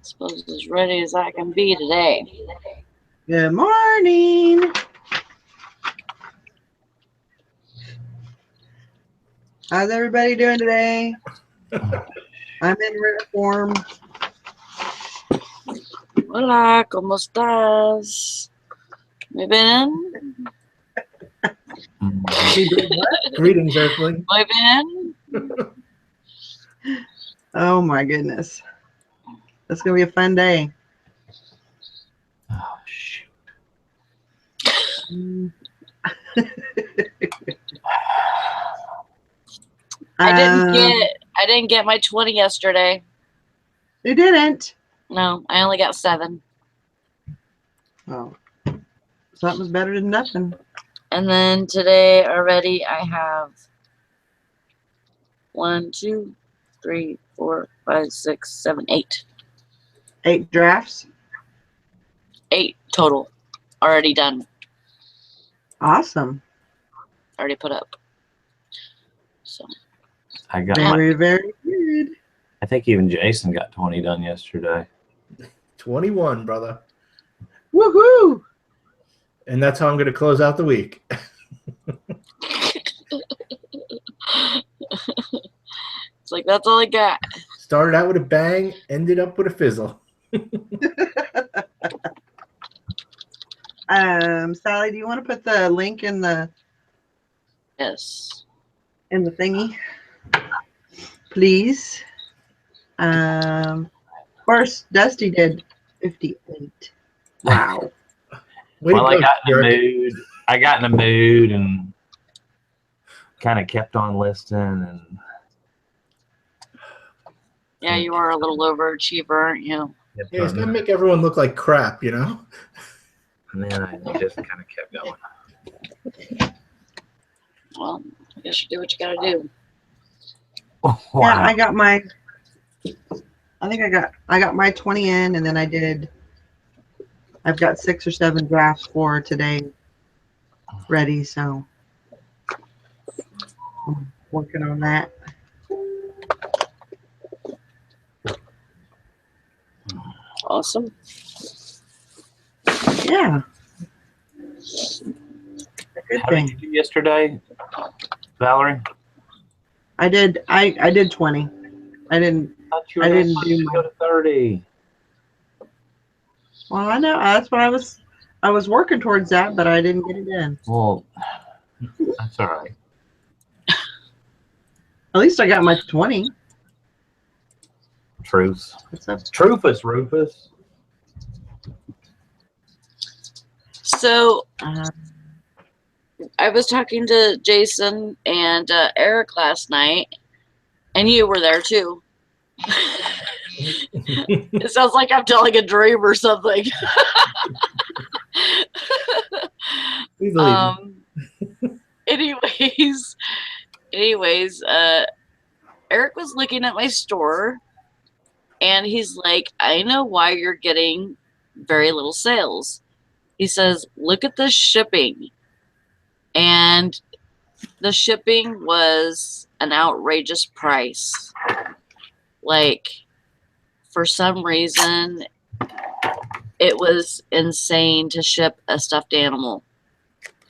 Suppose as ready as I can be today. Good morning. How's everybody doing today? I'm in rare form. Hola, ¿cómo estás? Muy bien? Greetings, Earthling. Muy bien? Oh my goodness. That's going to be a fun day. Oh, shoot. I didn't get my 20 yesterday. You didn't? No, I only got 7. Oh. Something's better than nothing. And then today already I have 1, 2, 3, 4, 5, 6, 7, 8. 8 drafts. 8 total. Already done. Awesome. Already put up. So I got very, very good. I think even Jason got 20 done yesterday. 21, brother. Woohoo! And that's how I'm going to close out the week. it's like that's all I got. Started out with a bang, ended up with a fizzle. Sally, do you want to put the link in the thingy, please? Of course, Dusty did 58. Wow. Well, I got in the mood. I got in the mood and kind of kept on listening. And yeah, you are a little overachiever, aren't you? Yeah, it's gonna make everyone look like crap, you know. And then I just kind of kept going. Well, I guess you do what you gotta do. Oh, wow. Yeah, I got my. I think I got my 20 in, and then I've got 6 or 7 drafts for today ready, so I'm working on that. Awesome. Yeah. How did you do yesterday, Valerie? I did 20. I didn't do go to 30. Well, I know that's what I was working towards that, but I didn't get it in. Well, that's all right. At least I got my 20. Truth. What's up? Truthus, Rufus. So I was talking to Jason and Eric last night, and you were there too. It sounds like I'm telling a dream or something. Anyways, Eric was looking at my store, and he's like, I know why you're getting very little sales. He says, look at the shipping. And the shipping was an outrageous price. Like, for some reason, it was insane to ship a stuffed animal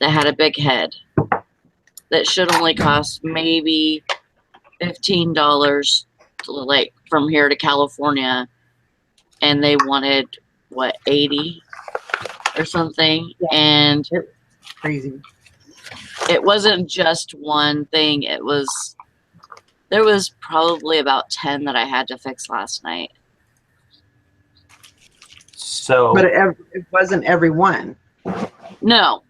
that had a big head that should only cost maybe $15 like from here to California, and they wanted what, 80 or something. Yeah. And Crazy. It wasn't just one thing. There was probably about 10 that I had to fix last night. So, but it wasn't every one. No.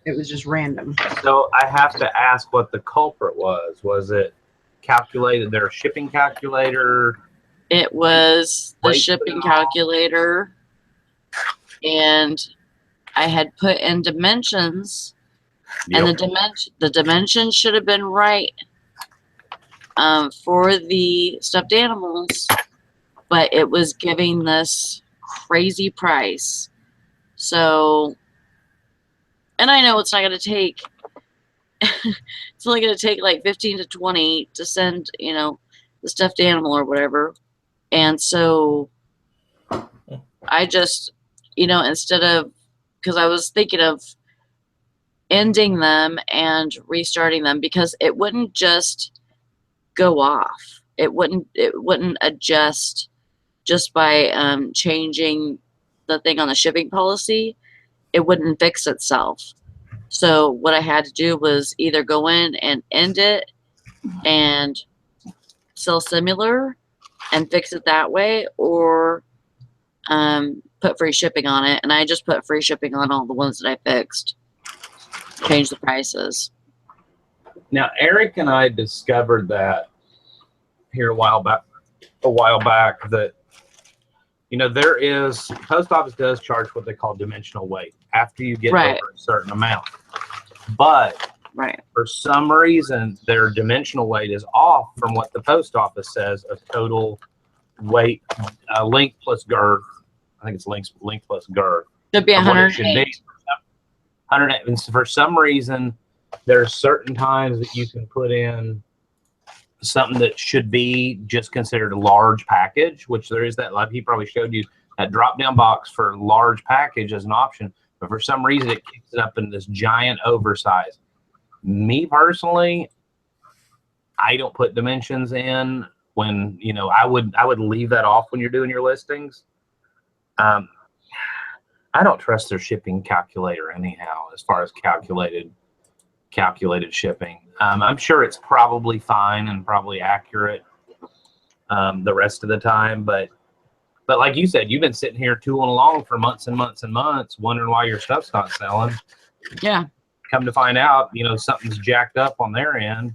It was just random. So I have to ask what the culprit was. Was it calculated, their shipping calculator? It was the shipping calculator. And I had put in dimensions. Yep. And the dimensions should have been right for the stuffed animals. But it was giving this crazy price. So, and I know it's not going to take, it's only going to take like 15 to 20 to send, the stuffed animal or whatever. And so I just, instead of, because I was thinking of ending them and restarting them, because it wouldn't just go off. It wouldn't adjust just by changing the thing on the shipping policy. It wouldn't fix itself. So what I had to do was either go in and end it and sell similar and fix it that way, or put free shipping on it. And I just put free shipping on all the ones that I fixed. Change the prices. Now, Eric and I discovered that here a while back that, there is, post office does charge what they call dimensional weight after you get Right. over a certain amount. But Right. for some reason, their dimensional weight is off from what the post office says of total weight, length plus girth. I think it's length plus girth. Should be of what it 108. should be. 108. And so for some reason, there's certain times that you can put in something that should be just considered a large package, which there is that, like he probably showed you, that drop-down box for large package as an option. But for some reason, it kicks it up in this giant oversize. Me personally, I don't put dimensions in when, I would leave that off when you're doing your listings. I don't trust their shipping calculator anyhow, as far as calculated shipping. I'm sure it's probably fine and probably accurate the rest of the time, but like you said, you've been sitting here tooling along for months and months and months, wondering why your stuff's not selling. Yeah. Come to find out, something's jacked up on their end.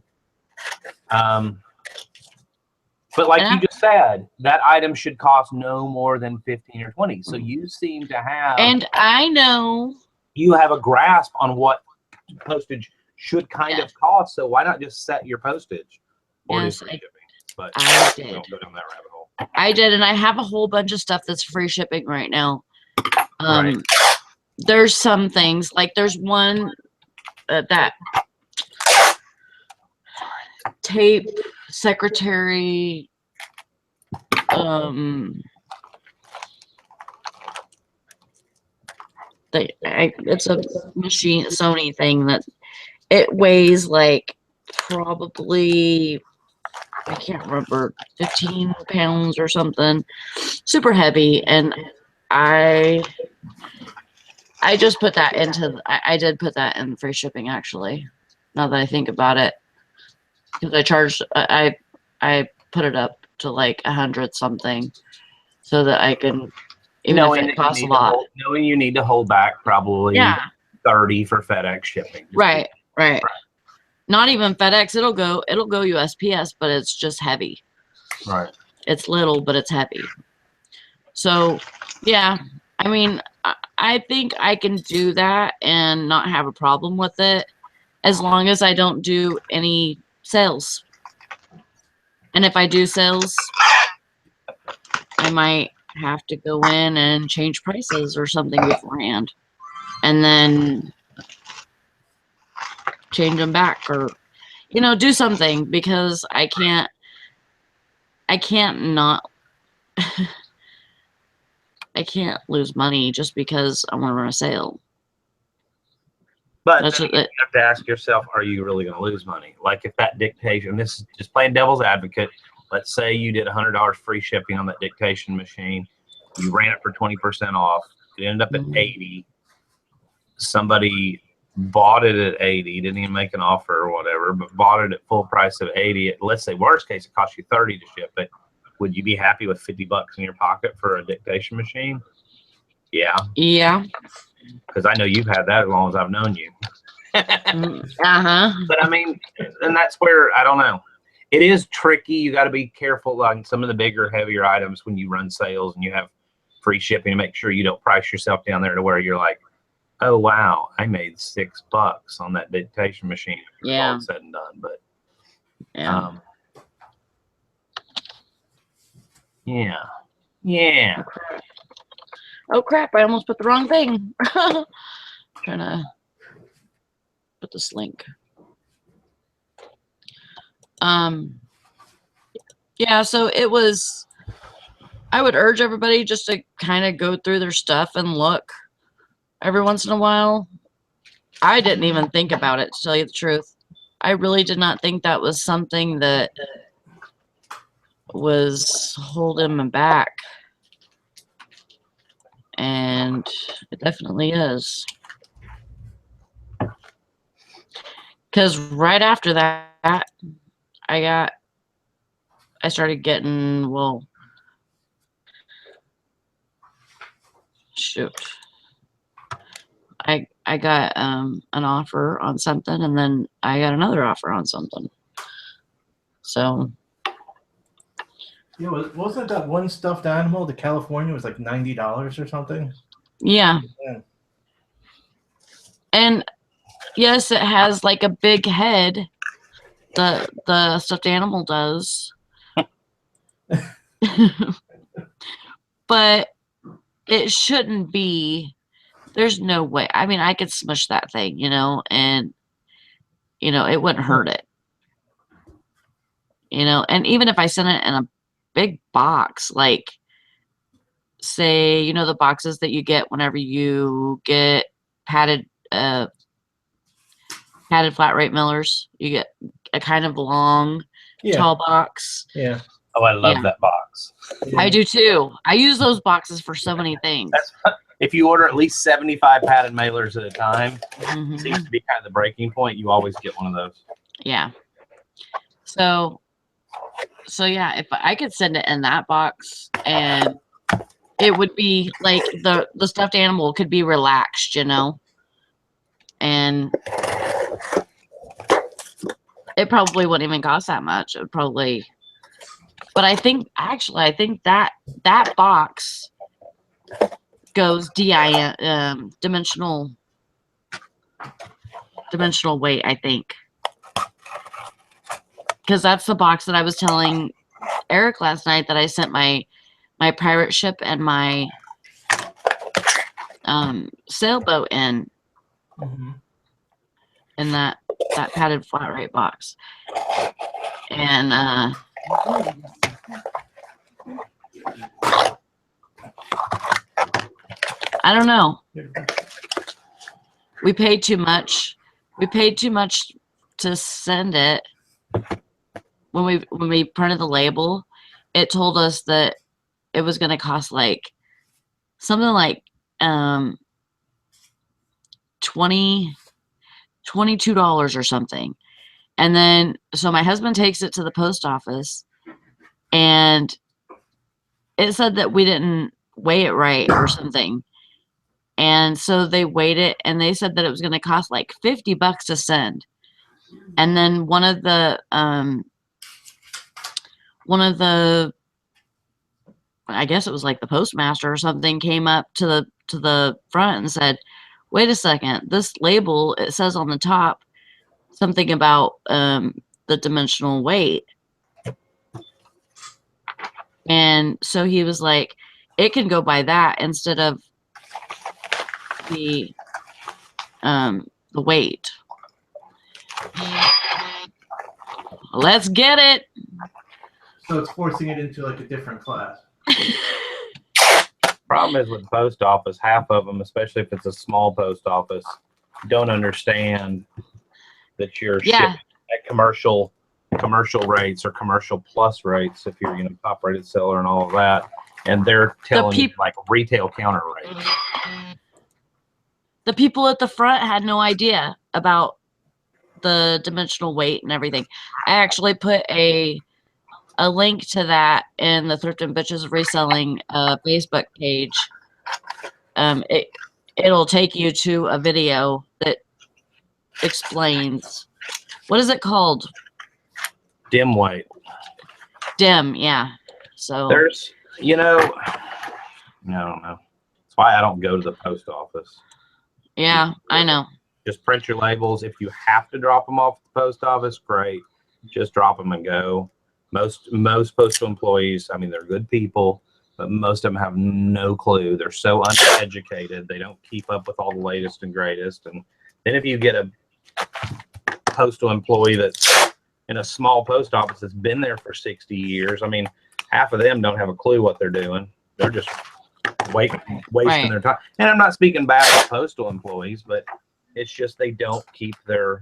But like you just said, that item should cost no more than 15 or 20. So you seem to have, And I know you have a grasp on what postage should kind of cost. So why not just set your postage? Or Yes, free shipping? But I did. don't go down that rabbit hole. I did, and I have a whole bunch of stuff that's free shipping right now. Right. There's some things, like there's one that tape secretary, it's a machine, Sony thing that it weighs like probably, I can't remember, 15 pounds or something, super heavy. And I just put that into, I did put that in free shipping, actually, now that I think about it, because I charged, I put it up to like 100 something so that I can, even if it costs a lot. Knowing you need to hold back probably 30 for FedEx shipping. Right. Not even FedEx. It'll go USPS, but it's just heavy. Right. It's little, but it's heavy. So, yeah. I mean, I think I can do that and not have a problem with it, as long as I don't do any sales. And if I do sales, I might have to go in and change prices or something beforehand, and then change them back, or do something, because I can't not I can't lose money just because I want to run a sale. But you have to ask yourself, are you really going to lose money? Like if that dictation, this is just playing devil's advocate, let's say you did $100 free shipping on that dictation machine, you ran it for 20% off, it ended up at 80, somebody bought it at 80, didn't even make an offer or whatever, but bought it at full price of 80. Let's say worst case, it cost you 30 to ship it. Would you be happy with $50 in your pocket for a dictation machine? Yeah. Yeah. Because I know you've had that as long as I've known you. But I mean, and that's where, I don't know. It is tricky. You got to be careful on some of the bigger, heavier items when you run sales and you have free shipping, to make sure you don't price yourself down there to where you're like, oh wow, I made $6 on that dictation machine. Yeah. All said and done, but yeah. Oh crap! I almost put the wrong thing. Trying to put this link. Yeah. So it was. I would urge everybody just to kind of go through their stuff and look every once in a while. I didn't even think about it, to tell you the truth. I really did not think that was something that was holding me back. And it definitely is. Because right after that, I started getting, well, shoot. I got an offer on something, and then I got another offer on something. So Yeah, wasn't that one stuffed animal, the California, was like $90 or something? yeah. Yeah. And yes, it has like a big head. The stuffed animal does. But it shouldn't be. There's no way. I mean, I could smush that thing, and it wouldn't hurt it. And even if I sent it in a big box, like say, the boxes that you get whenever you get padded flat rate millers, you get a kind of long, tall box. Yeah. Oh, I love Yeah. that box. I do too. I use those boxes for so many things. If you order at least 75 padded mailers at a time, Mhm. seems to be kind of the breaking point. You always get one of those. Yeah. So yeah, if I could send it in that box, and it would be like the stuffed animal could be relaxed, and it probably wouldn't even cost that much. It would probably, but I think that box goes dimensional weight, I think. Because that's the box that I was telling Eric last night that I sent my pirate ship and my sailboat in that padded flat rate box. And I don't know. We paid too much. We paid too much to send it. When we printed the label, it told us that it was going to cost like something like $22 or something. And then so my husband takes it to the post office, and it said that we didn't weigh it right or something. And so they weighed it, and they said that it was going to cost like $50 to send. And then one of the I guess it was like the postmaster or something came up to the front and said, "Wait a second, this label, it says on the top something about the dimensional weight." And so he was like, "It can go by that instead of the weight." Let's get it. So it's forcing it into like a different class. Problem is with the post office, half of them, especially if it's a small post office, don't understand that you're shipping at commercial rates or commercial plus rates if you're top rated seller and all of that, and they're telling you like retail counter rates. The people at the front had no idea about the dimensional weight and everything. I actually put a link to that in the Thrift and Bitches Reselling Facebook page. It'll take you to a video that explains, what is it called? Dim weight. Dim, yeah. So there's, I don't know. That's why I don't go to the post office. Yeah, I know. Just print your labels. If you have to drop them off at the post office, great. Just drop them and go. Most postal employees, I mean, they're good people, but most of them have no clue. They're so uneducated. They don't keep up with all the latest and greatest. And then if you get a postal employee that's in a small post office that's been there for 60 years, I mean, half of them don't have a clue what they're doing. They're just wasting Right. their time. And I'm not speaking bad about postal employees, but it's just they don't keep their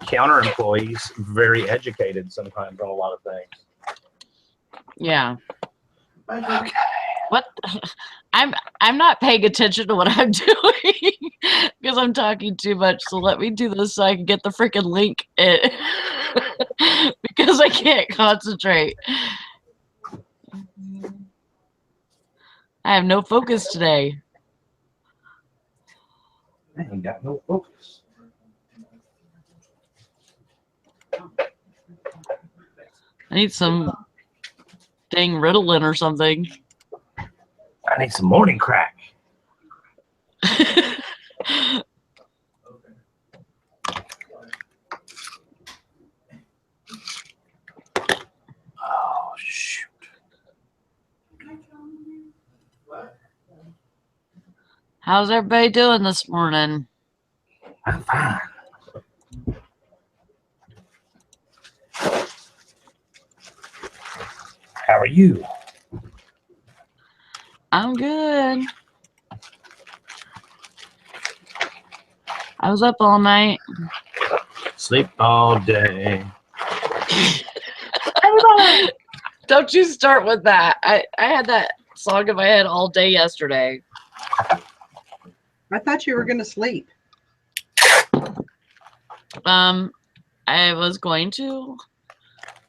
counter employees very educated sometimes on a lot of things. Yeah. Okay. What? I'm not paying attention to what I'm doing because I'm talking too much. So let me do this so I can get the freaking link because I can't concentrate. I have no focus today. I ain't got no focus. I need some dang Ritalin or something. I need some morning crack. Oh, shoot. How's everybody doing this morning? I'm fine. How are you? I'm good. I was up all night. Sleep all day. Don't you start with that. I had that song in my head all day yesterday. I thought you were going to sleep. I was going to,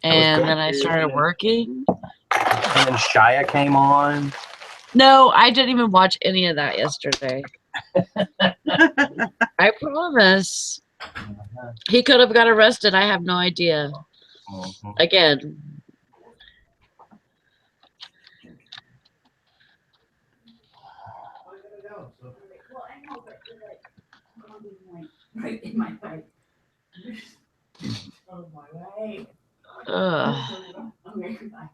and then I started working. And then Shia came on. No, I didn't even watch any of that yesterday. I promise. He could have got arrested. I have no idea. Again. Right in my pipe. Oh my way. Okay, goodbye.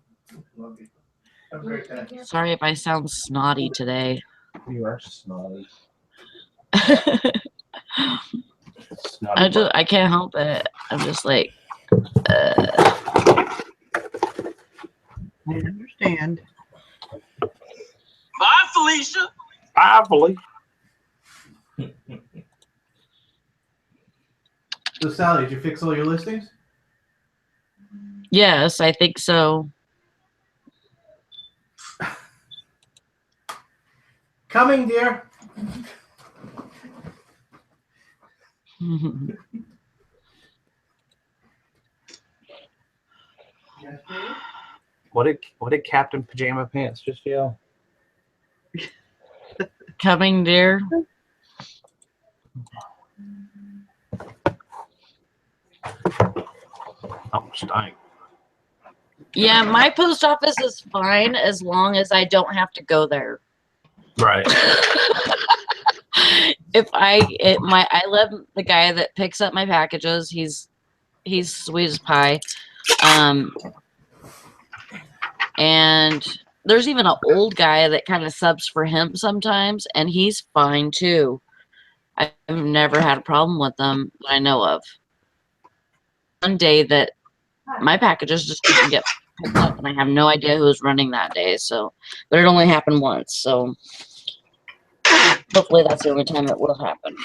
Sorry if I sound snotty today. You are snotty. I can't help it. I'm just like, I understand. Bye, Felicia. Bye, Felicia. So, Sally, did you fix all your listings? yes, I think so. Coming, dear. What did Captain Pajama Pants just yell? Coming, dear. Oh, stank. Yeah, my post office is fine as long as I don't have to go there. Right. I love the guy that picks up my packages. He's sweet as pie. And there's even an old guy that kind of subs for him sometimes, and he's fine too. I've never had a problem with them that I know of. One day that my packages just didn't get picked up, and I have no idea who was running that day. So, but it only happened once. So, hopefully, that's the only time it will happen.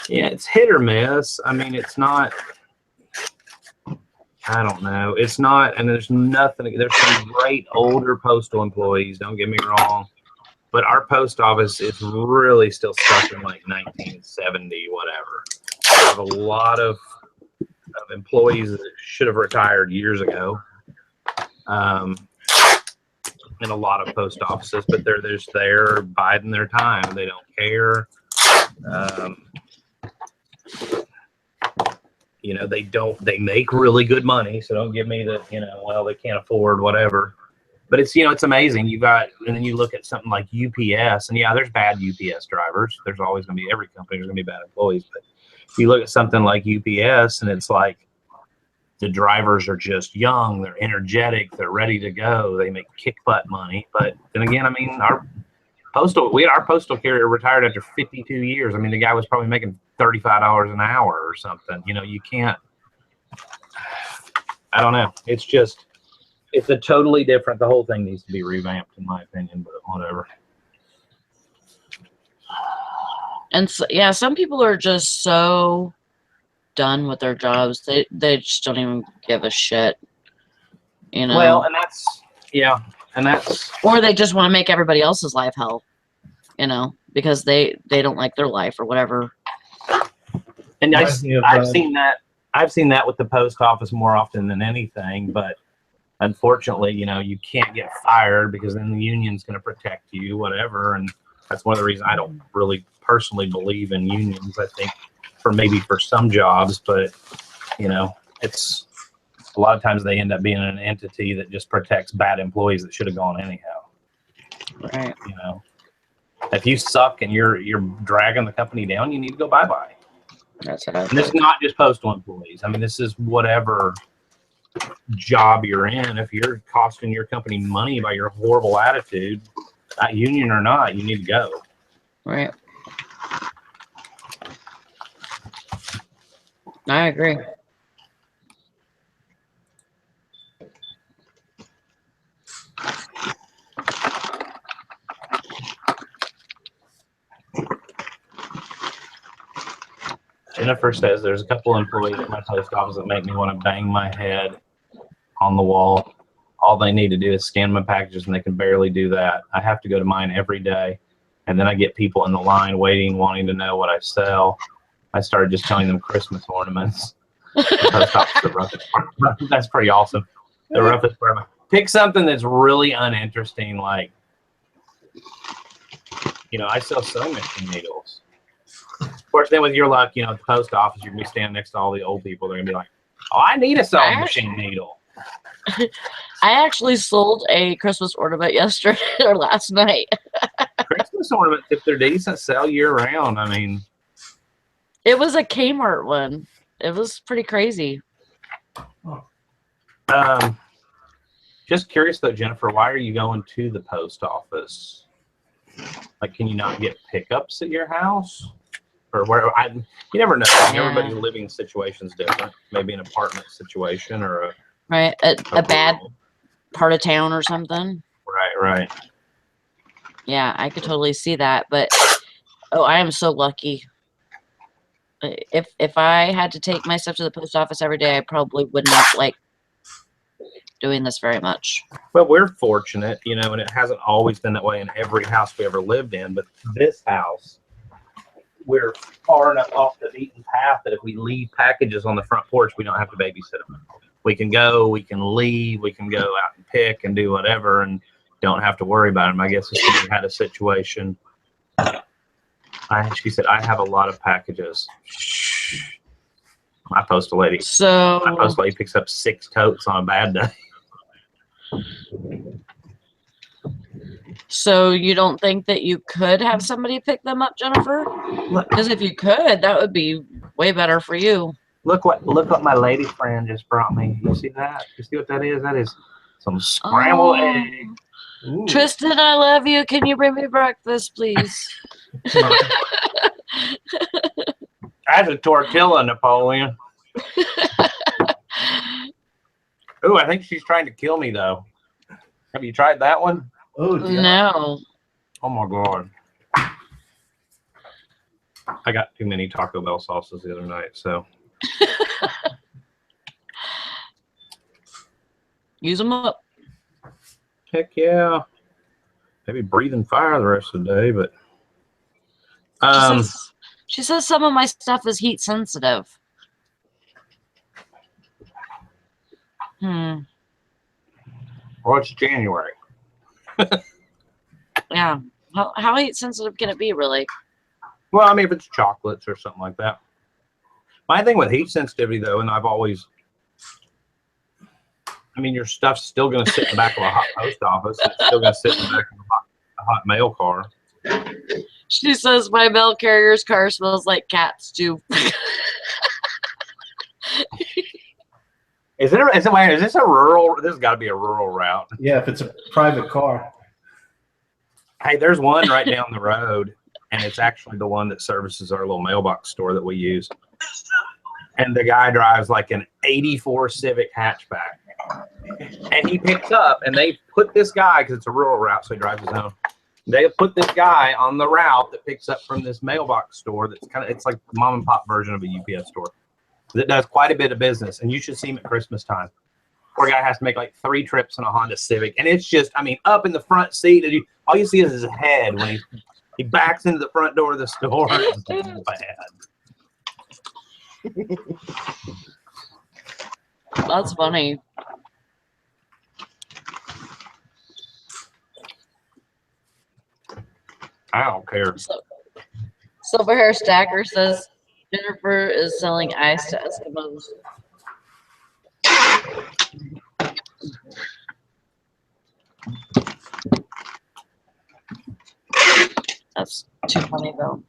Yeah, it's hit or miss. I mean, it's not. I don't know. It's not, and there's nothing. There's some great older postal employees. Don't get me wrong, but our post office is really still stuck in like 1970, whatever. We have a lot of employees that should have retired years ago, in a lot of post offices, but they're just there biding their time. They don't care. You know, they make really good money. So don't give me the, well, they can't afford whatever, but it's, it's amazing. And then you look at something like UPS, and yeah, there's bad UPS drivers. There's always going to be, every company, there's going to be bad employees, but you look at something like UPS and it's like the drivers are just young. They're energetic. They're ready to go. They make kick butt money. But then again, I mean, Our postal carrier retired after 52 years. I mean, the guy was probably making $35 an hour or something. You know, you can't. I don't know. It's a totally different. The whole thing needs to be revamped, in my opinion. But whatever. And so, yeah, some people are just so done with their jobs. They just don't even give a shit. You know. Well, and that's or they just want to make everybody else's life hell. You know, because they don't like their life or whatever. And I've seen that with the post office more often than anything. But unfortunately, you know, you can't get fired because then the union's going to protect you, whatever. And that's one of the reasons I don't really personally believe in unions. I think for some jobs, but you know, it's a lot of times they end up being an entity that just protects bad employees that should have gone anyhow. Right. You know, if you suck and you're dragging the company down, you need to go bye-bye. That's what I think. And this is not just postal employees. I mean, this is whatever job you're in. If you're costing your company money by your horrible attitude, union or not, you need to go. Right. I agree. Jennifer says there's a couple employees at my post office that make me want to bang my head on the wall. All they need to do is scan my packages, and they can barely do that. I have to go to mine every day, and then I get people in the line waiting, wanting to know what I sell. I started just telling them Christmas ornaments. The post office, the roughest part. That's pretty awesome. The roughest part. Pick something that's really uninteresting, like, you know, I sell sewing machine needles. Of course, then with your luck, you know, at the post office, you're going to be standing next to all the old people. They're going to be like, oh, I need a sewing machine needle. I actually sold a Christmas ornament yesterday or last night. Christmas ornaments, if they're decent, sell year round. I mean, it was a Kmart one. It was pretty crazy. Just curious though, Jennifer, why are you going to the post office? Like, can you not get pickups at your house? Or where? You never know. Everybody's living situation is different. Maybe an apartment situation or a bad part of town or something. Right. Yeah, I could totally see that. But I am so lucky. If I had to take my stuff to the post office every day, I probably wouldn't like doing this very much. Well, we're fortunate, you know, and it hasn't always been that way in every house we ever lived in. But this house, we're far enough off the beaten path that if we leave packages on the front porch, we don't have to babysit them. We can go, we can leave, we can go out and pick and do whatever and don't have to worry about them. I guess if we had a situation, she said, I have a lot of packages. Shh. My postal lady picks up 6 totes on a bad day. So you don't think that you could have somebody pick them up, Jennifer? Because if you could, that would be way better for you. Look what my lady friend just brought me. You see that? You see what that is? That is some scrambled eggs. Ooh. Tristan, I love you. Can you bring me breakfast, please? That's a tortilla, Napoleon. Ooh, I think she's trying to kill me, though. Have you tried that one? Oh, dear. No. Oh, my God. I got too many Taco Bell sauces the other night, so. Use them up. Heck yeah. Maybe breathing fire the rest of the day, but. She says some of my stuff is heat sensitive. Well, it's January. Yeah. How heat sensitive can it be, really? Well, I mean, if it's chocolates or something like that. My thing with heat sensitivity, though, and your stuff's still going to sit in the back of a hot post office. It's still going to sit in the back of a hot mail car. She says my mail carrier's car smells like cats, too. Is this a rural? This has got to be a rural route. Yeah, if it's a private car. Hey, there's one right down the road, and it's actually the one that services our little mailbox store that we use. And the guy drives like an '84 Civic hatchback. And he picks up, and they put this guy, because it's a rural route, so he drives his own. They put this guy on the route that picks up from this mailbox store that's it's like the mom and pop version of a UPS store that does quite a bit of business. And you should see him at Christmas time. Poor guy has to make like 3 trips in a Honda Civic. And it's just, I mean, up in the front seat, and all you see is his head when he backs into the front door of the store. It's bad. That's funny. I don't care. Silver Hair Stacker says Jennifer is selling ice to Eskimos. That's too funny though.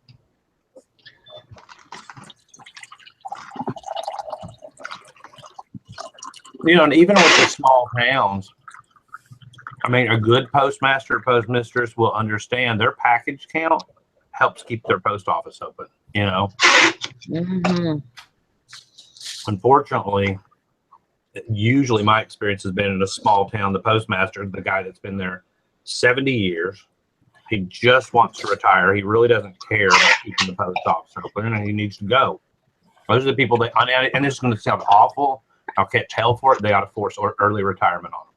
You know, and even with the small towns, I mean, a good postmaster or postmistress will understand their package count helps keep their post office open, you know. Mm-hmm. Unfortunately, usually my experience has been in a small town, the postmaster, the guy that's been there 70 years, he just wants to retire. He really doesn't care about keeping the post office open, and he needs to go. Those are the people that, and this is going to sound awful, I'll catch hell for it, they ought to force early retirement on them.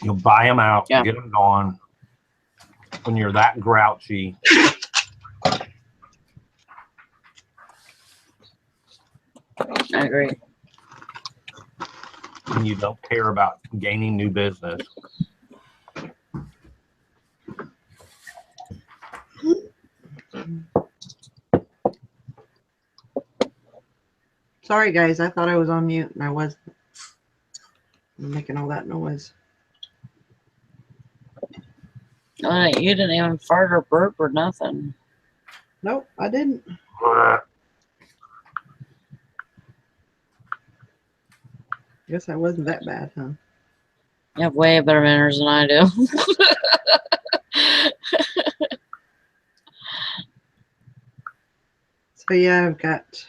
You'll buy them out, Yeah. Get them gone. When you're that grouchy, I agree. and you don't care about gaining new business. Sorry, guys. I thought I was on mute and I wasn't. I'm making all that noise. You didn't even fart or burp or nothing. Nope, I didn't. Guess I wasn't that bad, huh? You have way better manners than I do. So yeah, I've got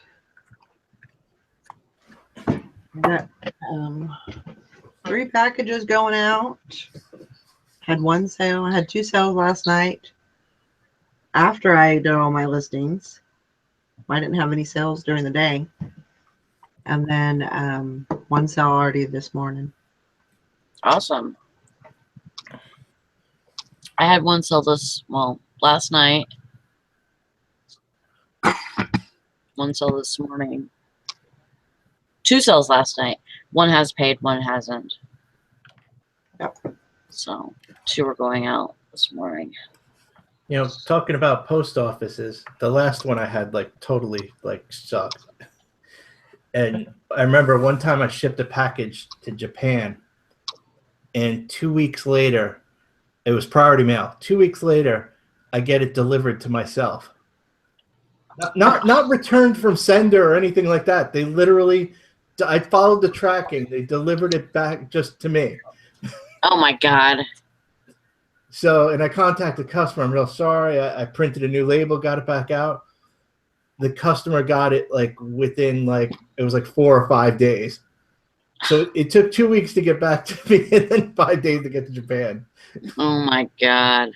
3 packages going out. Had 1 sale. I had 2 sales last night. After I did all my listings, I didn't have any sales during the day. And then 1 sale already this morning. Awesome. I had 1 sale last night. 1 sale this morning. 2 sales last night. 1 has paid, 1 hasn't. Yep. So 2 are going out this morning. You know, talking about post offices, the last one I had totally sucked. And I remember one time I shipped a package to Japan, and 2 weeks later, it was priority mail. 2 weeks later, I get it delivered to myself. Not returned from sender or anything like that. They literally, I followed the tracking. They delivered it back just to me. Oh my God. So, and I contacted the customer. I'm real sorry. I printed a new label, got it back out. The customer got it within it was 4 or 5 days. So it took 2 weeks to get back to me, and then 5 days to get to Japan. Oh my God.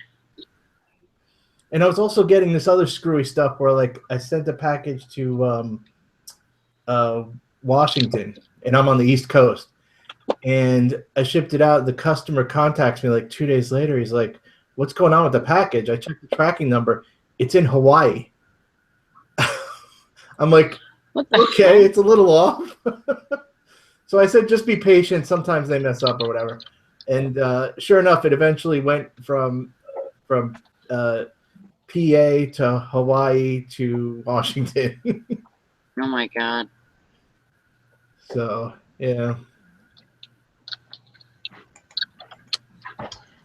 And I was also getting this other screwy stuff where I sent a package to Washington, and I'm on the East Coast. And I shipped it out. The customer contacts me 2 days later. He's like, "What's going on with the package?" I checked the tracking number. It's in Hawaii. I'm like, okay, it's a little off. So I said, just be patient. Sometimes they mess up or whatever. And sure enough, it eventually went from PA to Hawaii to Washington. Oh my God. So, yeah.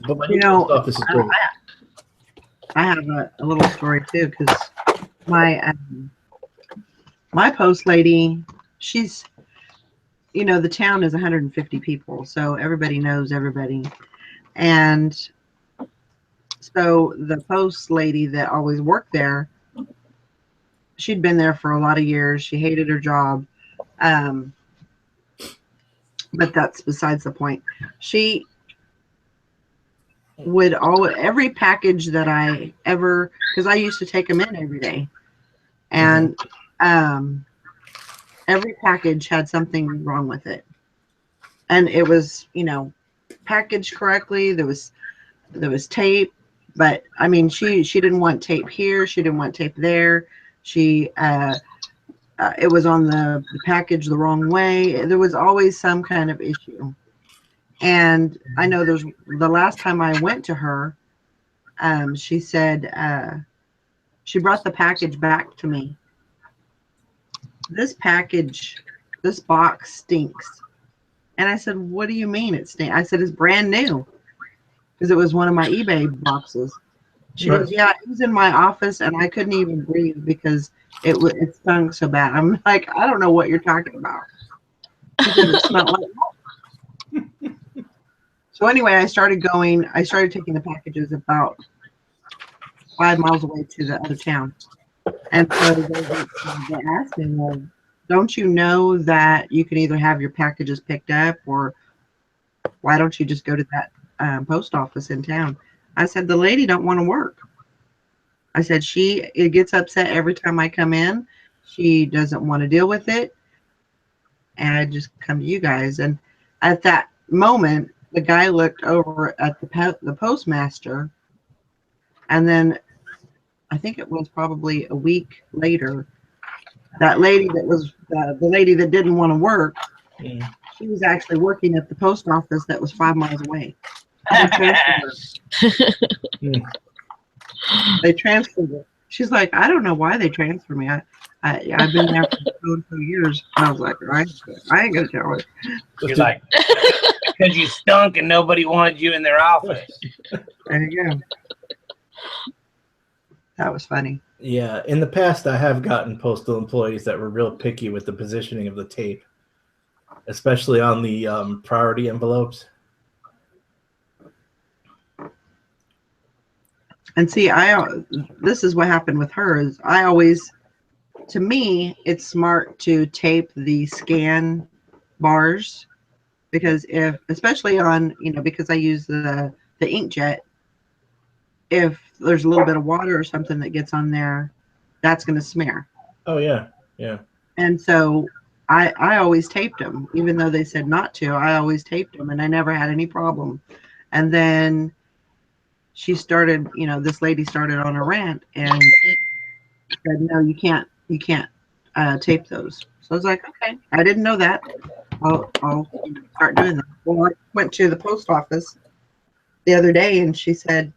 But my post office is great. I have a little story too, because my post lady, she's, the town is 150 people, so everybody knows everybody. And so the post lady that always worked there, she'd been there for a lot of years. She hated her job. Um, but that's besides the point. She would always, every package that I ever, because I used to take them in every day, and every package had something wrong with it, and it was, packaged correctly. There was tape, but I mean, she didn't want tape here, she didn't want tape there. She it was on the package the wrong way. There was always some kind of issue. And I know there's the last time I went to her, she said she brought the package back to me. This box stinks. And I said, what do you mean it stinks? I said, it's brand new, because it was one of my eBay boxes. She goes, yeah, it was in my office and I couldn't even breathe because it stunk so bad. I'm like, I don't know what you're talking about. She said it smelled like So anyway, I started taking the packages about 5 miles away to the other town. And so they asked me, well, don't you know that you can either have your packages picked up, or why don't you just go to that post office in town? I said, the lady don't want to work. I said, it gets upset every time I come in. She doesn't want to deal with it. And I just come to you guys. And at that moment, the guy looked over at the postmaster, and then I think it was probably a week later, that lady that was the lady that didn't want to work, she was actually working at the post office that was 5 miles away. They transferred her. She's like, I don't know why they transferred me. I've been there for 2 years. And I was like, I ain't gonna tell her. You're like, because you stunk and nobody wanted you in their office. There you go. That was funny. Yeah, in the past, I have gotten postal employees that were real picky with the positioning of the tape, especially on the priority envelopes. And see, this is what happened with her. Is to me, it's smart to tape the scan bars, because especially on, because I use the inkjet, if there's a little bit of water or something that gets on there, that's going to smear. Oh yeah. And so I always taped them, even though they said not to. I always taped them, and I never had any problem. And then this lady started on a rant and said, no, you can't tape those. So I was like, okay, I didn't know that. I'll start doing that. Well, I went to the post office the other day, and she said,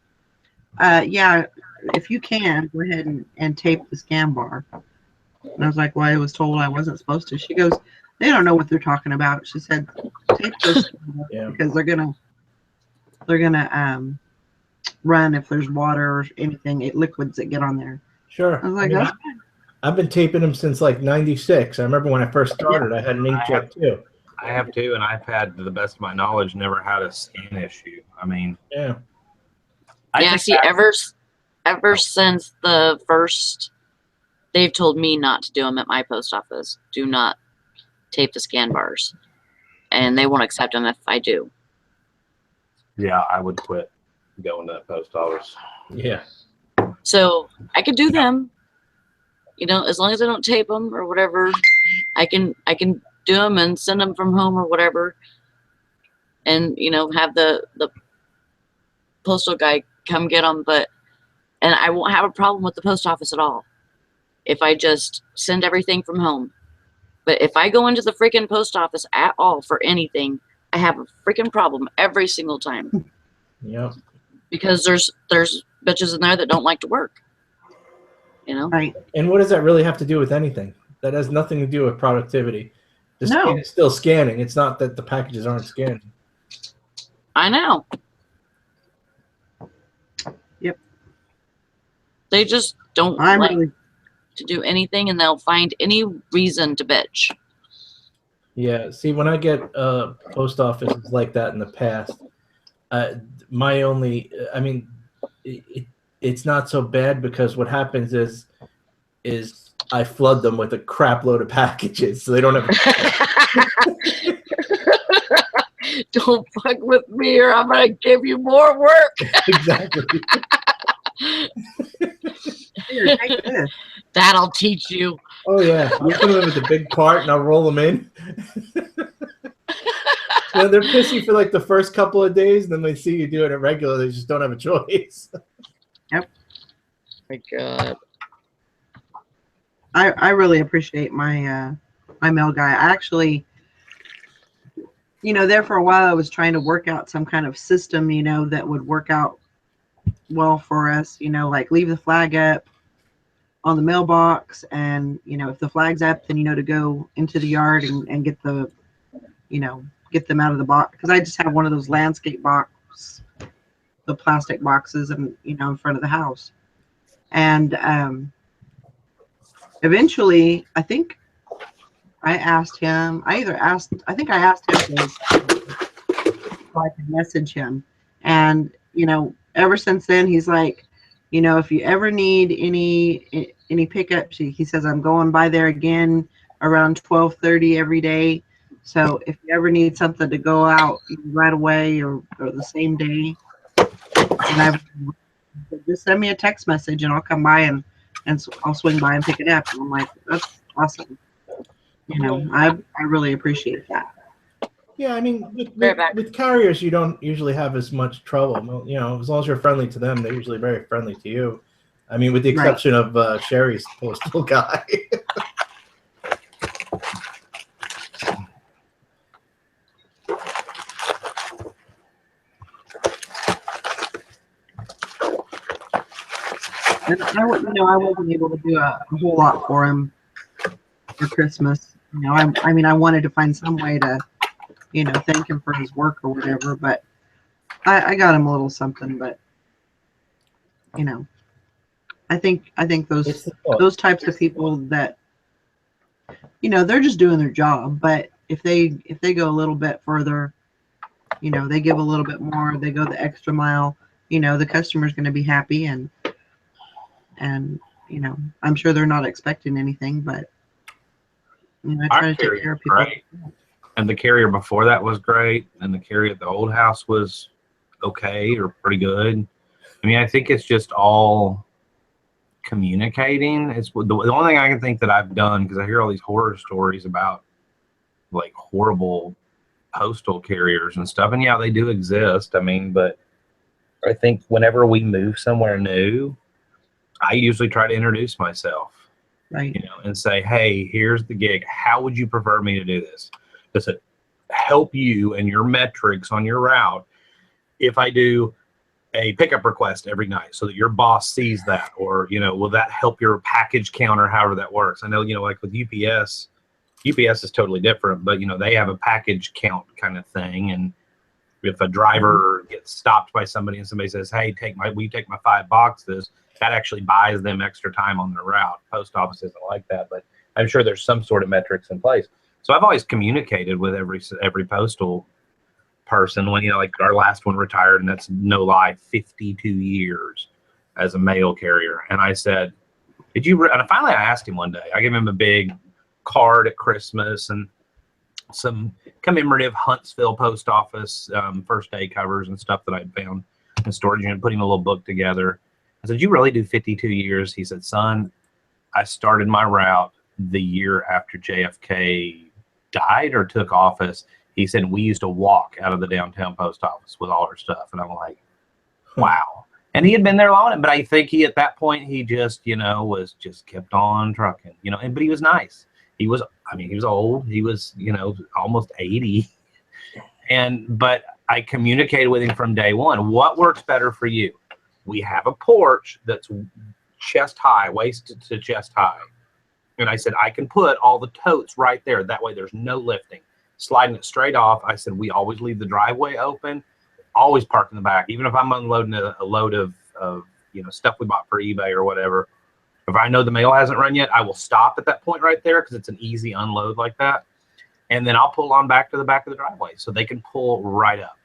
yeah, if you can, go ahead and tape the scan bar. And I was like, well, I was told I wasn't supposed to. She goes, they don't know what they're talking about. She said, tape this because they're gonna run if there's water or anything, liquids that get on there. Sure. I was like, I've been taping them since like '96. I remember when I first started, I had an inkjet too. I have too, and I've had, to the best of my knowledge, never had a scan issue. I mean, yeah. See, ever since the first, they've told me not to do them at my post office. Do not tape the scan bars, and they won't accept them if I do. Yeah, I would quit going to that post office. Yeah. So I could do them, as long as I don't tape them or whatever. I can do them and send them from home or whatever, and have the postal guy come get them. And I won't have a problem with the post office at all if I just send everything from home. But if I go into the freaking post office at all for anything, I have a freaking problem every single time. Yep. Because there's bitches in there that don't like to work. Right. And what does that really have to do with anything? That has nothing to do with productivity. The scan is still scanning. It's not that the packages aren't scanning. I know. Yep. They just don't to do anything, and they'll find any reason to bitch. Yeah. See, when I get post offices like that in the past, My only, I mean, it's not so bad because what happens is I flood them with a crap load of packages, so they don't have. Don't fuck with me, or I'm gonna give you more work. Exactly. Here, take this. That'll teach you. Oh yeah, I'll put them with the big cart and I'll roll them in. You know, they're pissy for like the first couple of days, and then they see you doing it regular, they just don't have a choice. Yep. My God. I really appreciate my my mail guy. I actually, there for a while I was trying to work out some kind of system, that would work out well for us, like leave the flag up on the mailbox, and if the flag's up, then to go into the yard and get the get them out of the box, because I just have one of those landscape box, the plastic boxes, and in front of the house. And eventually I think I asked him, I think I asked him if I could message him, and ever since then he's like, if you ever need any pickups, he says, I'm going by there again around 12:30 every day. So if you ever need something to go out right away or the same day, and just send me a text message and I'll come by and I'll swing by and pick it up. And I'm like, that's awesome. I really appreciate that. Yeah, I mean, with carriers, you don't usually have as much trouble. As long as you're friendly to them, they're usually very friendly to you. I mean, with the exception of Sherry's postal guy. And I wasn't able to do a whole lot for him for Christmas. I wanted to find some way to, thank him for his work or whatever. But I got him a little something. But I think those types of people that, they're just doing their job. But if they go a little bit further, they give a little bit more, they go the extra mile, the customer's going to be happy, and I'm sure they're not expecting anything, but I try to take care of people. Great. And the carrier before that was great, and the carrier at the old house was okay or pretty good. I mean, I think it's just all communicating. It's the only thing I can think that I've done, because I hear all these horror stories about like horrible postal carriers and stuff, and yeah, they do exist. I mean, but I think whenever we move somewhere new, I usually try to introduce myself, right? And say, hey, here's the gig. How would you prefer me to do this? Does it help you and your metrics on your route if I do a pickup request every night so that your boss sees that? Or, will that help your package count, or however that works? I know, like with UPS is totally different, but, they have a package count kind of thing. And if a driver gets stopped by somebody and somebody says, hey, will you take my 5 boxes? That actually buys them extra time on their route. Post office isn't like that, but I'm sure there's some sort of metrics in place. So I've always communicated with every postal person. When like our last one retired, and that's no lie, 52 years as a mail carrier. And I said, and finally I asked him one day. I gave him a big card at Christmas and some commemorative Huntsville post office first day covers and stuff that I'd found in storage unit, putting a little book together. I said, you really do 52 years? He said, son, I started my route the year after JFK died or took office. He said, we used to walk out of the downtown post office with all our stuff. And I'm like, wow. And he had been there long, but I think at that point, he just, was just kept on trucking, but he was nice. He was old. He was, almost 80. But I communicated with him from day one. What works better for you? We have a porch that's chest high, waist to chest high. And I said, I can put all the totes right there. That way there's no lifting. Sliding it straight off. I said, we always leave the driveway open, always park in the back. Even if I'm unloading a load of stuff we bought for eBay or whatever. If I know the mail hasn't run yet, I will stop at that point right there because it's an easy unload like that. And then I'll pull on back to the back of the driveway so they can pull right up.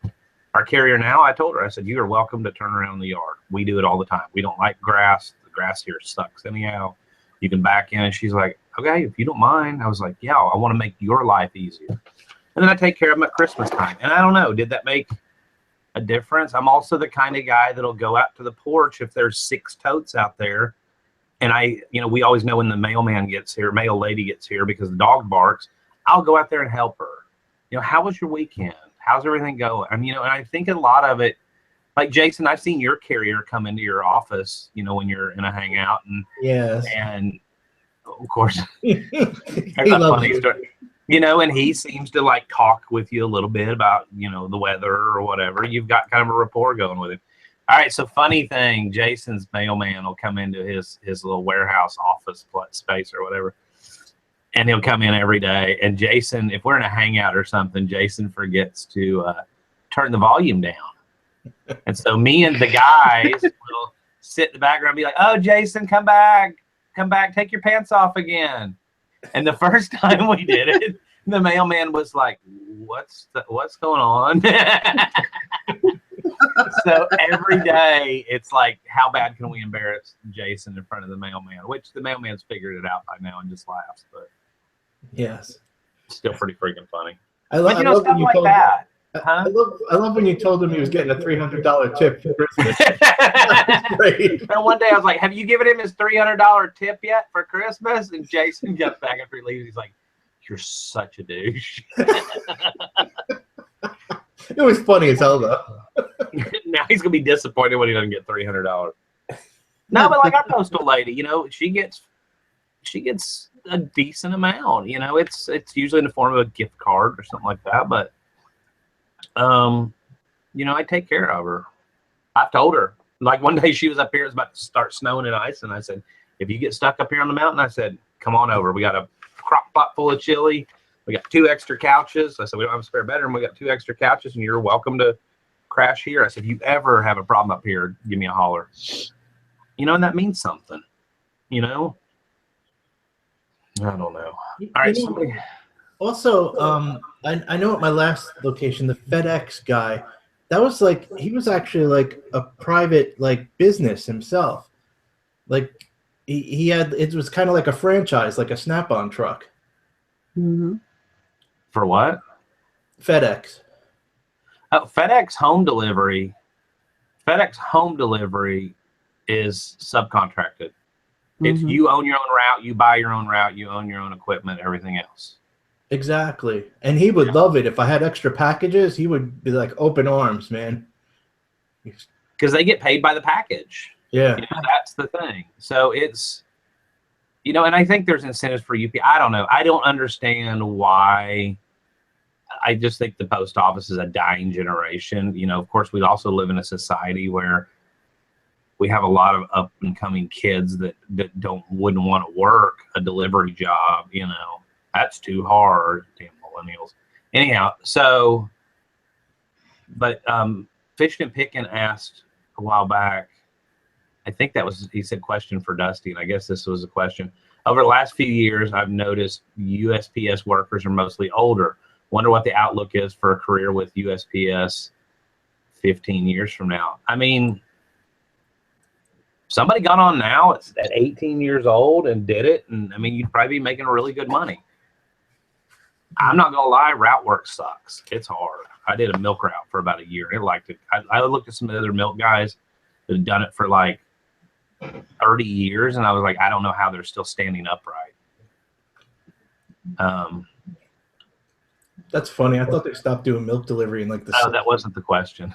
Our carrier now, I told her, I said, you are welcome to turn around the yard. We do it all the time. We don't like grass. The grass here sucks anyhow. You can back in. And she's like, okay, if you don't mind. I was like, yeah, I want to make your life easier. And then I take care of them at Christmas time. And I don't know, did that make a difference? I'm also the kind of guy that'll go out to the porch if there's 6 totes out there. And we always know when the mailman gets here, mail lady gets here because the dog barks. I'll go out there and help her. How was your weekend? How's everything going? And I think a lot of it, like Jason, I've seen your carrier come into your office, when you're in a hangout, and yes, and of course, he there's a funny story, and he seems to like talk with you a little bit about, the weather or whatever. You've got kind of a rapport going with him. All right, so funny thing, Jason's mailman will come into his little warehouse office space or whatever, and he'll come in every day. And Jason, if we're in a hangout or something, Jason forgets to turn the volume down. And so me and the guys will sit in the background and be like, oh, Jason, come back, take your pants off again. And the first time we did it, the mailman was like, what's going on? So every day it's like, how bad can we embarrass Jason in front of the mailman? Which the mailman's figured it out by now and just laughs, but yes, still pretty freaking funny. I love stuff when you like told that. I love when you told him he was getting a $300 tip for Christmas. That's great. And one day I was like, have you given him his $300 tip yet for Christmas? And Jason gets back after he leaves. He's like, you're such a douche. It was funny as hell, though. Now he's going to be disappointed when he doesn't get $300. No, but like our postal lady, she gets a decent amount. It's usually in the form of a gift card or something like that. But I take care of her. I've told her, like one day she was up here, it's about to start snowing and ice, and I said, if you get stuck up here on the mountain, I said, come on over. We got a crock pot full of chili. We got 2 extra couches. I said, we don't have a spare bedroom. We got 2 extra couches, and you're welcome to crash here. I said, if you ever have a problem up here, give me a holler. And that means something, I don't know. All right, somebody. Also, I know at my last location, the FedEx guy, that was like, he was actually like a private business himself. Like he had, it was kind of like a franchise, like a Snap-on truck. Mm-hmm. For what? FedEx. Oh, FedEx home delivery. FedEx home delivery is subcontracted. It's you own your own route, you buy your own route, you own your own equipment, everything else. Exactly. And he would love it. If I had extra packages, he would be like open arms, man. Because they get paid by the package. Yeah. That's the thing. So it's, and I think there's incentives for UP. I don't know. I don't understand why. I just think the post office is a dying generation. Of course, we also live in a society where we have a lot of up and coming kids that wouldn't want to work a delivery job, That's too hard, damn millennials. Anyhow, so, but Fishing and Picking asked a while back, I think he said question for Dusty, and I guess this was a question. Over the last few years, I've noticed USPS workers are mostly older. Wonder what the outlook is for a career with USPS 15 years from now. I mean, somebody got on now at 18 years old and did it, and I mean, you'd probably be making really good money. I'm not gonna lie, route work sucks. It's hard. I did a milk route for about a year. I looked at some of the other milk guys that had done it for like 30 years, and I was like, I don't know how they're still standing upright. That's funny. I thought they stopped doing milk delivery in like the. Oh, that wasn't the question.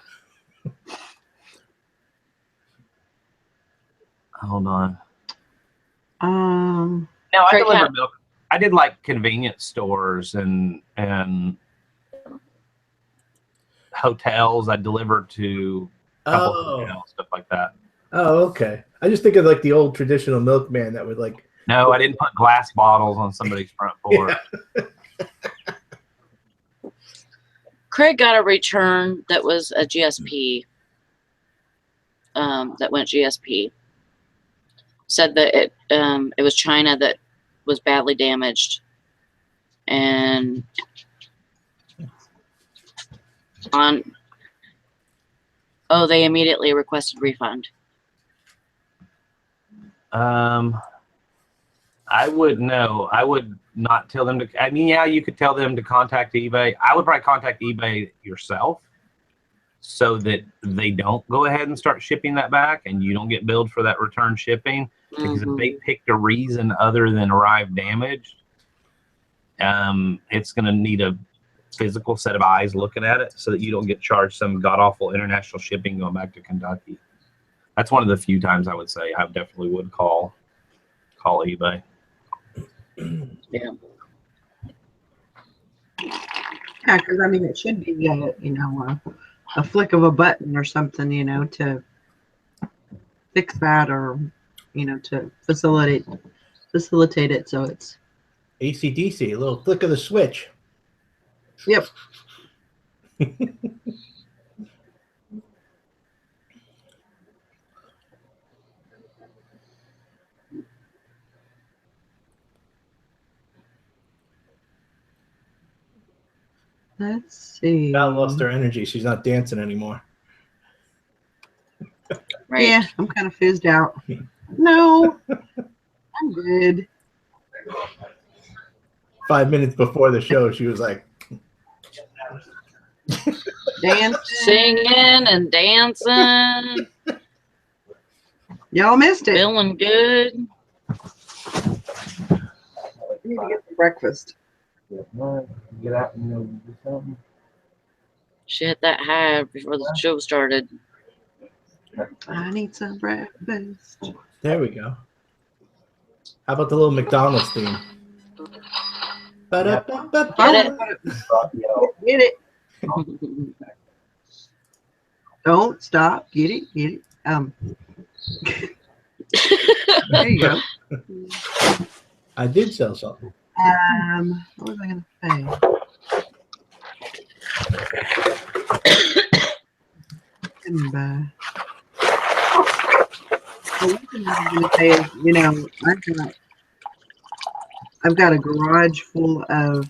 Hold on. No, I delivered milk. I did like convenience stores and hotels. I delivered to a couple of hotels, stuff like that. Oh, okay. I just think of like the old traditional milkman that would like. No, I didn't put glass bottles on somebody's front porch. Yeah. Craig got a return that was a GSP. That went GSP. Said that it was China that was badly damaged, and Oh, they immediately requested refund. I would know. I would not tell them to. I mean, yeah, you could tell them to contact eBay. I would probably contact eBay yourself so that they don't go ahead and start shipping that back and you don't get billed for that return shipping. Because if they picked a reason other than arrived damaged, it's going to need a physical set of eyes looking at it so that you don't get charged some god-awful international shipping going back to Kentucky. That's one of the few times I would say I definitely would call eBay. Yeah. Yeah, because I mean, it should be a flick of a button or something, to fix that or to facilitate it so it's AC/DC, a little flick of the switch. Yep. Let's see. Val lost her energy. She's not dancing anymore. Right. Yeah, I'm kind of fizzed out. No, I'm good. 5 minutes before the show, she was like, Dancing. Singing and dancing, Y'all missed it. feeling good. I need to get some breakfast. Get out and do something. She hit that high before the show started. I need some breakfast. there we go. How about the little McDonald's theme? Ba-da-ba-ba-ba. Get it. Don't stop. Get it. There you go. I did sell something. What was I gonna say? The one thing I was gonna say is, I've got a garage full of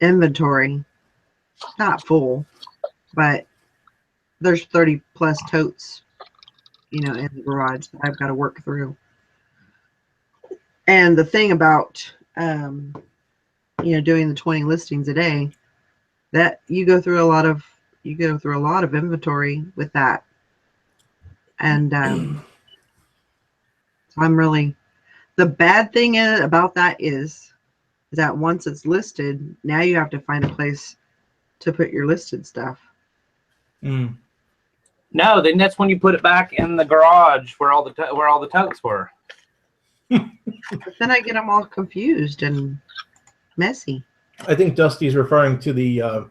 inventory. Not full, but there's 30 plus totes, in the garage that I've got to work through. And the thing about, doing the 20 listings a day, that you go through a lot of inventory with that. And so I'm really, the bad thing about that is that once it's listed, now you have to find a place to put your listed stuff. Mm. No, then that's when you put it back in the garage where all the totes were. But then I get them all confused and messy. I think Dusty's referring to the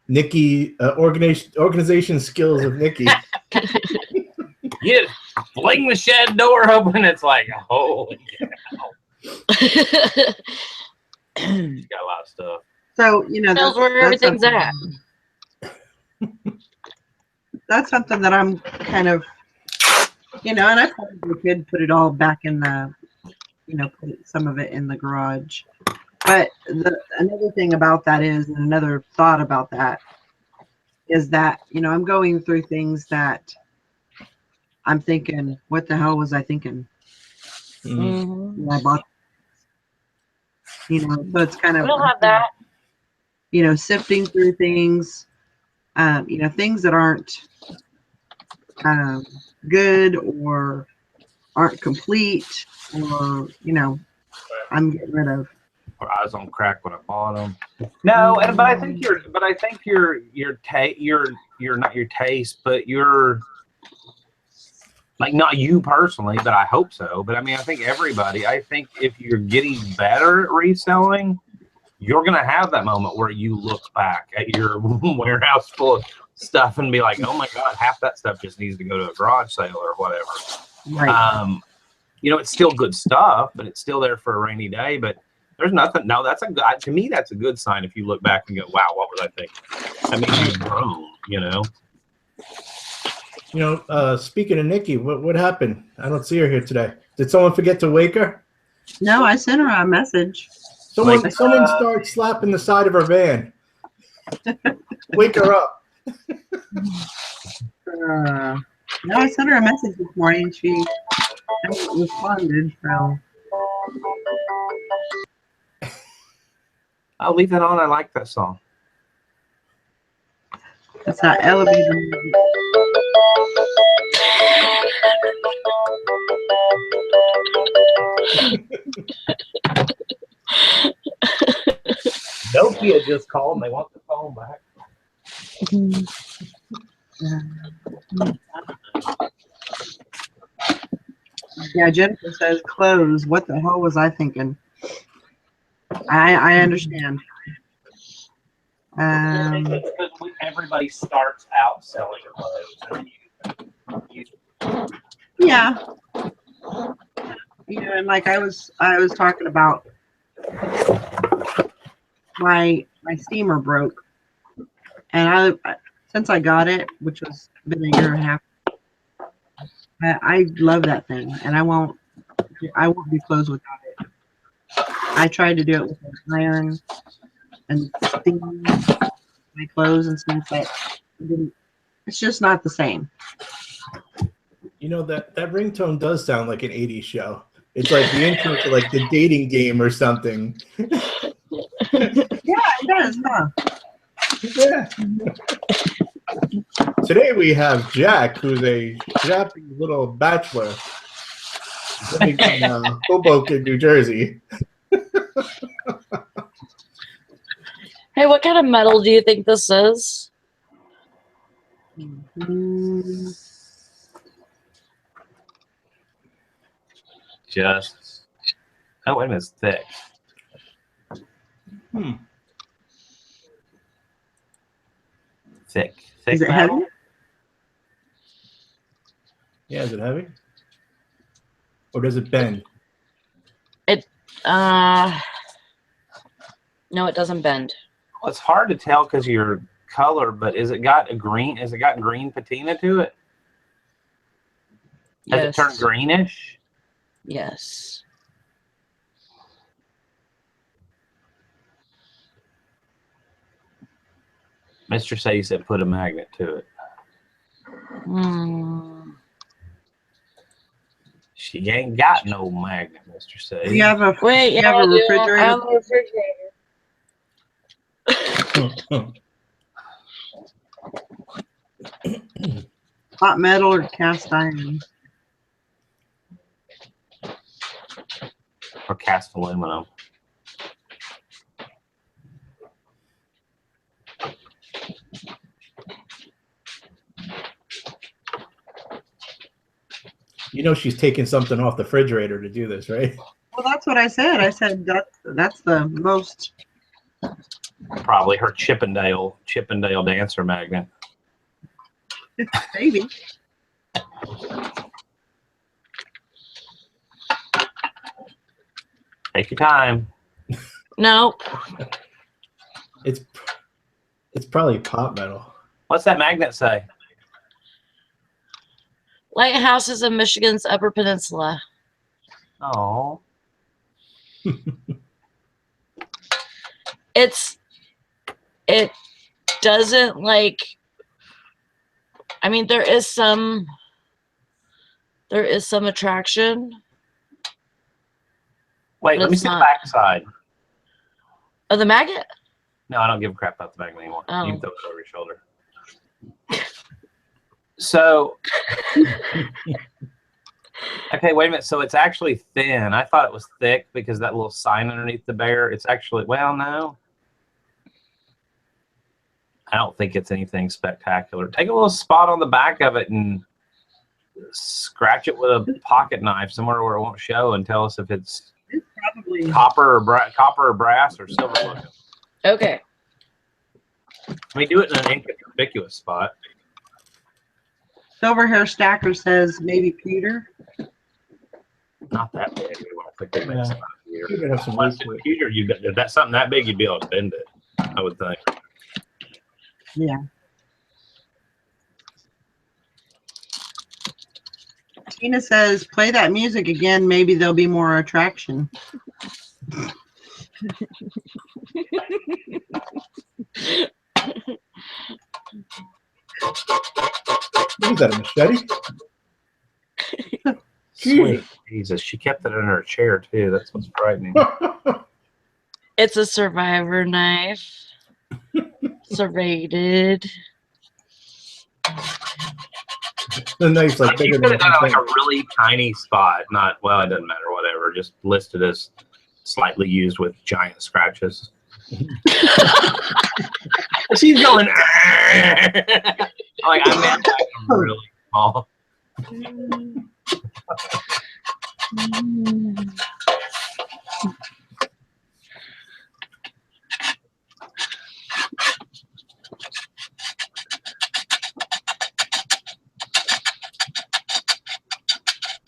Nikki organization skills of Nikki. You fling the shed door open, it's like, holy cow. She's got a lot of stuff. So, Tells where everything's at. That's something that I'm kind of, and I probably could put it all back in the, put some of it in the garage. But another thing about that is, and another thought about that is that, I'm going through things that I'm thinking, what the hell was I thinking? Mm. When I bought, so it's kind of, We'll have that. sifting through things, things that aren't good or aren't complete, or I'm getting rid of. Or I was on crack when I bought them. No, but I think you're not your taste, but you're like, not you personally, but I hope so. But I mean, I think everybody. I think if you're getting better at reselling, you're gonna have that moment where you look back at your warehouse full of stuff and be like, oh my god, half that stuff just needs to go to a garage sale or whatever. Right. It's still good stuff, but it's still there for a rainy day. But there's nothing. No, to me, that's a good sign if you look back and go, wow, what was I thinking? I mean, you've grown, Speaking of Nikki, what happened? I don't see her here today. Did someone forget to wake her? No, I sent her a message. Someone start slapping the side of her van. Wake her up. No, I sent her a message this morning. She hasn't responded. So I'll leave that on. I like that song. it's that elevator music. Nokia just called and they want the phone back. Yeah, Jennifer says close. What the hell was I thinking? I understand. It's because everybody starts out selling clothes. Yeah. Yeah, and like I was talking about my steamer broke, and since I got it, which was been a year and a half, I love that thing, and I won't be closed without it. I tried to do it with an iron and steam my clothes and stuff, but it's just not the same. You know, that ringtone does sound like an 80s show. It's like the intro to like the dating game or something. Yeah, it does, huh? Yeah. Today we have Jack, who's a strapping little bachelor living in Hoboken, New Jersey. Hey, what kind of metal do you think this is? Just. Oh, wait a minute. It's thick. Thick. Is it metal? heavy? Yeah, is it heavy? Or does it bend? No, it doesn't bend. Well, it's hard to tell because of your color, but is it got green patina to it? Has it turned greenish? Yes. Mr. Say said put a magnet to it. She ain't got no magnet, Mr. Say. Do you have a Wait, you have a refrigerator? I have a refrigerator. Hot metal or cast iron? Or cast aluminum. You know she's taking something off the refrigerator to do this, right? Well, that's what I said. I said that's the most. Probably her Chippendale dancer magnet. Maybe. Take your time. Nope. It's probably pop metal. What's that magnet say? Lighthouses in Michigan's Upper Peninsula. Oh. It doesn't like. I mean, there is some attraction. Wait, let me see the backside. Oh, the magnet? No, I don't give a crap about the magnet anymore. Oh. You can throw it over your shoulder. So, okay, wait a minute. So it's actually thin. I thought it was thick because that little sign underneath the bear. It's actually, well, no. I don't think it's anything spectacular. Take a little spot on the back of it and scratch it with a pocket knife somewhere where it won't show and tell us if it's probably copper or brass or silver looking. Okay. I mean, do it in an inconspicuous spot. Silver Hair Stacker says maybe Peter. Not that big. We want to think Yeah. here. You could have some Unless weight to it. computer, if that's something that big, you'd be able to bend it. I would think. Yeah. Tina says, play that music again. Maybe there'll be more attraction. What is that, a machete? Sweet Jesus, she kept it in her chair too. That's what's frightening. It's a survivor knife. Serrated. The knife's like She bigger put than it on like a a really tiny spot. Not well, it doesn't matter. Whatever. Just listed as slightly used with giant scratches. She's going. Like I meant like really small.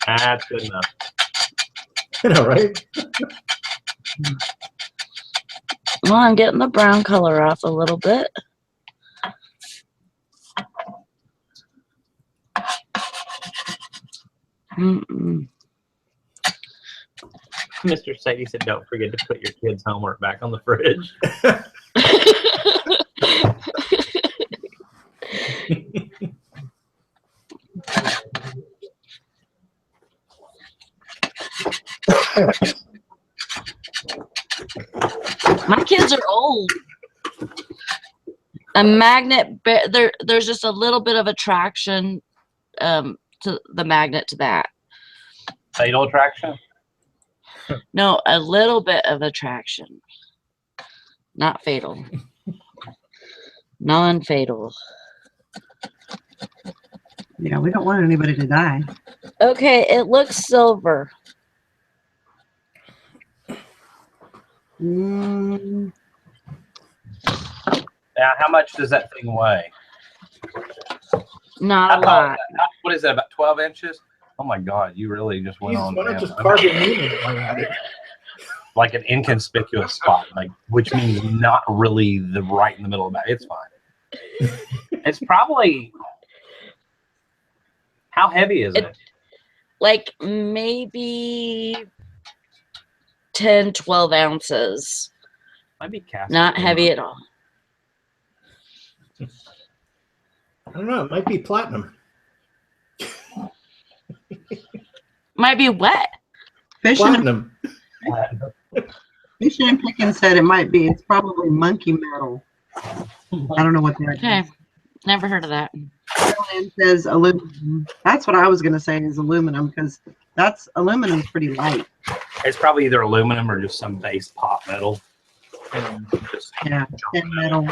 That's good enough. I know, right? Well, I'm getting the brown color off a little bit. Mm-mm. Mr. Sadie said, "Don't forget to put your kids' homework back on the fridge." My kids are old. A magnet, there's just a little bit of attraction to the magnet to that. Fatal attraction. No, a little bit of attraction. Not fatal. Non-fatal. Yeah, we don't want anybody to die. Okay, it looks silver. Mm, Now, how much does that thing weigh? Not How a tall is lot. that? What is that? About 12 inches? Oh my God! You really just went Jesus, on. why not down. just carve your name around it? Like an inconspicuous spot, like which means not really the right in the middle of that. It's fine. It's probably how heavy is it? Like maybe 10, 12 ounces. Might be cast. Not aluminum. heavy at all. I don't know. It might be platinum. Might be wet. Platinum. Fishing and Picking said it might be. It's probably monkey metal. I don't know what that Okay. is. Never heard of that. It says aluminum. That's what I was going to say is aluminum because that's aluminum's pretty light. It's probably either aluminum or just some base pot metal. Just Yeah, thin metal.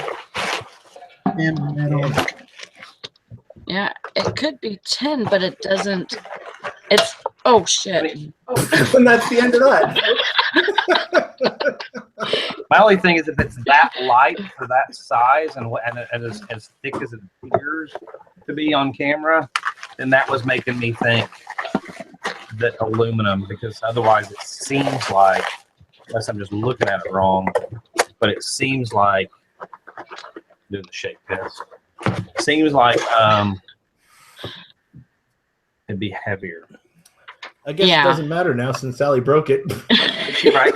Thin metal. Yeah, it could be 10, but it doesn't. It's, oh shit. And that's the end of that. My only thing is if it's that light for that size and as thick as it appears to be on camera, then that was making me think that aluminum, because otherwise it seems like, unless I'm just looking at it wrong, but it seems like, doing the shake test, seems like it'd be heavier. I guess Yeah. it doesn't matter now since Sally broke it. Right?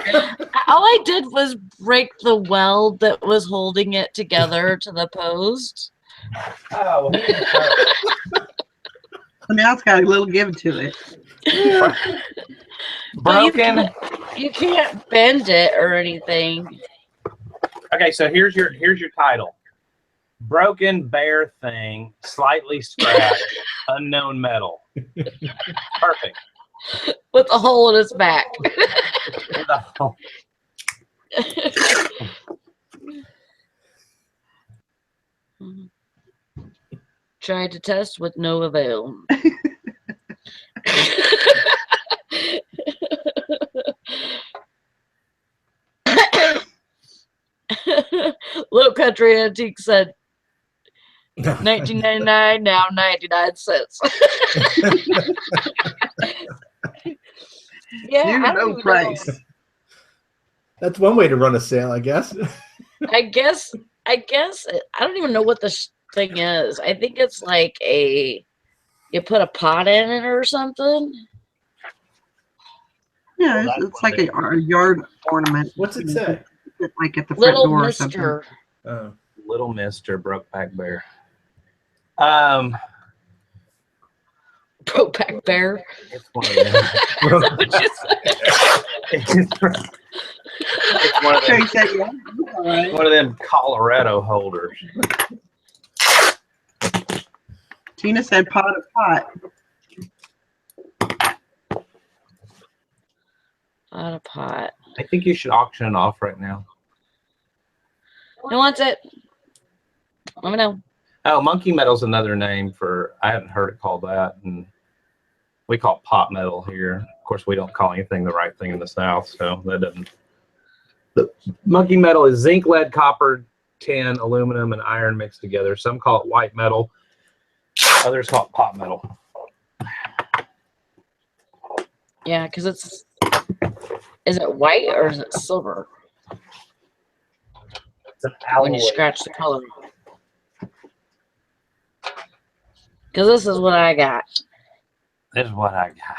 All I did was break the weld that was holding it together to the post. Oh, So now it's got a little give to it. But broken. you can't bend it or anything. Okay, so here's your title: broken bare thing, slightly scratched, unknown metal. Perfect. With a hole in its back. Tried to test with no avail. Low Country Antique said 1999, now 99 cents. Yeah, New I don't low even price. know. That's one way to run a sale, I guess. I guess I don't even know what this thing is. I think it's like you put a pot in it or something. Yeah, Well, it's like a yard ornament. What's it say? Like at the front Little door or something. Mister. Oh. Little Mr. Brokeback Bear. Brokeback Bear. It's one of them. Is that what you said? It's one of them. Craig said, yeah. All right. One of them Colorado holders. Tina said pot of pot. Pot of pot. I think you should auction it off right now. Who wants it? Let me know. Oh, monkey metal's another name for. I haven't heard it called that, and we call it pot metal here. Of course, we don't call anything the right thing in the South, so that doesn't. The monkey metal is zinc, lead, copper, tin, aluminum, and iron mixed together. Some call it white metal. Others call it pot metal. Yeah, because it's. Is it white or is it silver? It's an alloy. When you scratch the color. Because this is what I got. This is what I got.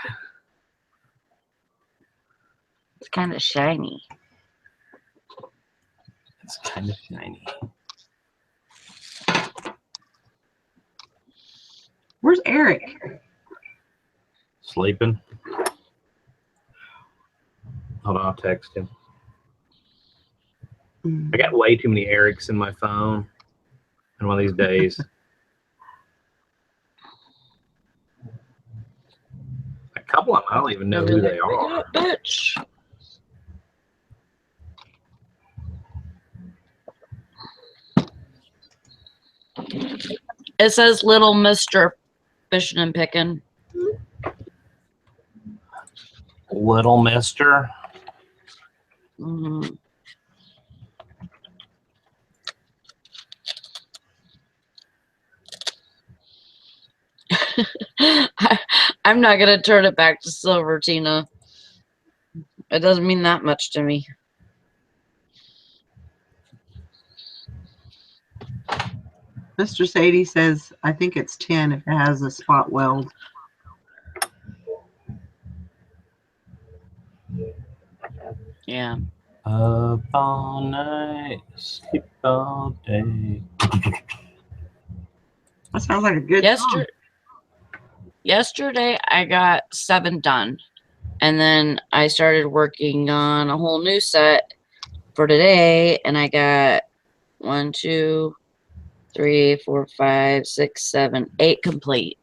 It's kind of shiny. It's kind of shiny. Where's Eric? Sleeping. Hold on, I'll text him. I got way too many Erics in my phone. And one of these days. A couple of them, I don't even know who they are. Bitch. It says Little Mr. Fishing and Picking. Little Mister. Mhm. I'm not going to turn it back to silver, Tina. It doesn't mean that much to me. Mr. Sadie says, I think it's 10 if it has a spot weld. Yeah. Up all night, sleep all day. That sounds like a good song. Yesterday, I got 7 done. And then I started working on a whole new set for today. And I got 1, 2, 3, 4, 5, 6, 7, 8 complete.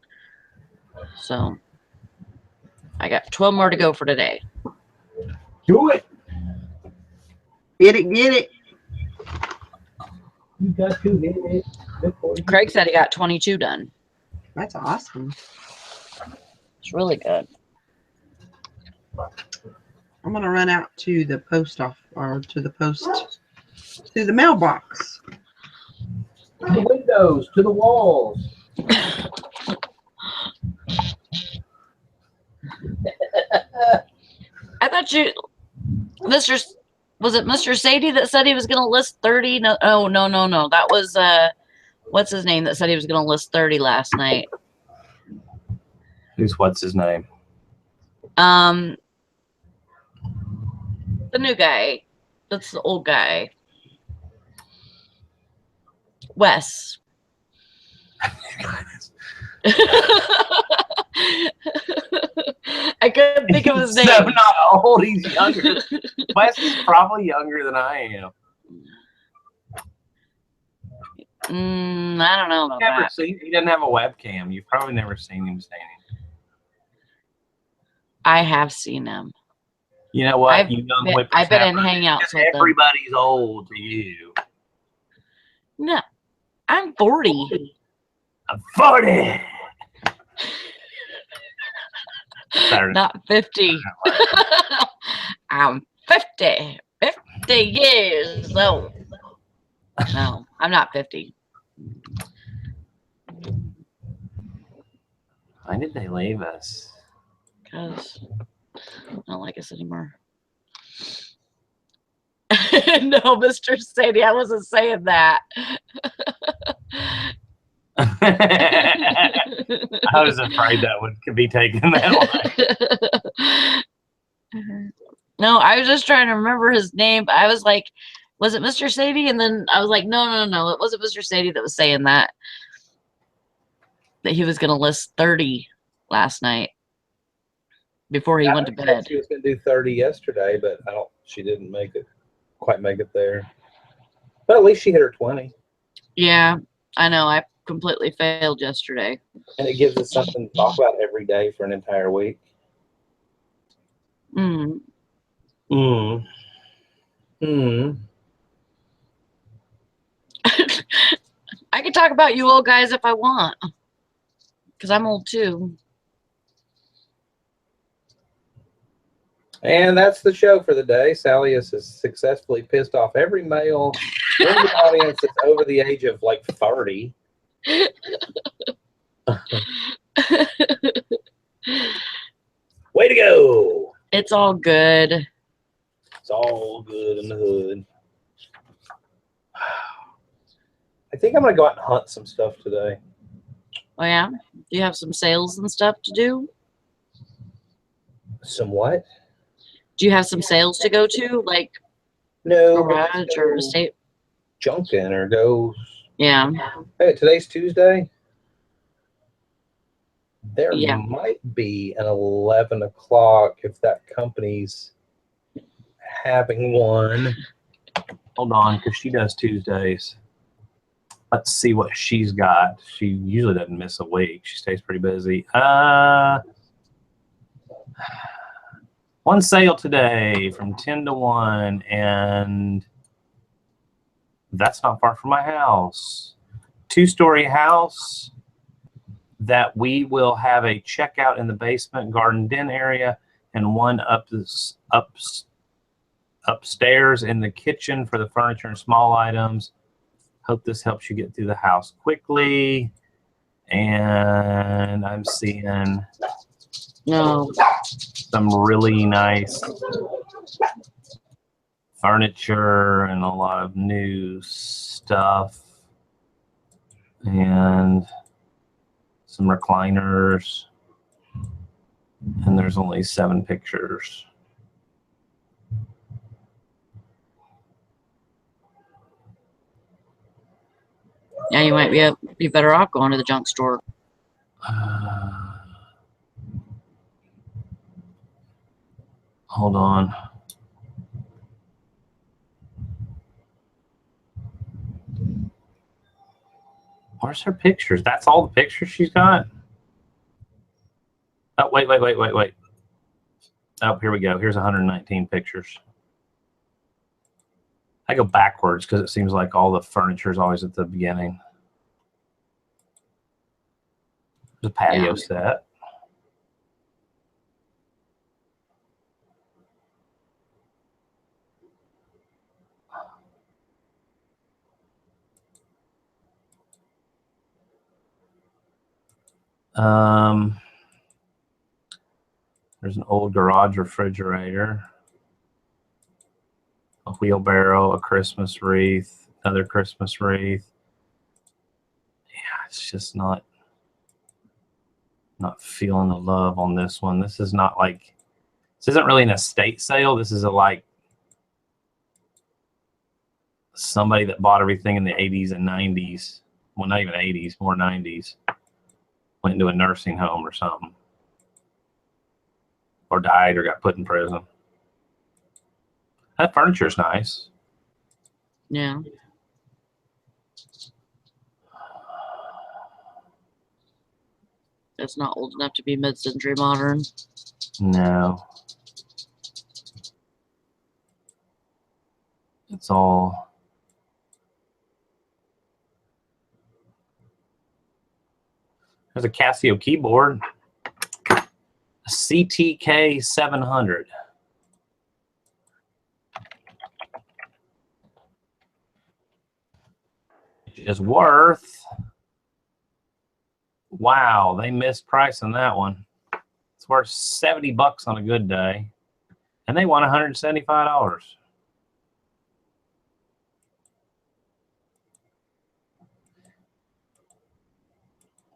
So I got 12 more to go for today. Do it. Get it, get it. You got to hit it. Craig said he got 22 done. That's awesome. It's really good. I'm going to run out to the post off or to the mailbox. To the windows, to the walls. I thought was it Mr. Sadie that said he was going to list 30? No, oh, no. That was, what's his name that said he was going to list 30 last night? What's his name? The new guy. That's the old guy. Wes. I couldn't think of his name. So not old, he's younger. Wes is probably younger than I am. I don't know about that. He doesn't have a webcam. You've probably never seen him standing. I have seen him. You know what? I've been in hangouts with everybody's them. old to you. No, I'm 40. I'm 40. Not 50. I'm 50. 50 years old. No, I'm not 50. Why did they leave us? Because I don't like us anymore. No, Mr. Sadie, I wasn't saying that. I was afraid that could be taken that way. No, I was just trying to remember his name. I was like, was it Mr. Sadie? And then I was like, no. It wasn't Mr. Sadie that was saying that he was going to list 30 last night before he went to bed. She was going to do 30 yesterday, but she didn't quite make it there. But at least she hit her 20. Yeah, I know. I completely failed yesterday. And it gives us something to talk about every day for an entire week. Mm. Mm. Mm. I can talk about you old guys if I want, because I'm old too. And that's the show for the day. Sally has successfully pissed off every male in the audience that's over the age of like 30. Way to go! It's all good. It's all good in the hood. I think I'm going to go out and hunt some stuff today. Oh, yeah? Do you have some sales and stuff to do? Some what? Do you have some sales to go to, like No, garage or estate? Junkin or go. Yeah. Hey, today's Tuesday. There Yeah. might be an 11 o'clock if that company's having one. Hold on, because she does Tuesdays. Let's see what she's got. She usually doesn't miss a week. She stays pretty busy. One sale today from 10 to 1, and that's not far from my house. 2-story house that we will have a checkout in the basement garden den area and one upstairs in the kitchen for the furniture and small items. Hope this helps you get through the house quickly. And I'm seeing some really nice furniture and a lot of new stuff and some recliners. And there's only 7 pictures. Yeah, you might be better off going to the junk store. Hold on. Where's her pictures? That's all the pictures she's got? Oh, wait. Oh, here we go. Here's 119 pictures. I go backwards because it seems like all the furniture is always at the beginning. The patio set. There's an old garage refrigerator, a wheelbarrow, a Christmas wreath, another Christmas wreath. Yeah, it's just not feeling the love on this one. This isn't really an estate sale. This is like somebody that bought everything in the 80s and 90s. Well, not even 80s, more 90s. Went into a nursing home or something. Or died or got put in prison. That furniture's nice. Yeah. It's not old enough to be mid-century modern. No. It's all... There's a Casio keyboard. A CTK 700. Which is worth... Wow, they missed price on that one. It's worth $70 on a good day. And they want $175.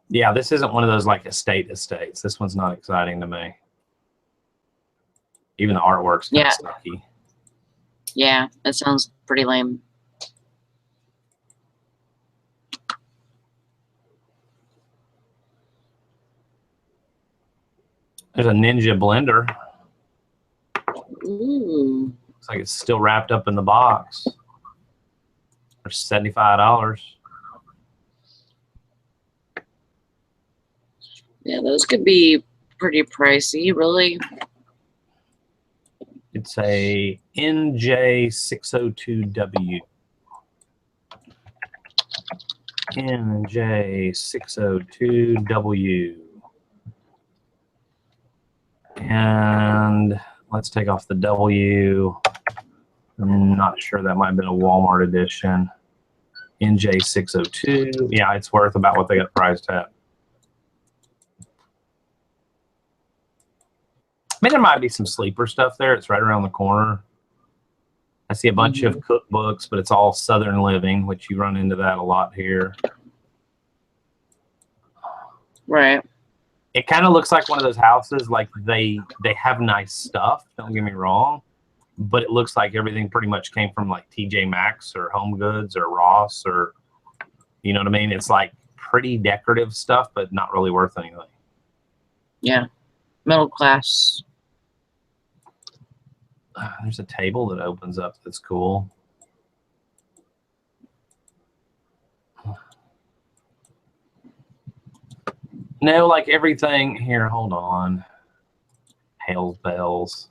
Yeah, this isn't one of those like estates. This one's not exciting to me. Even the artwork's kind of sucky. Yeah, that sounds pretty lame. There's a Ninja blender. Ooh. Looks like it's still wrapped up in the box. For $75. Yeah, those could be pretty pricey, really. It's a NJ602W. NJ602W. And let's take off the W. I'm not sure, that might have been a Walmart edition. NJ602. Yeah, it's worth about what they got priced at. I mean, there might be some sleeper stuff there. It's right around the corner. I see a bunch of cookbooks, but it's all Southern living, which you run into that a lot here. Right. It kind of looks like one of those houses, like they have nice stuff, don't get me wrong, but it looks like everything pretty much came from like TJ Maxx or Home Goods or Ross, or, you know what I mean? It's like pretty decorative stuff, but not really worth anything. Yeah. Middle class. There's a table that opens up that's cool. No, like everything here, hold on. Hails bells.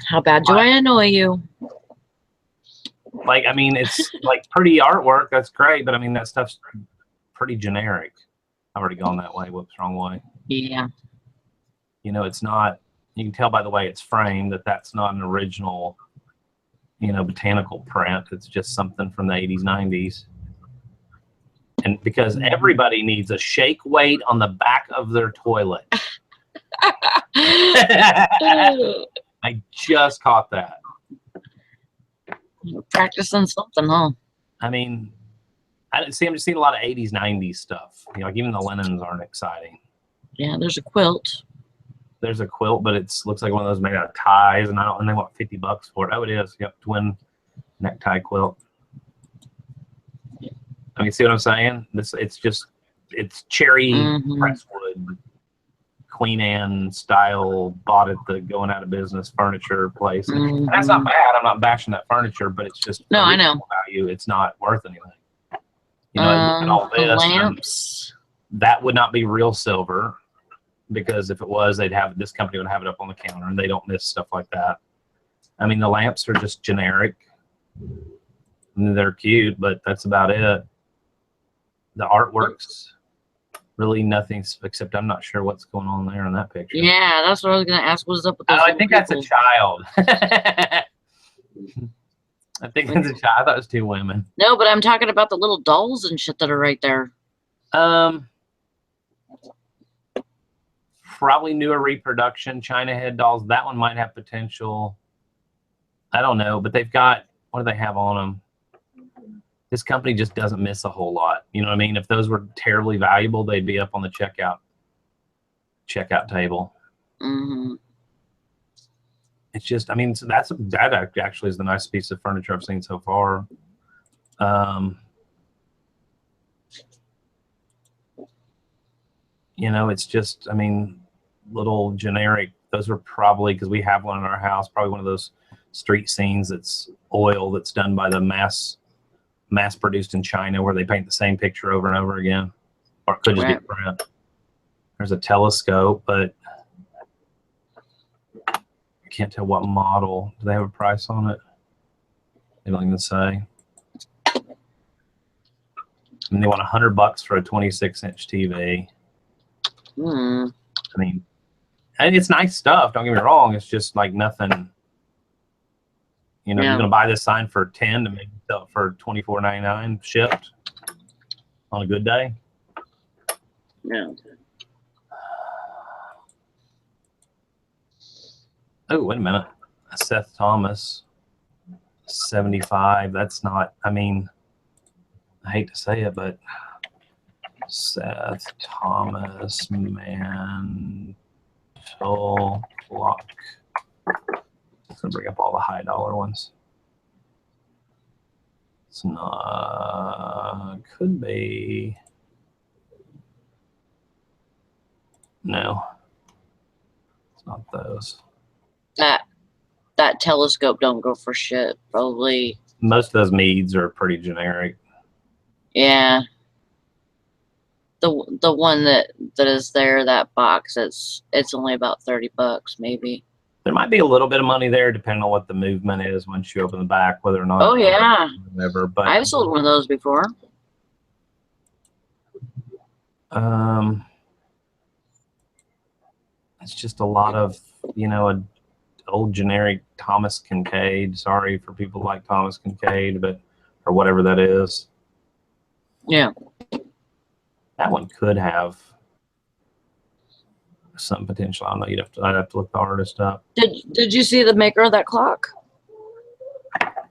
How bad do I annoy you? Like, I mean, it's like pretty artwork. That's great. But I mean, that stuff's pretty generic. I've already gone that way. Whoops, wrong way. Yeah. You know, it's not, you can tell by the way it's framed that that's not an original, you know, botanical print. It's just something from the 80s, 90s. And because everybody needs a shake weight on the back of their toilet. I just caught that. You're practicing something, huh? I mean, I'm just seeing a lot of 80s, 90s stuff. You know, like even the linens aren't exciting. Yeah, there's a quilt. There's a quilt, but it looks like one of those made out of ties, and they want $50 for it. Oh, it is. Yep, twin necktie quilt. I mean, see what I'm saying? It's cherry presswood, Queen Anne style, bought at the going out of business furniture place. And that's not bad. I'm not bashing that furniture, but it's just no, I know value. It's not worth anything. You know, look at all this. The lamps. That would not be real silver, because if it was, this company would have it up on the counter, and they don't miss stuff like that. I mean, the lamps are just generic. And they're cute, but that's about it. The artwork's really nothing, except I'm not sure what's going on there in that picture. Yeah, that's what I was going to ask. What's up with those? Oh, I think that's a child. I think that's a child. I thought it was two women. No, but I'm talking about the little dolls and shit that are right there. Probably newer reproduction China head dolls. That one might have potential. I don't know, but they've got, what do they have on them? This company just doesn't miss a whole lot. You know what I mean? If those were terribly valuable, they'd be up on the checkout table. It's just, I mean, so that actually is the nicest piece of furniture I've seen so far. You know, it's just, I mean, little generic. Those are probably, because we have one in our house, probably one of those street scenes that's oil that's done by the mass produced in China, where they paint the same picture over and over again, or it could just be print. There's a telescope, but I can't tell what model. Do they have a price on it? They don't even say. And they want $100 for a 26-inch TV. I mean, and it's nice stuff. Don't get me wrong. It's just like nothing. You know, you're gonna buy this sign for $10 to make it sell for $24.99 shipped on a good day. Yeah. Oh, wait a minute. Seth Thomas, 75. That's not, I mean, I hate to say it, but Seth Thomas mantle clock. I'm gonna bring up all the high dollar ones. It's not. Could be. No. It's not those. That telescope don't go for shit. Probably. Most of those meads are pretty generic. Yeah. The one that is there, that box, it's only about $30 maybe. There might be a little bit of money there depending on what the movement is once you open the back, whether or not. Oh yeah. Whatever, but I've sold one of those before. It's just a lot of, an old generic Thomas Kincaid. Sorry for people like Thomas Kincaid, or whatever that is. Yeah. That one could have some potential. I don't know. I'd have to look the artist up. Did you see the maker of that clock?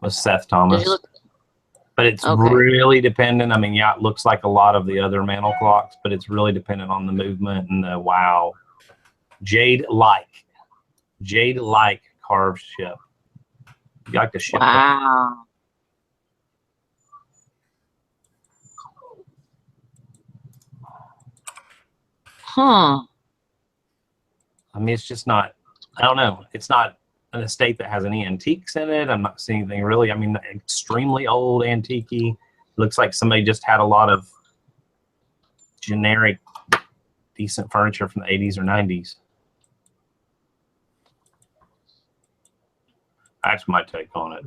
Was Seth Thomas? Did you look? But it's Okay. really dependent. I mean, yeah, it looks like a lot of the other mantle clocks, but it's really dependent on the movement and the wow. Jade-like carved ship. You like the ship? Wow. Huh. I mean, it's just not. I don't know. It's not an estate that has any antiques in it. I'm not seeing anything really. I mean, extremely old antique-y. Looks like somebody just had a lot of generic, decent furniture from the 80s or 90s. That's my take on it.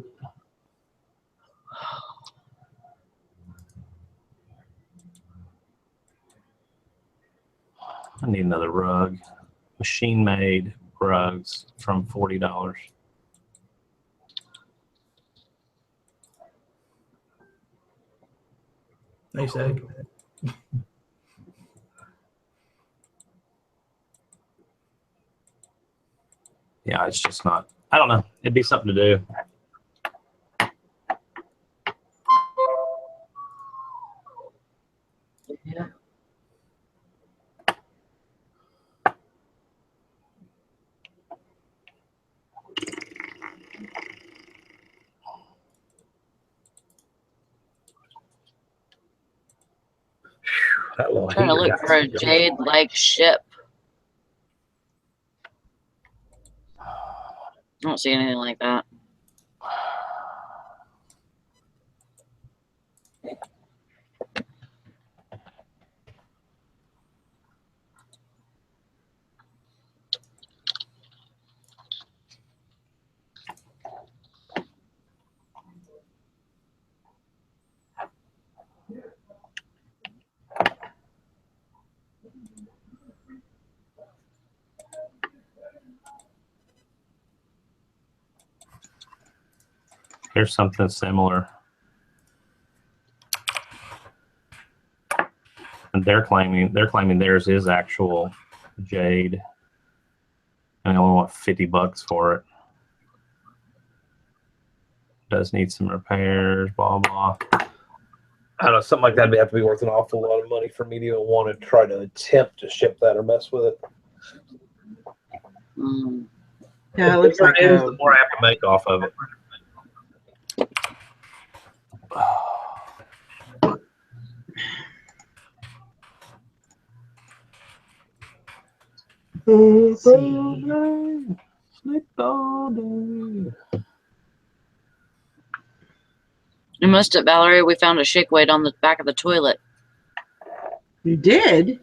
I need another rug. Machine-made rugs from $40. Nice egg. Yeah, it's just not. I don't know. It'd be something to do. Yeah. That little Trying to heater look got for a some- jade-like ship. I don't see anything like that. Here's something similar. And they're claiming theirs is actual jade. And they only want $50 for it. Does need some repairs, blah blah. I don't know, something like that would have to be worth an awful lot of money for me to even want to try to attempt to ship that or mess with it. Mm. Yeah, it The looks bigger like it is, the more I have to make off of it. Sleep all day. You missed it, Valerie. We found a shake weight on the back of the toilet. You did?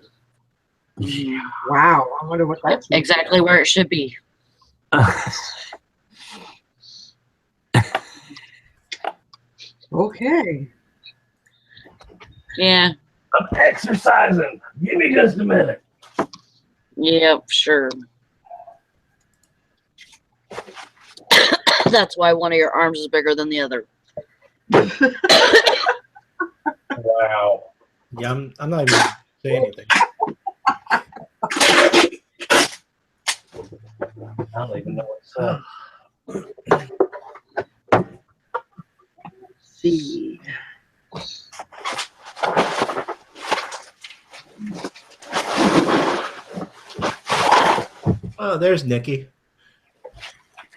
Mhm. Wow. I wonder what that's Exactly where it should be. Okay. Yeah. I'm exercising. Give me just a minute. Yep, sure. That's why one of your arms is bigger than the other. Wow. Yeah, I'm not even saying anything. I don't even know what's up. See. Oh, there's Nikki.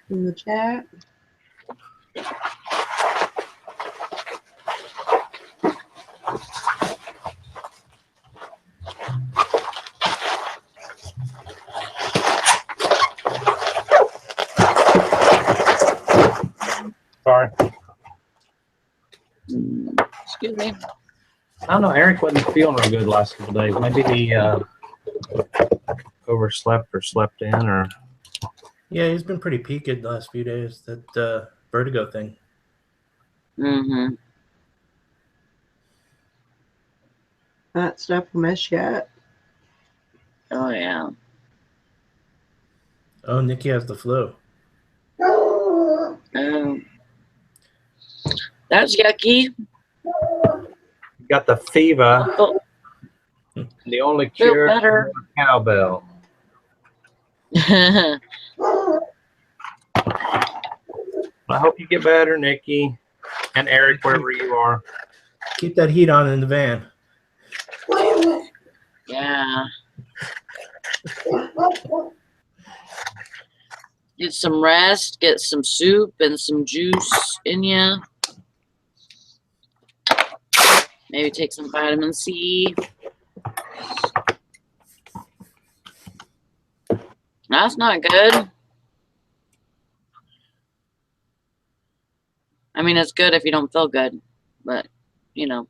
In the chat. Sorry. Excuse me. I don't know. Eric wasn't feeling real good the last couple days. Maybe he overslept or slept in, or Yeah, he's been pretty peaked the last few days. That vertigo thing. Mm-hmm. That stuff will miss yet. Oh, yeah. Oh, Nikki has the flu. That's yucky. he got the fever. Oh, The only feel cure is better. more cowbell. I hope you get better, Nikki, and Eric, wherever you are. Keep that heat on in the van. Yeah. Get some rest, get some soup and some juice in ya. Maybe take some vitamin C. That's not good. I mean, it's good if you don't feel good, but, you know,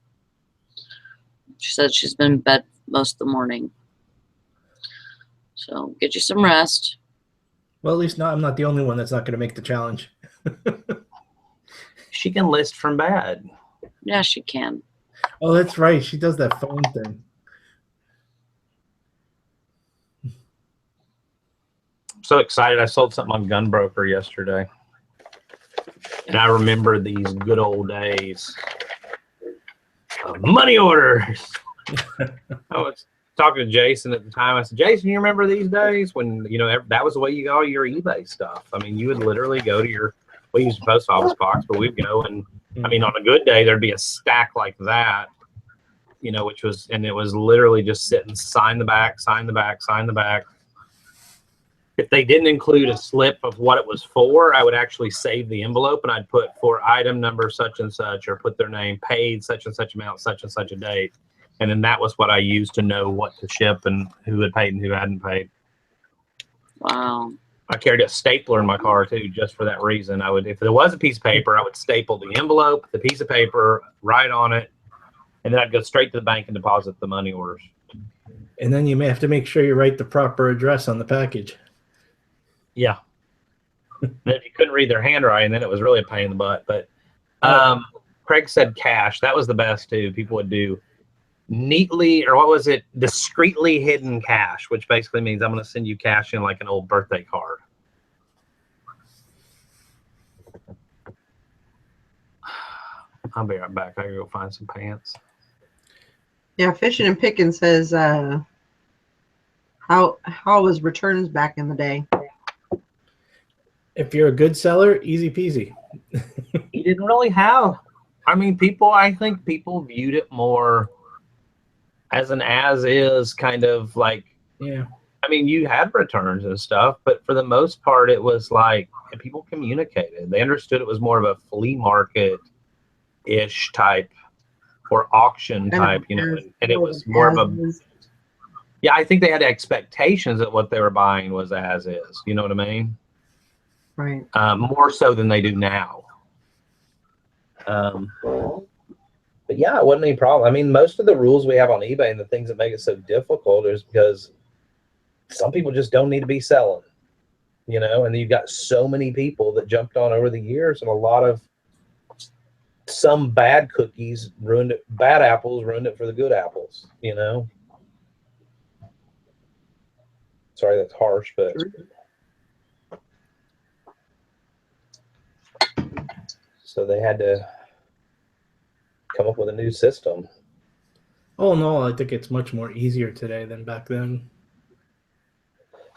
she said she's been in bed most of the morning. So get you some rest. Well, at least I'm not the only one that's not going to make the challenge. She can list from bad. Yeah, she can. Oh, that's right. She does that phone thing. I'm so excited. I sold something on Gunbroker yesterday. And I remember these good old days of money orders. I was talking to Jason at the time. I said, Jason, you remember these days when, you know, that was the way you got all your eBay stuff? I mean, you would literally go to your, we used a post office box, but we'd go and, I mean, on a good day, there'd be a stack like that, you know, which was, and it was literally just sitting, sign the back, sign the back, sign the back. If they didn't include a slip of what it was for, I would actually save the envelope and I'd put for item number such and such, or put their name, paid such and such amount, such and such a date. And then that was what I used to know what to ship and who had paid and who hadn't paid. Wow. I carried a stapler in my car too, just for that reason. I would, if there was a piece of paper, I would staple the envelope, the piece of paper, write on it, and then I'd go straight to the bank and deposit the money orders. And then you may have to make sure you write the proper address on the package. Yeah. And if you couldn't read their handwriting, then it was really a pain in the butt. But Craig said cash. That was the best too. People would do neatly, or what was it? Discreetly hidden cash, which basically means I'm going to send you cash in like an old birthday card. I'll be right back. I gotta go find some pants. Yeah, Fishing and Picking says, how was returns back in the day? If you're a good seller, easy peasy. He didn't really have, I mean, I think people viewed it more as an as-is kind of like, Yeah. I mean, you had returns and stuff, but for the most part, it was like people communicated. They understood it was more of a flea market-ish type or auction type, you know, and it was more of a, yeah, I think they had expectations that what they were buying was as is, you know what I mean? Right. More so than they do now. But yeah, it wasn't any problem. I mean, most of the rules we have on eBay and the things that make it so difficult is because some people just don't need to be selling, you know, and you've got so many people that jumped on over the years, and a lot of some bad cookies ruined it, bad apples ruined it for the good apples, you know. Sorry, that's harsh, but so they had to come up with a new system. Oh no, I think it's much more easier today than back then.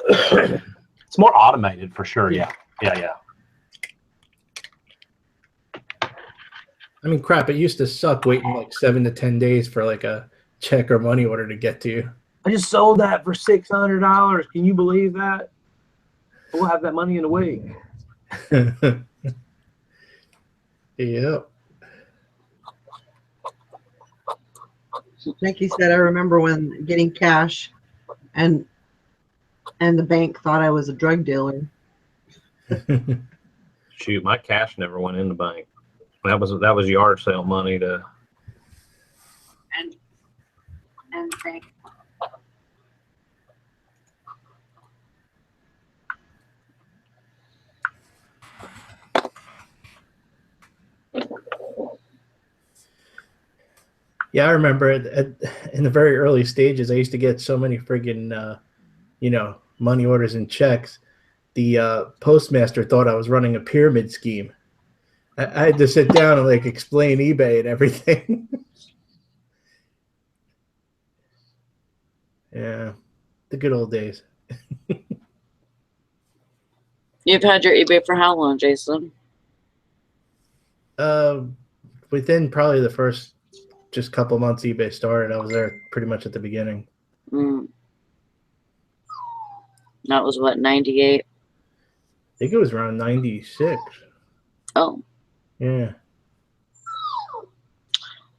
It's more automated for sure. Yeah. I mean, crap, it used to suck waiting like 7 to 10 days for like a check or money order to get to you. I just sold that for $600. Can you believe that? We'll have that money in a week. Yep. Nikki said, I remember when getting cash and the bank thought I was a drug dealer. Shoot, my cash never went in the bank. That was yard sale money to. And thank. Yeah, I remember in the very early stages, I used to get so many friggin', money orders and checks. The postmaster thought I was running a pyramid scheme. I had to sit down and like explain eBay and everything. Yeah, the good old days. You've had your eBay for how long, Jason? Within probably the first just couple months eBay started, I was there pretty much at the beginning. Mm. That was what, 98? I think it was around 96. Oh. Yeah.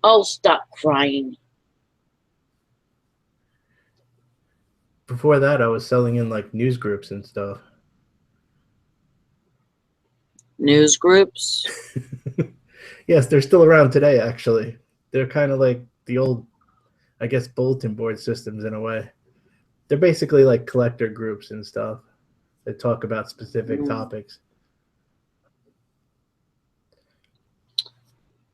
Oh, stop crying. Before that, I was selling in like news groups and stuff. News groups? Yes, they're still around today, actually. They're kind of like the old, I guess, bulletin board systems in a way. They're basically like collector groups and stuff that talk about specific topics.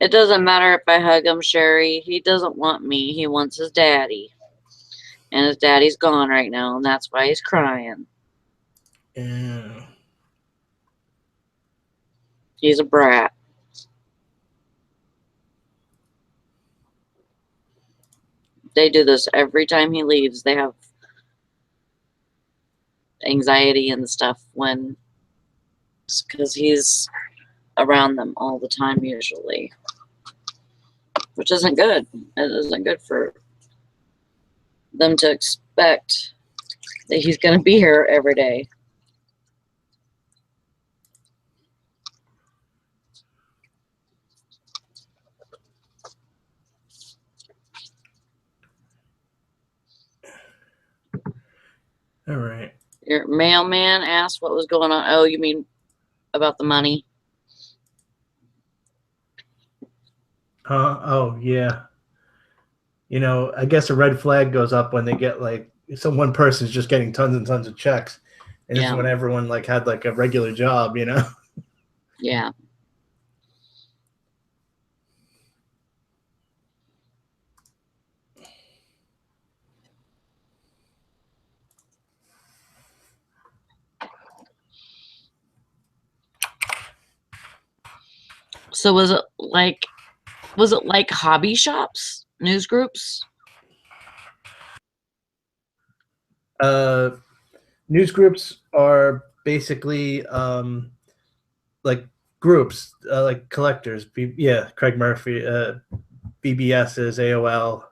It doesn't matter if I hug him, Sherry. He doesn't want me. He wants his daddy. And his daddy's gone right now, and that's why he's crying. Yeah. He's a brat. They do this every time he leaves. They have anxiety and stuff when, because he's around them all the time usually, which isn't good. It isn't good for them to expect that he's going to be here every day. All right. Your mailman asked what was going on. Oh, you mean about the money? Oh, yeah. I guess a red flag goes up when they get like one person's just getting tons and tons of checks. And this is when everyone like had like a regular job, Yeah. So was it like hobby shops, news groups? News groups are basically like groups, like collectors. Craig Murphy, BBS's, AOL,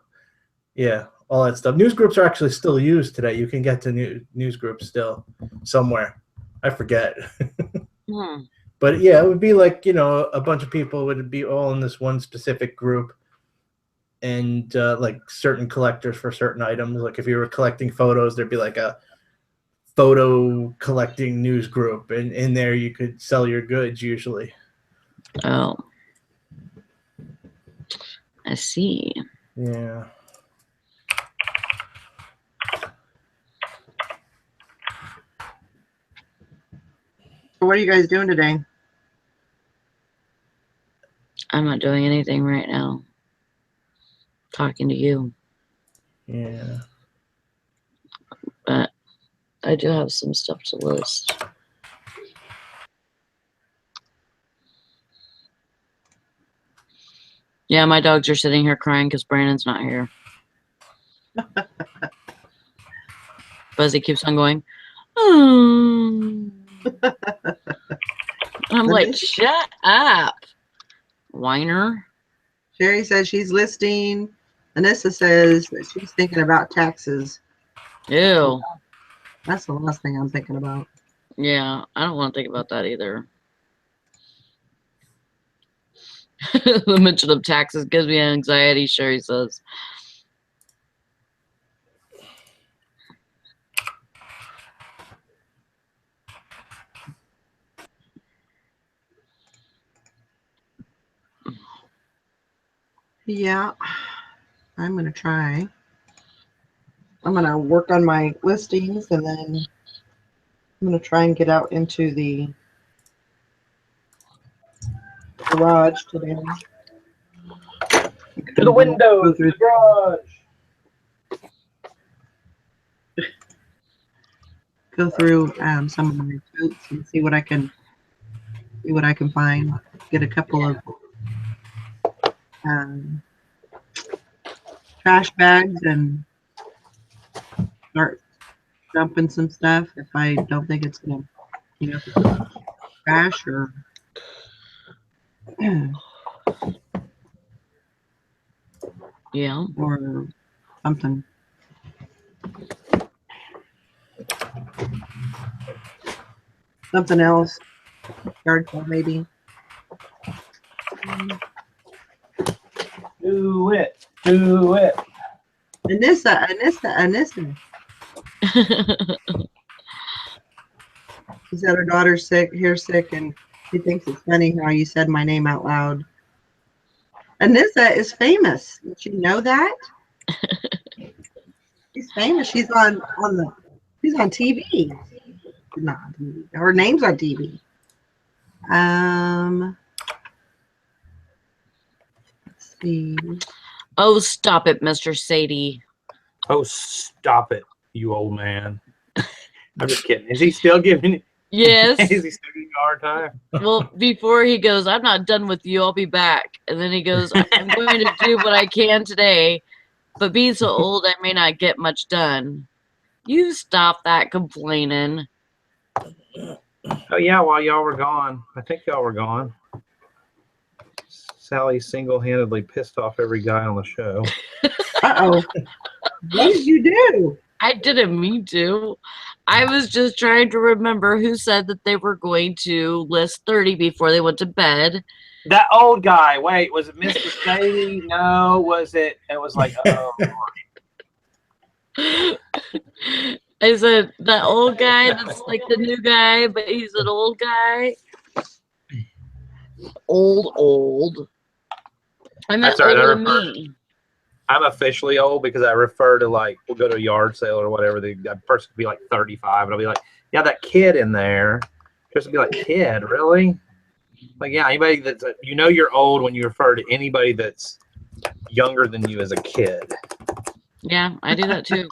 all that stuff. News groups are actually still used today. You can get to news groups still somewhere. I forget. But yeah, it would be like, a bunch of people would be all in this one specific group, and like certain collectors for certain items. Like if you were collecting photos, there'd be like a photo collecting news group, and in there you could sell your goods usually. Oh, I see. Yeah. So what are you guys doing today? I'm not doing anything right now. Talking to you. Yeah. But I do have some stuff to list. Yeah, my dogs are sitting here crying because Brandon's not here. Buzzy keeps on going, I'm like, shut up, whiner. Sherry says she's listing. Anissa says that she's thinking about taxes. Ew. That's the last thing I'm thinking about. Yeah, I don't want to think about that either. The mention of taxes gives me anxiety, Sherry says. Yeah, I'm gonna try. I'm gonna work on my listings, and then I'm gonna try and get out into the garage today. To the window, Go to through, the garage. some of my totes and see what I can find. Get a couple of um, trash bags and start dumping some stuff if I don't think it's gonna, if it's trash or Yeah. or something. Something else. Yard sale maybe. Do it. Do it. Anissa. She said her daughter's sick, and she thinks it's funny how you said my name out loud. Anissa is famous. Did you know that? She's famous. She's on TV. Not on TV. Her name's on TV. Let's see. Oh, stop it, Mr. Sadie. Oh, stop it, you old man. I'm just kidding. Is he still giving? Yes. Is he still giving you a hard time? Well, before he goes, I'm not done with you. I'll be back. And then he goes, I'm going to do what I can today, but being so old, I may not get much done. You stop that complaining. Oh yeah, while y'all were gone, I think y'all were gone. Sally single-handedly pissed off every guy on the show. Uh-oh. What did you do? I didn't mean to. I was just trying to remember who said that they were going to list 30 before they went to bed. That old guy. Wait, was it Mr. Sadie? No, was it? It was like, oh. I said, that old guy that's like the new guy, but he's an old guy. Old. I meant That's all right, older than me. I'm officially old because I refer to, like, we'll go to a yard sale or whatever. That person could be like 35, and I'll be like, yeah, that kid in there. Just to be like, kid, really? Like, yeah, anybody that's, you're old when you refer to anybody that's younger than you as a kid. Yeah, I do that too.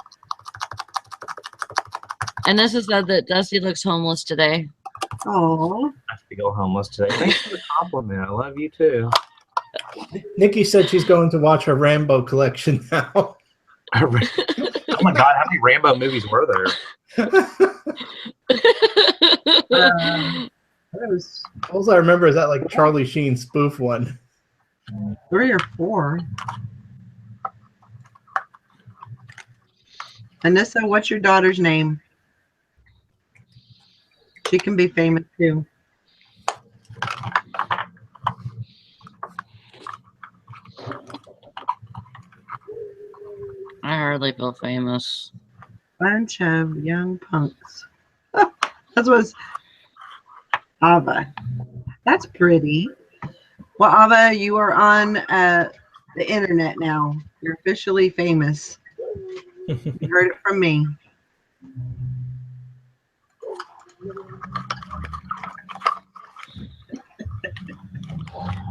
And this is said that Dusty looks homeless today. Oh. I have to go homeless today. Thanks for the compliment. I love you too. Nikki said she's going to watch her Rambo collection now. Oh my God, how many Rambo movies were there? All I remember is that like Charlie Sheen spoof one. 3 or 4. Anissa, what's your daughter's name? She can be famous too. I hardly feel famous. Bunch of young punks. That was Ava. That's pretty. Well, Ava, you are on the internet now. You're officially famous. You heard it from me.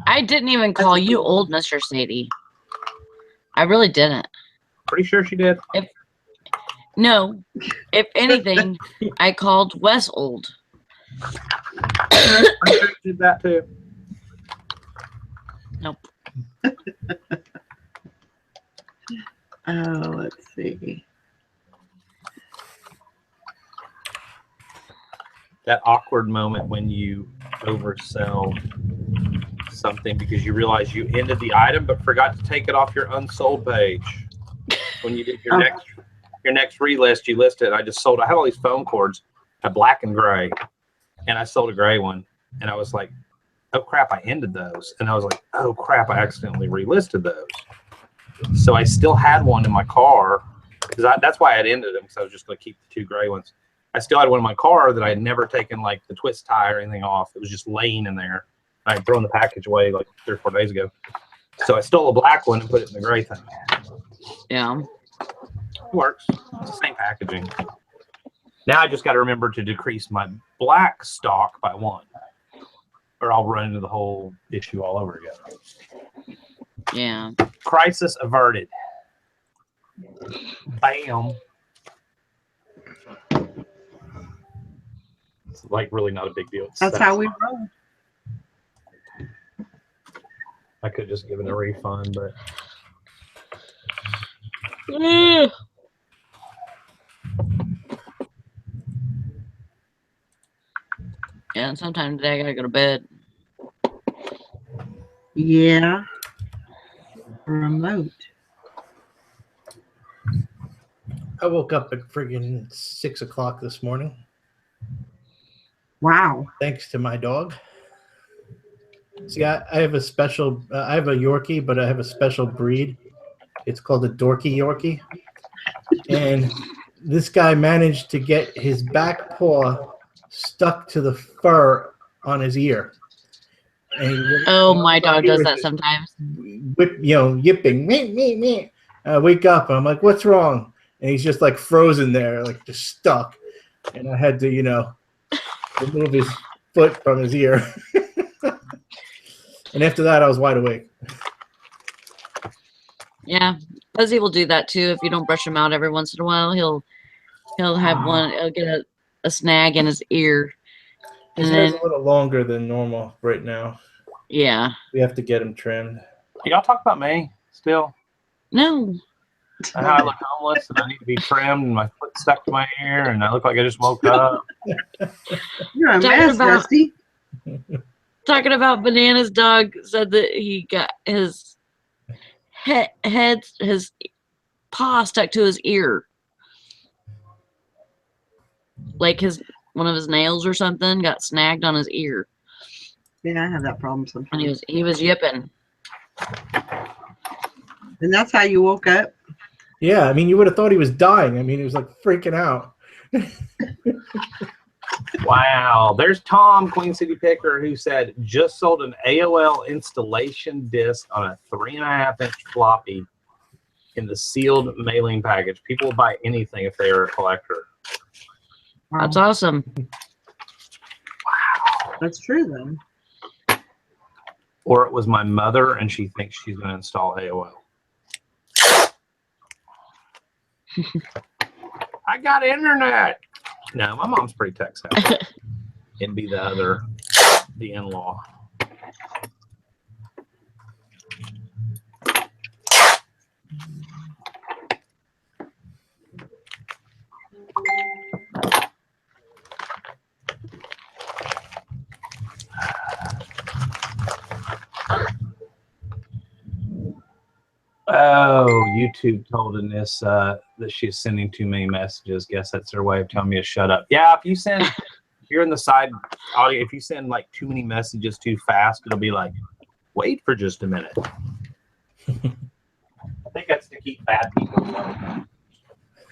I didn't even call you old, Mr. Sadie. I really didn't. Pretty sure she did. No. If anything, I called Wes old. Pretty sure she did that too. Nope. Oh, let's see. That awkward moment when you oversell something because you realize you ended the item but forgot to take it off your unsold page. When you did your next relist, you listed. I just sold. I have all these phone cords, a black and gray, and I sold a gray one. And I was like, "Oh crap! I ended those." And I was like, "Oh crap! I accidentally relisted those." So I still had one in my car because that's why I had ended them because I was just going to keep the 2 gray ones. I still had one in my car that I had never taken like the twist tie or anything off. It was just laying in there. I had thrown the package away like 3 or 4 days ago. So I stole a black one and put it in the gray thing. Yeah. Works. It's the same packaging. Now I just got to remember to decrease my black stock by 1, or I'll run into the whole issue all over again. Yeah. Crisis averted. Bam. It's like really not a big deal. That's how we roll. I could just give it a refund, but Yeah, and sometime today I gotta go to bed. Yeah. Remote. I woke up at friggin' 6 o'clock this morning, Wow. thanks to my dog. See, I have a special. I have a Yorkie, but I have a special breed. It's called a Dorky Yorkie, and this guy managed to get his back paw stuck to the fur on his ear. And Oh, my dog he does was that just sometimes. yipping, me, me, me. I wake up, I'm like, what's wrong? And he's just like frozen there, like just stuck. And I had to, remove his foot from his ear. And after that, I was wide awake. Yeah, Fuzzy will do that too. If you don't brush him out every once in a while, he'll have one. He'll get a snag in his ear, His and hair's then a little longer than normal right now. yeah, We have to get him trimmed. y'all talk about me still. no, And how I look homeless and I need to be trimmed and my foot stuck to my ear and I look like I just woke up. You're a Talking mess, about- Dusty. talking about Bananas dog said that he got his his paw stuck to his ear, like one of his nails or something got snagged on his ear, Yeah, I have that problem and sometimes. he was yipping. And that's how you woke up? Yeah, I mean, you would have thought he was dying. I mean, he was like freaking out. Wow. There's Tom, Queen City Picker, who said, just sold an AOL installation disc on a 3.5-inch floppy in the sealed mailing package. People will buy anything if they are a collector. Wow. That's awesome. That's true, then. Or it was my mother and she thinks she's going to install AOL. I got internet. No, my mom's pretty tech savvy. It'd be the in-law. Oh, YouTube told Anissa that she's sending too many messages. Guess that's their way of telling me to shut up. Yeah, if you're in the side audio, if you send like too many messages too fast, it'll be like, wait for just a minute. I think that's to keep bad people away.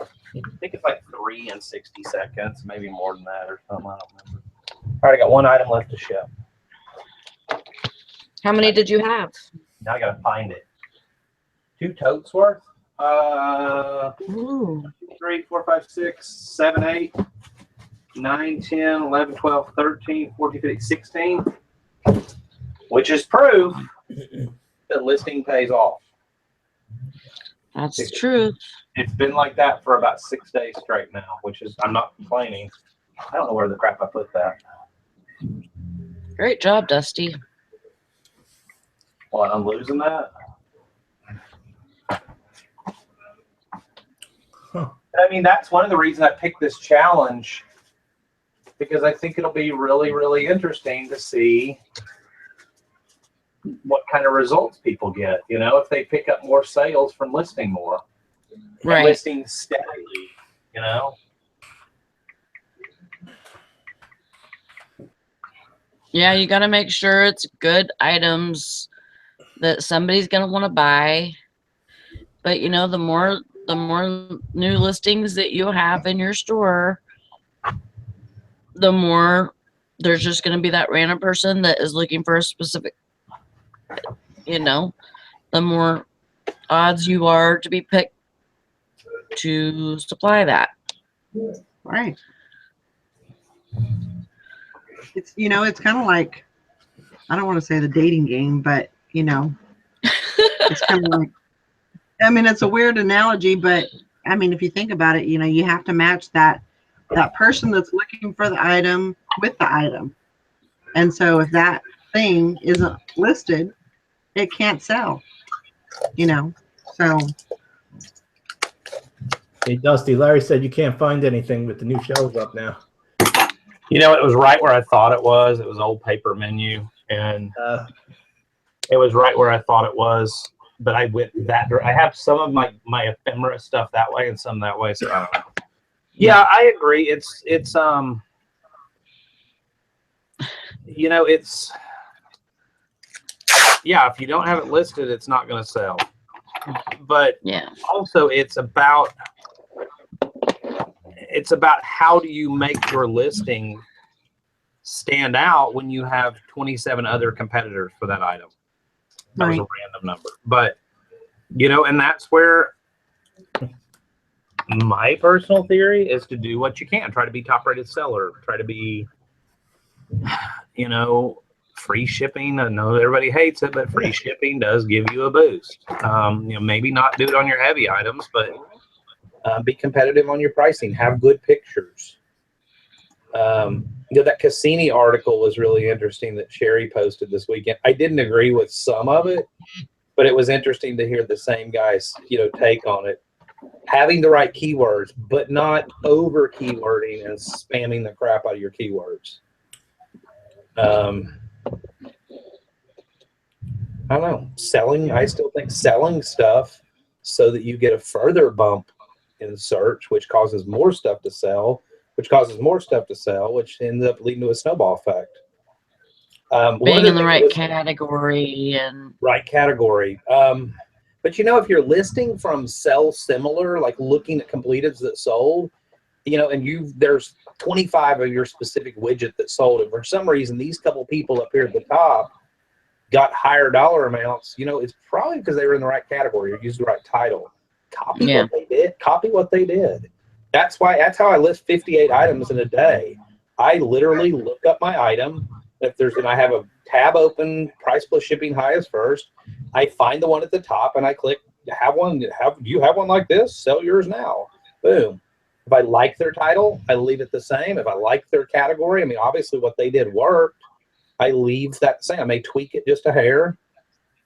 I think it's like 3 and 60 seconds, maybe more than that or something. I don't remember. All right, I got one item left to ship. How many did you have? Now I gotta find it. 2 totes worth. Ooh. 3, 4, 5, 6, 7, 8, 9, 10, 11, 12, 13, 14, 15, 16. Which is proof that listing pays off. That's the truth. It's been like that for about 6 days straight now, which is, I'm not complaining. I don't know where the crap I put that. Great job, Dusty. Well, I'm losing that. Huh. I mean, that's one of the reasons I picked this challenge, because I think it'll be really, really interesting to see what kind of results people get. You know, if they pick up more sales from listing more, Right. listing steadily. You know. Yeah, you got to make sure it's good items that somebody's going to want to buy. But you know, the more new listings that you have in your store, the more there's just going to be that random person that is looking for a specific, the more odds you are to be picked to supply that. Right. It's, you know, it's kind of like, I don't want to say the dating game, but, you know, it's kind of like, I mean, it's a weird analogy, but I mean, if you think about it, you know, you have to match that person that's looking for the item with the item. And so if that thing isn't listed, it can't sell, you know. So Hey, Dusty, Larry said you can't find anything with the new shelves up now. You know, it was right where I thought it was. It was old paper menu, and it was right where I thought it was. But I went that. I have some of my ephemera stuff that way and some that way. So I don't know. Yeah, I agree. It's you know, it's, yeah, if you don't have it listed, it's not going to sell. But Yeah. also it's about how do you make your listing stand out when you have 27 other competitors for that item. That was a random number. But, you know, and that's where my personal theory is to do what you can. Try to be top rated seller. Try to be, you know, free shipping. I know everybody hates it, but free shipping does give you a boost. You know, maybe not do it on your heavy items, but be competitive on your pricing. Have good pictures. You know, that Cassini article was really interesting that Sherry posted this weekend. I didn't agree with some of it, but it was interesting to hear the same guy's, you know, take on it. Having the right keywords, but not over keywording and spamming the crap out of your keywords. I don't know. Selling, I still think selling stuff so that you get a further bump in search, which causes more stuff to sell, which causes more stuff to sell, which ends up leading to a snowball effect. Being in the right category and right category. But you know, if you're listing from sell similar, like looking at completeds that sold, you know, and there's 25 of your specific widget that sold, and for some reason these couple people up here at the top got higher dollar amounts, you know, it's probably because they were in the right category or used the right title. Copy what they did. Copy what they did. That's how I list 58 items in a day. I literally look up my item. And I have a tab open, price plus shipping highest first. I find the one at the top and I click have one. Do you have one like this? Sell yours now. Boom. If I like their title, I leave it the same. If I like their category, I mean, obviously what they did worked. I leave that the same. I may tweak it just a hair,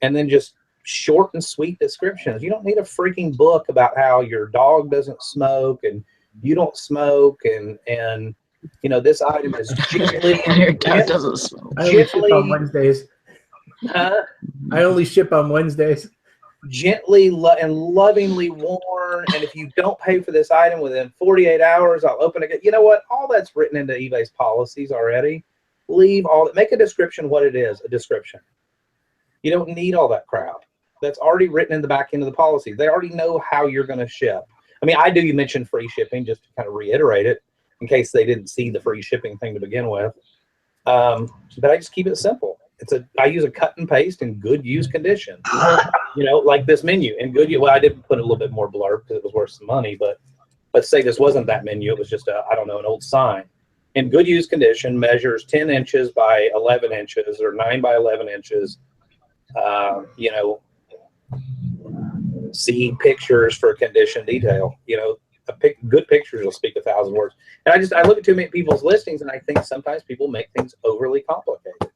and then just short and sweet descriptions. You don't need a freaking book about how your dog doesn't smoke and you don't smoke and you know, this item is gently. your dog doesn't smoke. I only ship on Wednesdays. I only ship on Wednesdays. Gently and lovingly worn, and if you don't pay for this item within 48 hours, I'll open it. You know what? All that's written into eBay's policies already. Leave all that. Make a description what it is. A description. You don't need all that crap. That's already written in the back end of the policy. They already know how you're going to ship. I mean, I do. You mentioned free shipping just to kind of reiterate it in case they didn't see the free shipping thing to begin with. But I just keep it simple. I use a cut and paste in good use condition. You know, like this menu in good use. Well, I did put a little bit more blurb because it was worth some money, but let's say this wasn't that menu. It was just I don't know, an old sign. In good use condition, measures 10 inches by 11 inches or 9 by 11 inches. You know, see pictures for condition detail. You know, good pictures will speak 1,000 words. And I look at too many people's listings, and I think sometimes people make things overly complicated.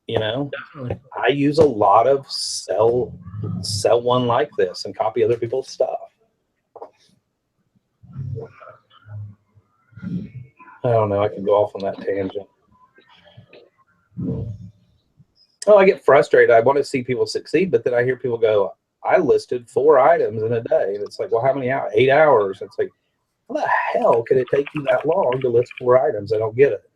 You know, definitely. I use a lot of sell one like this and copy other people's stuff. I don't know. I can go off on that tangent. Oh, I get frustrated. I want to see people succeed, but then I hear people go, I listed 4 items in a day. And it's like, well, how many hours? 8 hours. It's like, how the hell could it take you that long to list 4 items? I don't get it.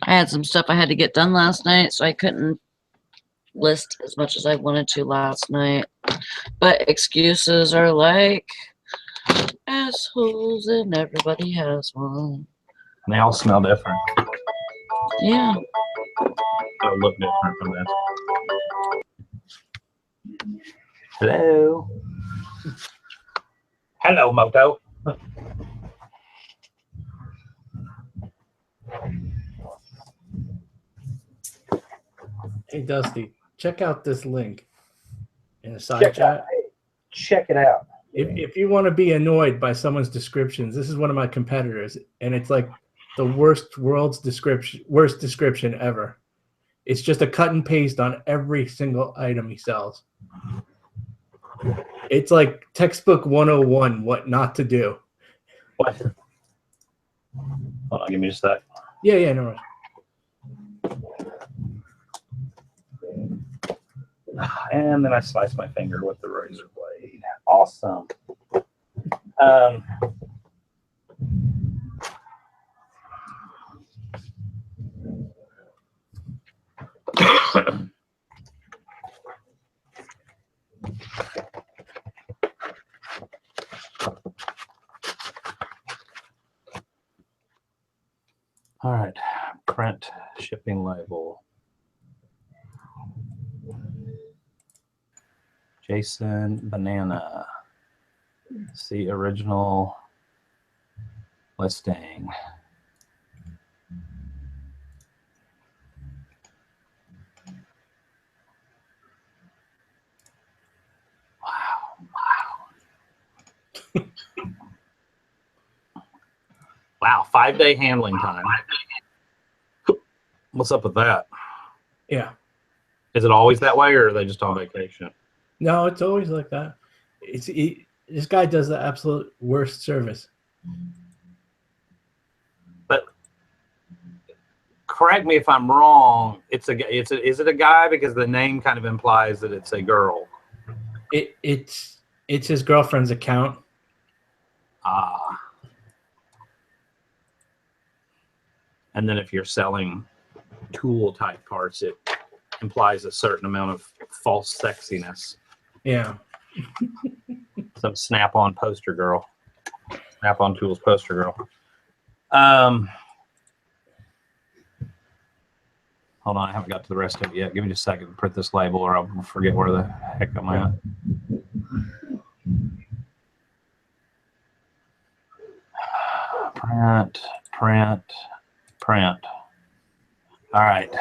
I had some stuff I had to get done last night, so I couldn't list as much as I wanted to last night. But excuses are like, Assholes and everybody has one. And they all smell different. Yeah. Or look different from this. Hello. Hello, Moto. Hey, Dusty, check out this link in the side chat. Check it out. If you want to be annoyed by someone's descriptions, this is one of my competitors, and it's like the worst description ever. It's just a cut and paste on every single item he sells. It's like textbook 101, what not to do. What? Hold on, give me a sec. Yeah, no rush. And then I slice my finger with the razor blade. Awesome. All right, print shipping label. Jason Banana. See original listing. Wow, 5-day handling time. What's up with that? Yeah. Is it always that way, or are they just on vacation? No, it's always like that. This guy does the absolute worst service. But correct me if I'm wrong. Is it a guy, because the name kind of implies that it's a girl? It's his girlfriend's account. And then if you're selling tool type parts, it implies a certain amount of false sexiness. Yeah. Some Snap-on poster girl. Snap-on Tools poster girl. Hold on, I haven't got to the rest of it yet. Give me just a second to print this label, or I'll forget where the heck I'm at. Print. All right.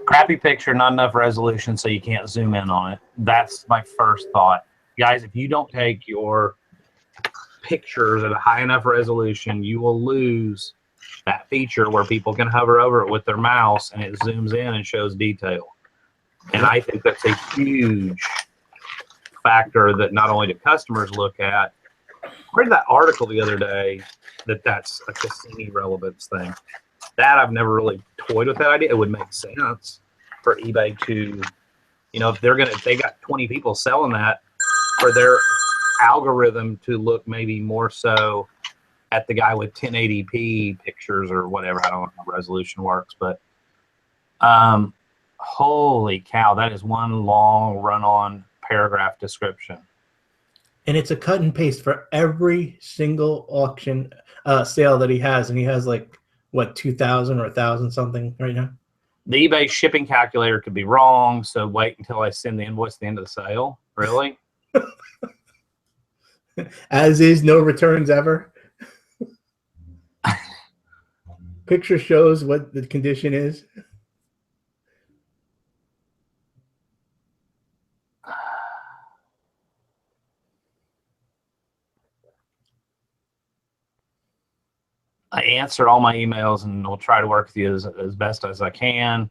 Crappy picture, not enough resolution, so you can't zoom in on it. That's my first thought. Guys, if you don't take your pictures at a high enough resolution, you will lose that feature where people can hover over it with their mouse and it zooms in and shows detail. And I think that's a huge factor that not only do customers look at. I read that article the other day that's a Cassini relevance thing. That I've never really toyed with that idea. It would make sense for eBay to, if they got 20 people selling that, for their algorithm to look maybe more so at the guy with 1080p pictures or whatever. I don't know how resolution works, but holy cow, that is one long run-on paragraph description. And it's a cut and paste for every single auction sale that he has, and he has like what, 2,000 or 1,000 something right now. The eBay shipping calculator could be wrong, so wait until I send the invoice at the end of the sale. Really? As is, no returns ever. Picture shows what the condition is. I answer all my emails and will try to work with you as best as I can.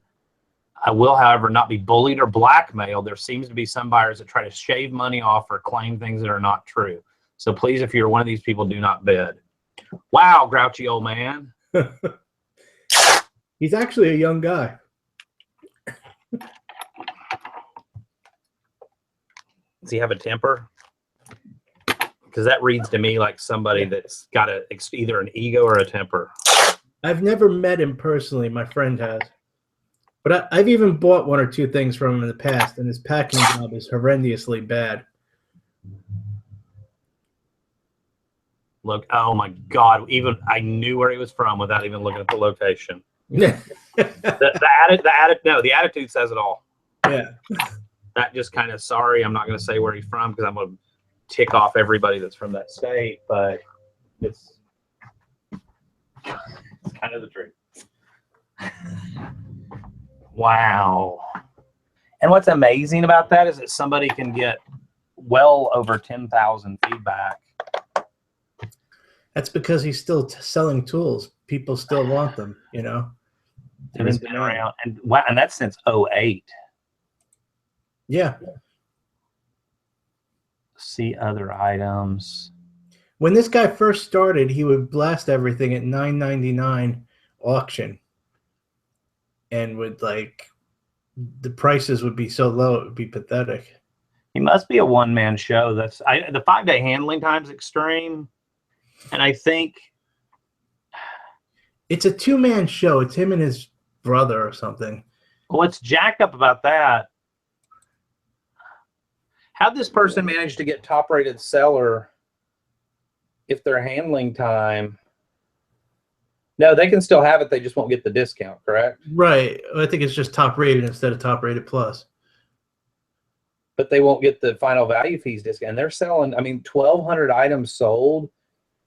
I will, however, not be bullied or blackmailed. There seems to be some buyers that try to shave money off or claim things that are not true. So please, if you're one of these people, do not bid. Wow, grouchy old man. He's actually a young guy. Does he have a temper? Because that reads to me like somebody that's got either an ego or a temper. I've never met him personally. My friend has. But I've even bought one or two things from him in the past, and his packing job is horrendously bad. Look, oh my God! Even I knew where he was from without even looking at the location. Yeah. The attitude says it all. Yeah. That just kind of sorry. I'm not going to say where he's from because I'm going to tick off everybody that's from that state, but it's kind of the truth. Wow. And what's amazing about that is that somebody can get well over 10,000 feedback. That's because he's still selling tools. People still want them, you know. And it's been around, and wow, and that's since 08. Yeah. See other items. When this guy first started, he would blast everything at $9.99 auction, and would like the prices would be so low it would be pathetic. He must be a one-man show. The 5-day handling time's extreme, and I think It's a two-man show. It's him and his brother or something. what's jacked up about that. How'd this person manage to get top-rated seller if their handling time? No, they can still have it. They just won't get the discount, correct? Right. I think it's just top rated instead of top rated plus. But they won't get the final value fees discount. And they're selling, 1,200 items sold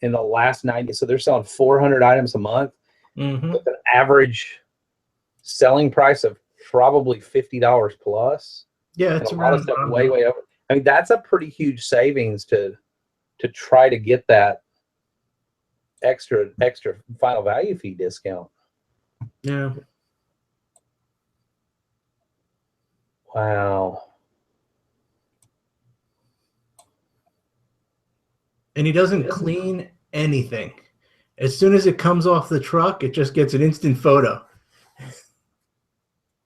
in the last 90. So they're selling 400 items a month with an average selling price of probably $50 plus. Yeah, it's a lot of stuff way over. That's a pretty huge savings to try to get that extra final value fee discount. Yeah. Wow. And he doesn't clean anything. As soon as it comes off the truck, it just gets an instant photo.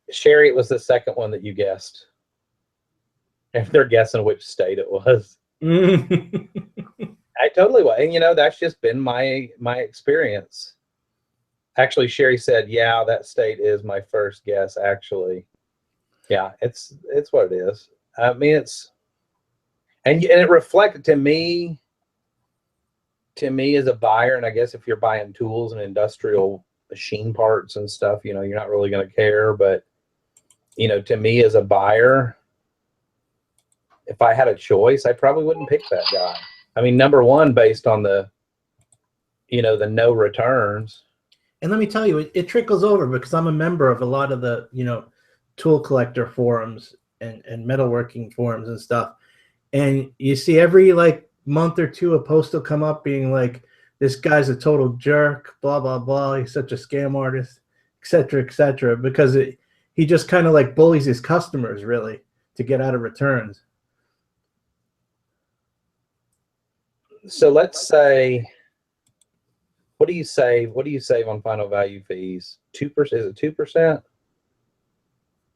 Sherry, it was the second one that you guessed. If they're guessing which state it was. I totally was. And that's just been my experience. Actually, Sherry said, yeah, that state is my first guess, actually. Yeah, it's what it is. It's and it reflected to me as a buyer, and I guess if you're buying tools and industrial machine parts and stuff, you're not really going to care, but to me as a buyer, if I had a choice, I probably wouldn't pick that guy. Number one, based on the no returns. And let me tell you, it trickles over because I'm a member of a lot of the, tool collector forums and metalworking forums and stuff. And you see every month or two, a post will come up being like, this guy's a total jerk, blah, blah, blah. He's such a scam artist, et cetera, because he just kind of bullies his customers really to get out of returns. So let's say, what do you save? What do you save on final value fees? 2%? Is it 2%?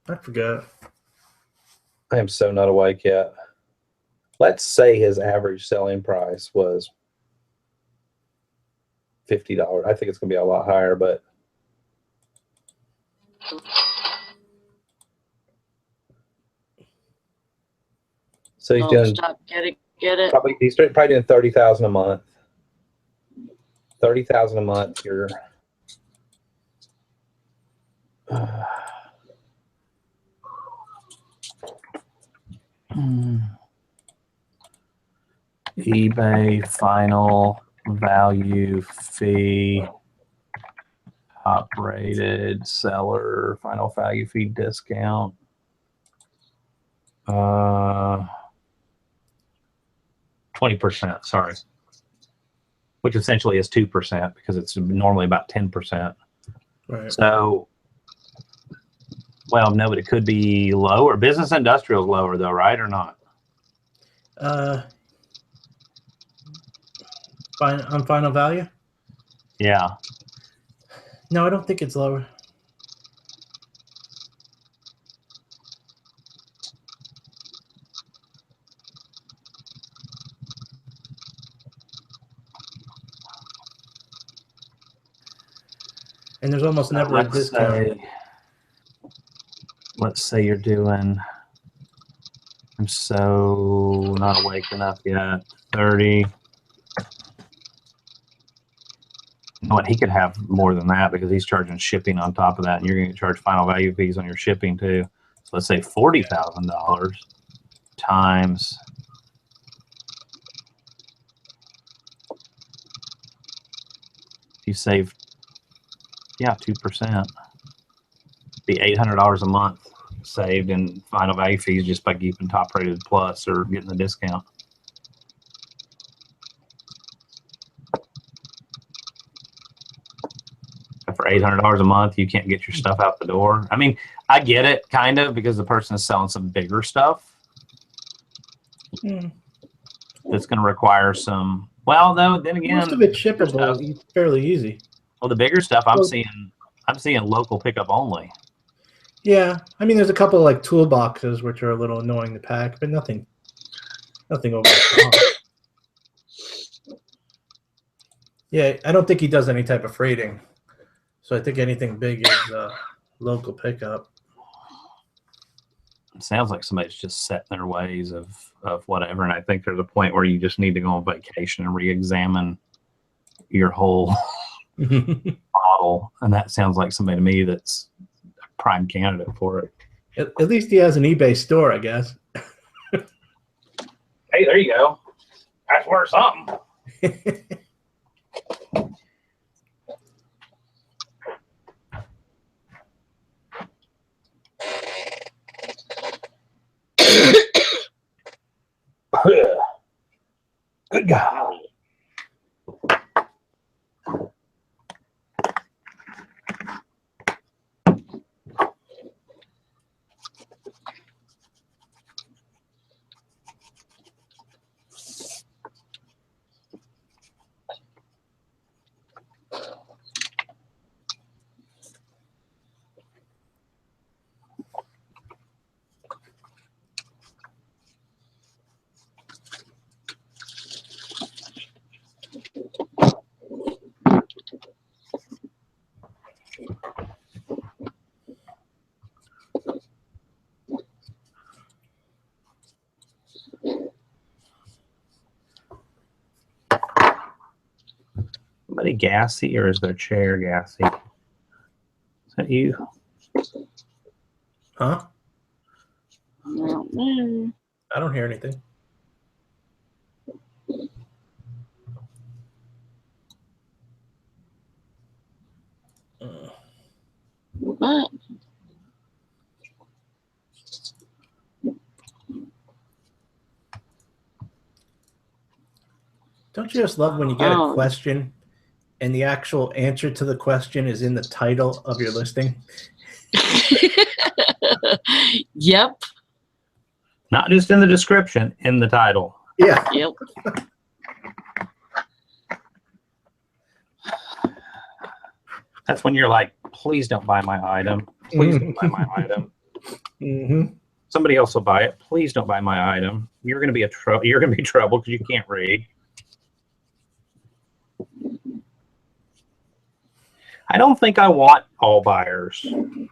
I forgot. I am so not awake yet. Let's say his average selling price was $50. I think it's going to be a lot higher, but so he's doing. Stop. Get it. He's probably doing 30,000 a month. 30,000 a month. You're. eBay final value fee, top rated seller, final value fee discount. 20%, sorry. Which essentially is 2% because it's normally about 10%. Right. So, well, no, but it could be lower. Business industrial is lower though, right, or not? On final value? Yeah. No, I don't think it's lower. And there's almost never a discount. Let's say you're doing, I'm so not awake enough yet, 30. What, he could have more than that because he's charging shipping on top of that, and you're going to charge final value fees on your shipping too. So let's say $40,000 times you save, yeah, 2%. Be $800 a month saved in final value fees just by keeping top rated plus or getting the discount. For $800 a month, you can't get your stuff out the door. I mean, I get it kind of because the person is selling some bigger stuff. That's going to require some. Well, though, then again, most of it's shippable, fairly easy. Well, the bigger stuff I'm seeing local pickup only. Yeah, I mean, there's a couple of, like, toolboxes which are a little annoying to pack, but nothing over the top. Yeah, I don't think he does any type of freighting, so I think anything big is local pickup. It sounds like somebody's just set in their ways of whatever, and I think there's a point where you just need to go on vacation and re-examine your whole model, and that sounds like somebody to me that's a prime candidate for it. At least he has an eBay store, I guess. Hey, there you go. That's worth something. Good God. Somebody gassy, or is their chair gassy? Is that you? Huh? Mm-hmm. I don't hear anything. What? Don't you just love when you get a question and the actual answer to the question is in the title of your listing? Yep. Not just in the description, in the title. Yeah. Yep. That's when you're like, please don't buy my item. Please don't buy my item. Mm-hmm. Somebody else will buy it. Please don't buy my item. You're going to be you're going to be trouble because you can't read. I don't think I want all buyers. You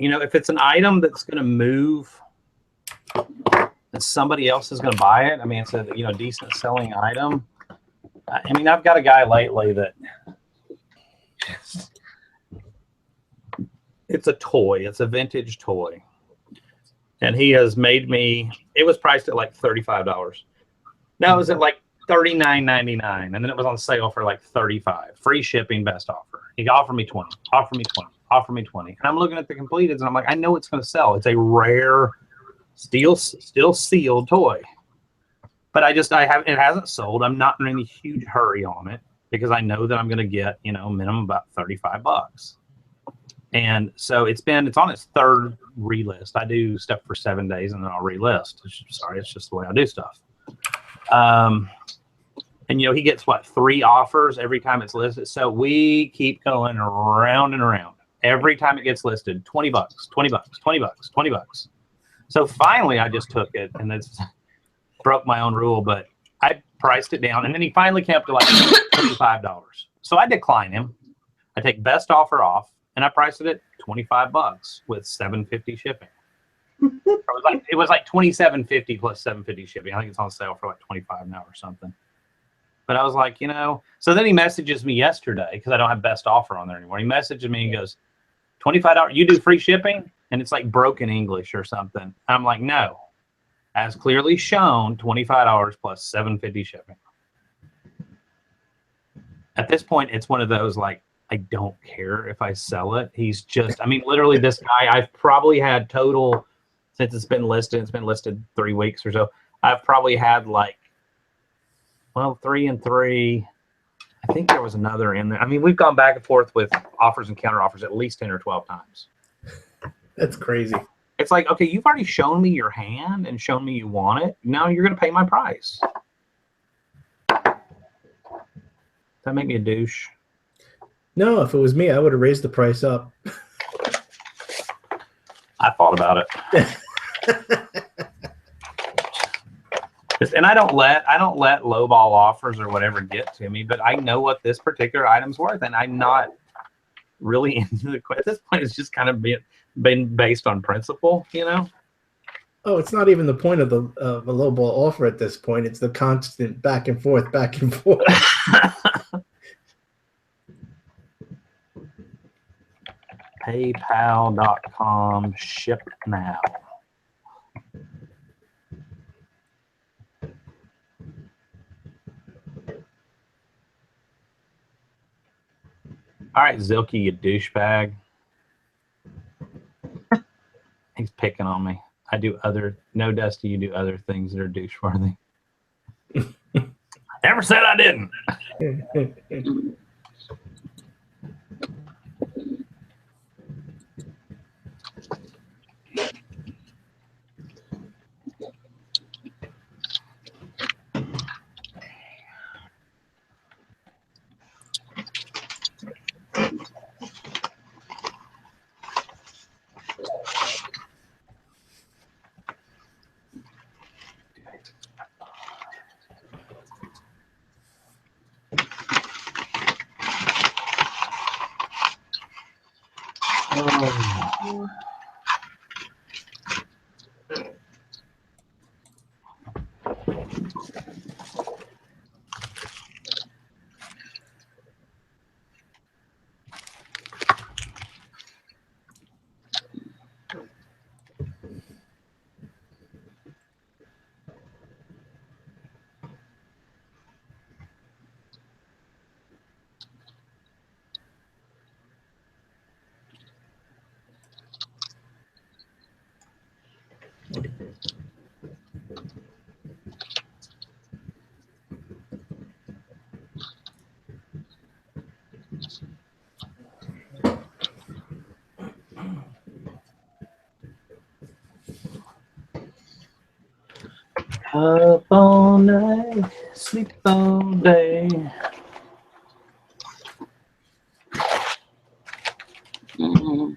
know, if it's an item that's going to move and somebody else is going to buy it, I mean, it's a decent selling item. I mean, I've got a guy lately that it's a toy. It's a vintage toy. And he has made me, it was priced at like $35. Now it was at like $39.99, and then it was on sale for like $35. Free shipping, best offer. He offered me 20, offered me 20, offered me 20. And I'm looking at the completeds and I'm like, I know it's going to sell. It's a rare, still sealed toy. But it hasn't sold. I'm not in any huge hurry on it because I know that I'm going to get, minimum about $35. And so it's on its third relist. I do stuff for 7 days and then I'll relist. Sorry, it's just the way I do stuff. And he gets 3 offers every time it's listed. So we keep going around and around. Every time it gets listed, $20, $20, $20, $20. So finally I just took it, and it's broke my own rule, but I priced it down, and then he finally came up to like $25. So I decline him. I take best offer off, and I priced it at $25 with $7.50 shipping. It was like $27.50 plus $7.50 shipping. I think it's on sale for like $25 now or something. But I was like, so then he messages me yesterday because I don't have best offer on there anymore. He messages me and goes, $25, you do free shipping? And it's like broken English or something. And I'm like, no. As clearly shown, $25 plus $7.50 shipping. At this point, it's one of those like, I don't care if I sell it. He's just, I mean, literally this guy, I've probably had total, since it's been listed 3 weeks or so, I've probably had like, 3 and 3. I think there was another in there. I mean, we've gone back and forth with offers and counter offers at least 10 or 12 times. That's crazy. It's like, okay, you've already shown me your hand and shown me you want it. Now you're going to pay my price. Does that make me a douche? No, if it was me, I would have raised the price up. I thought about it. And I don't let lowball offers or whatever get to me, but I know what this particular item's worth, and I'm not really into the. At this point, it's just kind of been based on principle, Oh, it's not even the point of a lowball offer at this point. It's the constant back and forth. PayPal.com, ship now. All right, Zilke, you douchebag. He's picking on me. No, Dusty, you do other things that are douche-worthy. Never said I didn't. Up all night, sleep all day. Mhm.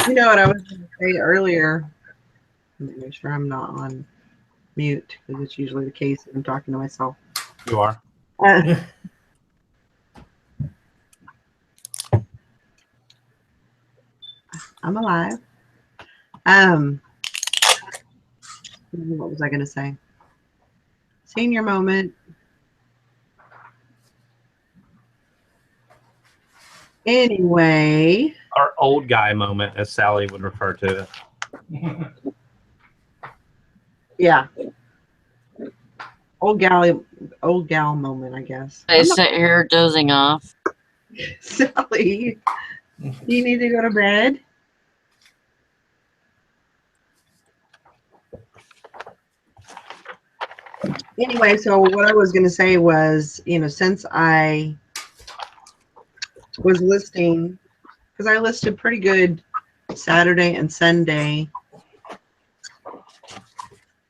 You know what I was going to say earlier? Let me make sure I'm not on mute because it's usually the case that I'm talking to myself. You are. I'm alive. What was I going to say? Senior moment. Anyway. Our old guy moment, as Sally would refer to it. Yeah. Old old gal moment, I guess. I I'm not- sit here dozing off. Sally, you need to go to bed. Anyway, so what I was going to say was, since I was listing, because I listed pretty good Saturday and Sunday,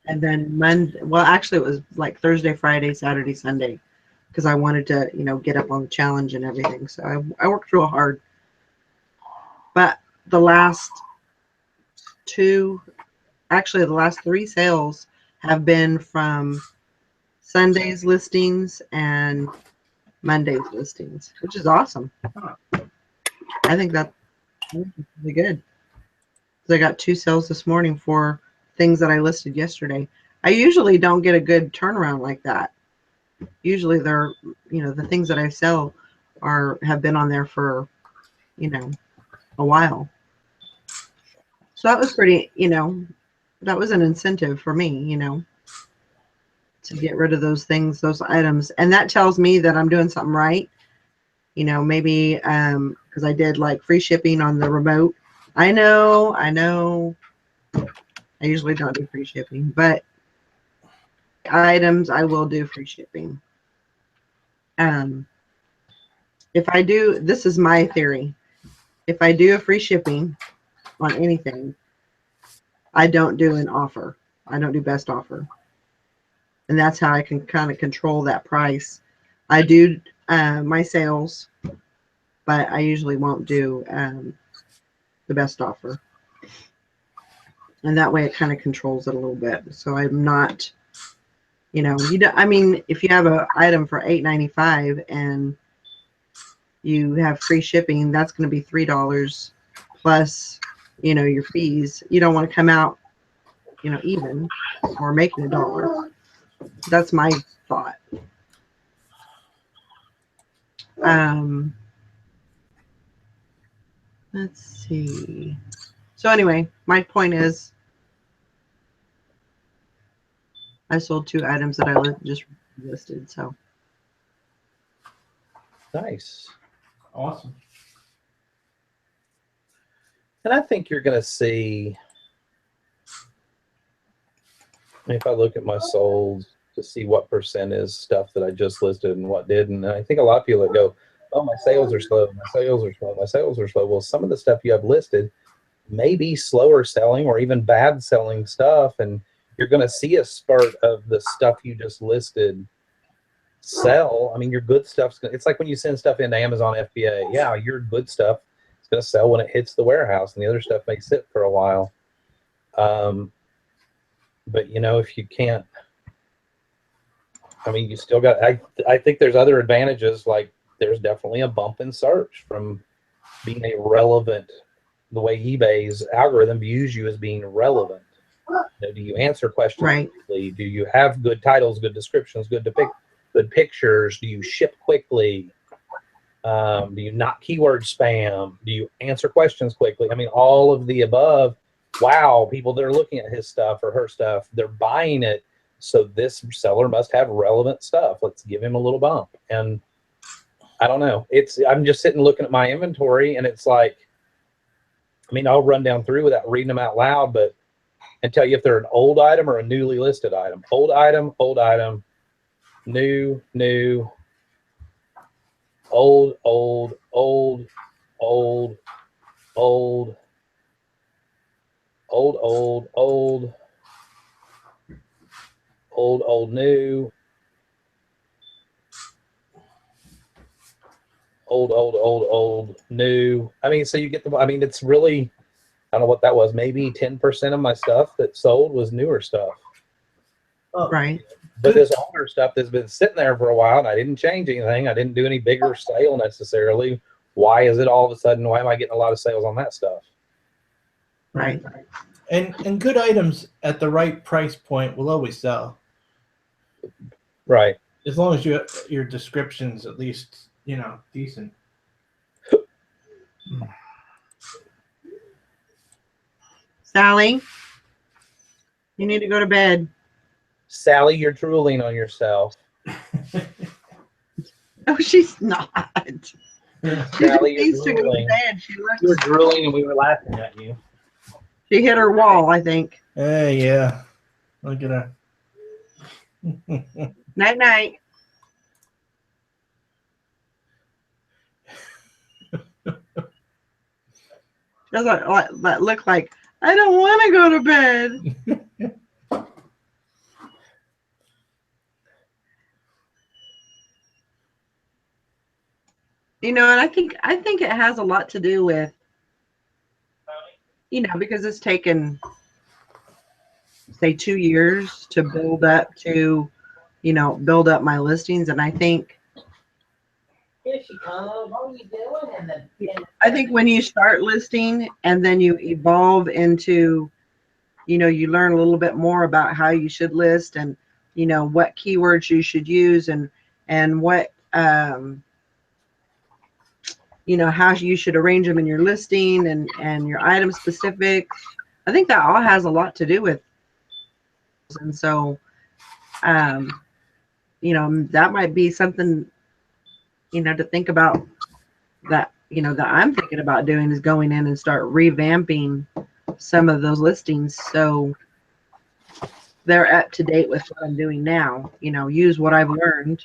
and then Monday. Well, actually, it was like Thursday, Friday, Saturday, Sunday, because I wanted to, get up on the challenge and everything. So I worked real hard. But the last the last 3 sales have been from Sunday's listings and Monday's listings, which is awesome. I think that's really good. I got 2 sales this morning for things that I listed yesterday. I usually don't get a good turnaround like that. Usually they're, the things that I sell have been on there for, a while. So that was pretty, that was an incentive for me, to get rid of those things, those items. And that tells me that I'm doing something right. Maybe because I did like free shipping on the remote. I know. I usually don't do free shipping, but items I will do free shipping. If I do, this is my theory. If I do a free shipping on anything, I don't do an offer. I don't do best offer. And that's how I can kind of control that price. I do my sales, but I usually won't do the best offer. And that way it kind of controls it a little bit. So I'm not, I mean, if you have an item for $8.95 and you have free shipping, that's going to be $3 plus, your fees. You don't want to come out, even or making $1. That's my thought. Let's see. So anyway, my point is I sold 2 items that I just listed. So Nice. Awesome. And I think you're going to see, if I look at my solds to see what percent is stuff that I just listed and what didn't. And I think a lot of people that go, oh, my sales are slow, my sales are slow, my sales are slow. Well, some of the stuff you have listed may be slower selling or even bad selling stuff. And you're going to see a spurt of the stuff you just listed sell. I mean, your good stuff's gonna, it's like when you send stuff into Amazon FBA. Yeah, your good stuff is going to sell when it hits the warehouse, and the other stuff may sit for a while. But if you can't, I mean, you still got. I think there's other advantages. Like there's definitely a bump in search from being a relevant. The way eBay's algorithm views you as being relevant. Do you answer questions right. quickly? Do you have good titles, good descriptions, good pictures? Do you ship quickly? Do you not keyword spam? Do you answer questions quickly? I mean, all of the above. Wow, people that are looking at his stuff or her stuff, they're buying it. So this seller must have relevant stuff. Let's give him a little bump. And I don't know. I'm just sitting looking at my inventory, and it's like, I mean, I'll run down through without reading them out loud, and tell you if they're an old item or a newly listed item. Old item, new, old, old, old, old, old, new, old, new. I mean, so you get I mean, it's really, I don't know what that was. Maybe 10% of my stuff that sold was newer stuff. Right. But this older stuff that's been sitting there for a while, and I didn't change anything. I didn't do any bigger sale necessarily. Why is it all of a sudden? Why am I getting a lot of sales on that stuff? Right. And good items at the right price point will always sell. Right. As long as your description's at least, decent. Sally, you need to go to bed. Sally, you're drooling on yourself. No, she's not. She just Sally, you're needs to go to drooling. bed. She You were looks. drooling and we were laughing at you. She hit her wall, I think. Yeah. Look at her. Night night. Doesn't that look like I don't want to go to bed. You know, and I think it has a lot to do with, you know, because it's taken say 2 years to build up to, you know, build up my listings, and I think Here she comes. What are you doing? I think when you start listing and then you evolve into, you know, you learn a little bit more about how you should list and, you know, what keywords you should use and what you know, how you should arrange them in your listing and your item specifics. I think that all has a lot to do with. And so, you know, that might be something, you know, to think about, that, you know, that I'm thinking about doing, is going in and start revamping some of those listings so they're up to date with what I'm doing now. You know, use what I've learned,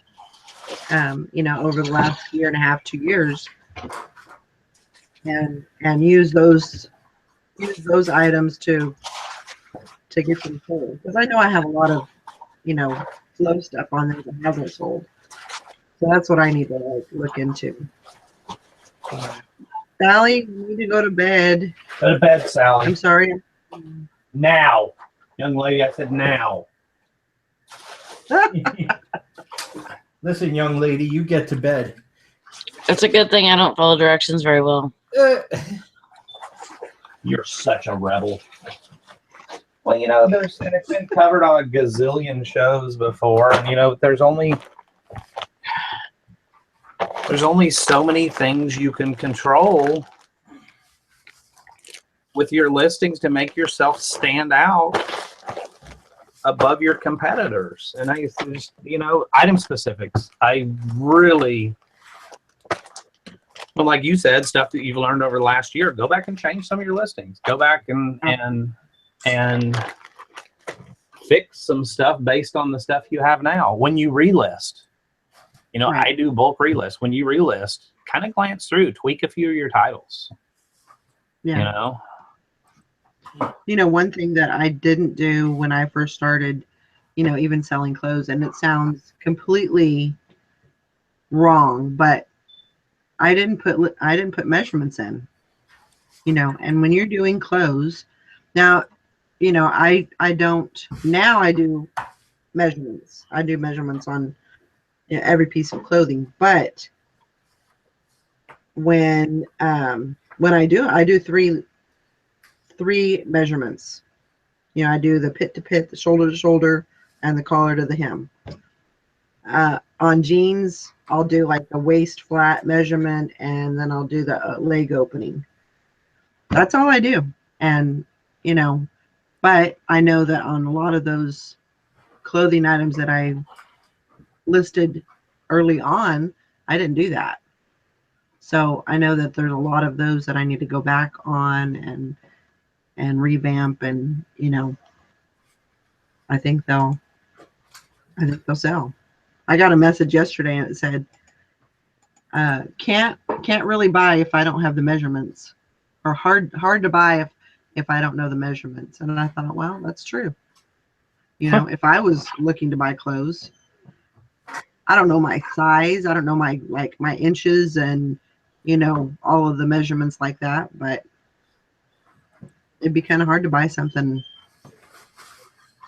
you know, over the last year and a half, 2 years, and use those items to get them sold. Because I know I have a lot of, you know, flow stuff on there that hasn't sold. So that's what I need to like look into. Sally, you need to go to bed. Go to bed, Sally. I'm sorry. Now. Young lady, I said now. Listen, young lady, you get to bed. It's a good thing I don't follow directions very well. You're such a rebel. Well, you know, and it's been covered on a gazillion shows before, and you know, there's only so many things you can control with your listings to make yourself stand out above your competitors. And I just, you know, item specifics. I really, well, like you said, stuff that you've learned over the last year, go back and change some of your listings. Go back and fix some stuff based on the stuff you have now. When you relist, you know, Right. I do bulk relist. When you relist, kind of glance through, tweak a few of your titles. Yeah. You know, You know, one thing that I didn't do when I first started, you know, even selling clothes, and it sounds completely wrong, but I didn't put measurements in. You know, and when you're doing clothes, now, you know, I don't, now I do measurements. I do measurements on, you know, every piece of clothing, but when I do three measurements. You know, I do the pit to pit, the shoulder to shoulder, and the collar to the hem. On jeans, I'll do like the waist flat measurement, and then I'll do the leg opening. That's all I do. And, you know, but I know that on a lot of those clothing items that I listed early on, I didn't do that. So I know that there's a lot of those that I need to go back on and revamp, and, you know, I think they'll sell. I got a message yesterday and it said, can't really buy if I don't have the measurements, or hard to buy if I don't know the measurements. And I thought, well, that's true. You know, if I was looking to buy clothes, I don't know my size, I don't know my inches and, you know, all of the measurements like that, but it'd be kind of hard to buy something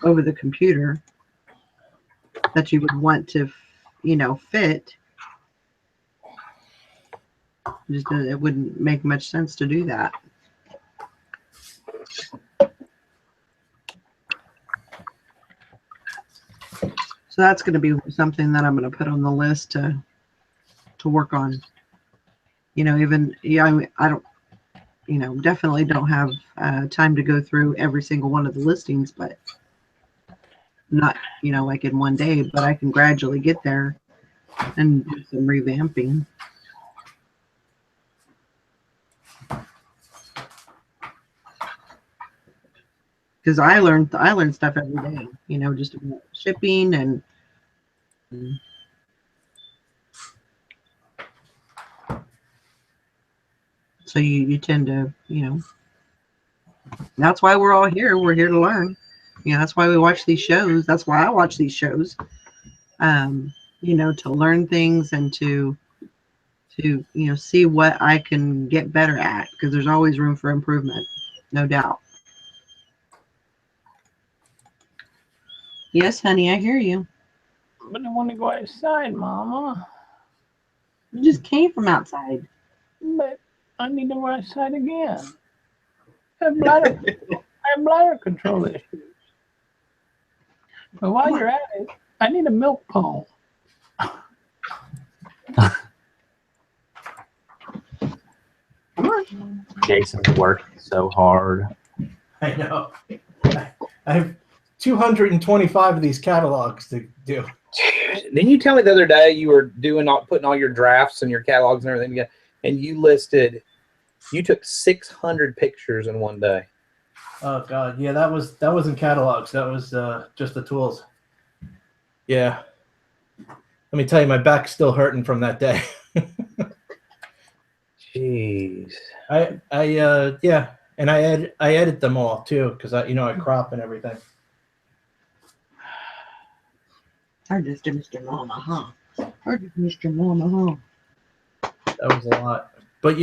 over the computer that you would want to, you know, fit. It wouldn't make much sense to do that. So that's going to be something that I'm going to put on the list to work on. You know, even, yeah, I don't, you know, definitely don't have time to go through every single one of the listings, but not, you know, like in one day, but I can gradually get there. and do some revamping. Because I learn stuff every day, you know, just about shipping and so you tend to, you know, that's why we're all here. We're here to learn. You know, that's why we watch these shows. That's why I watch these shows. You know, to learn things and to you know, see what I can get better at, because there's always room for improvement, no doubt. Yes, honey, I hear you. But I want to go outside, Mama. You just came from outside. But I need to go outside again. I have bladder control issues. But while you're at it, I need a milk pole. Come on. Jason's working so hard. I know. I have 225 of these catalogs to do. Didn't you tell me the other day you were putting all your drafts and your catalogs and everything together, and you took 600 pictures in one day? Oh God, yeah, that wasn't catalogs. That was just the tools. Yeah. Let me tell you, my back's still hurting from that day. Jeez. Yeah, and I edit them all too, because I crop and everything. Or just a Mr. Mama, huh? Or just Mr. Mama, huh? That was a lot. But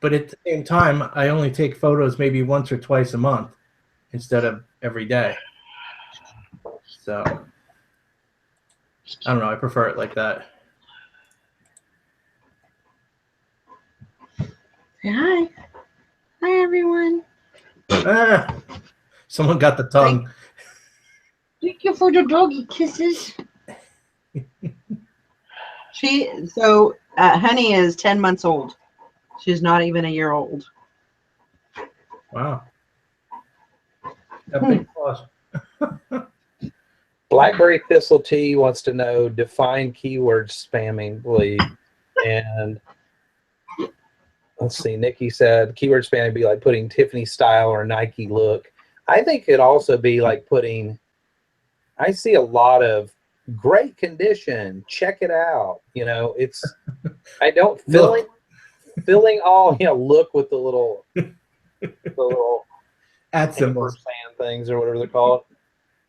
but at the same time, I only take photos maybe once or twice a month instead of every day. So I don't know. I prefer it like that. Say hi. Hi, everyone. Someone got the tongue. Thank you for the doggy kisses. Honey is 10 months old. She's not even a year old. Wow. Got big claws. Blackberry Thistle Tea wants to know, define keyword spamming, please. And let's see, Nikki said keyword spamming would be like putting Tiffany style or Nike look. I think it'd also be like I see a lot of great condition, check it out. You know, filling all, look with the little At symbols. ampersand things or whatever they're called.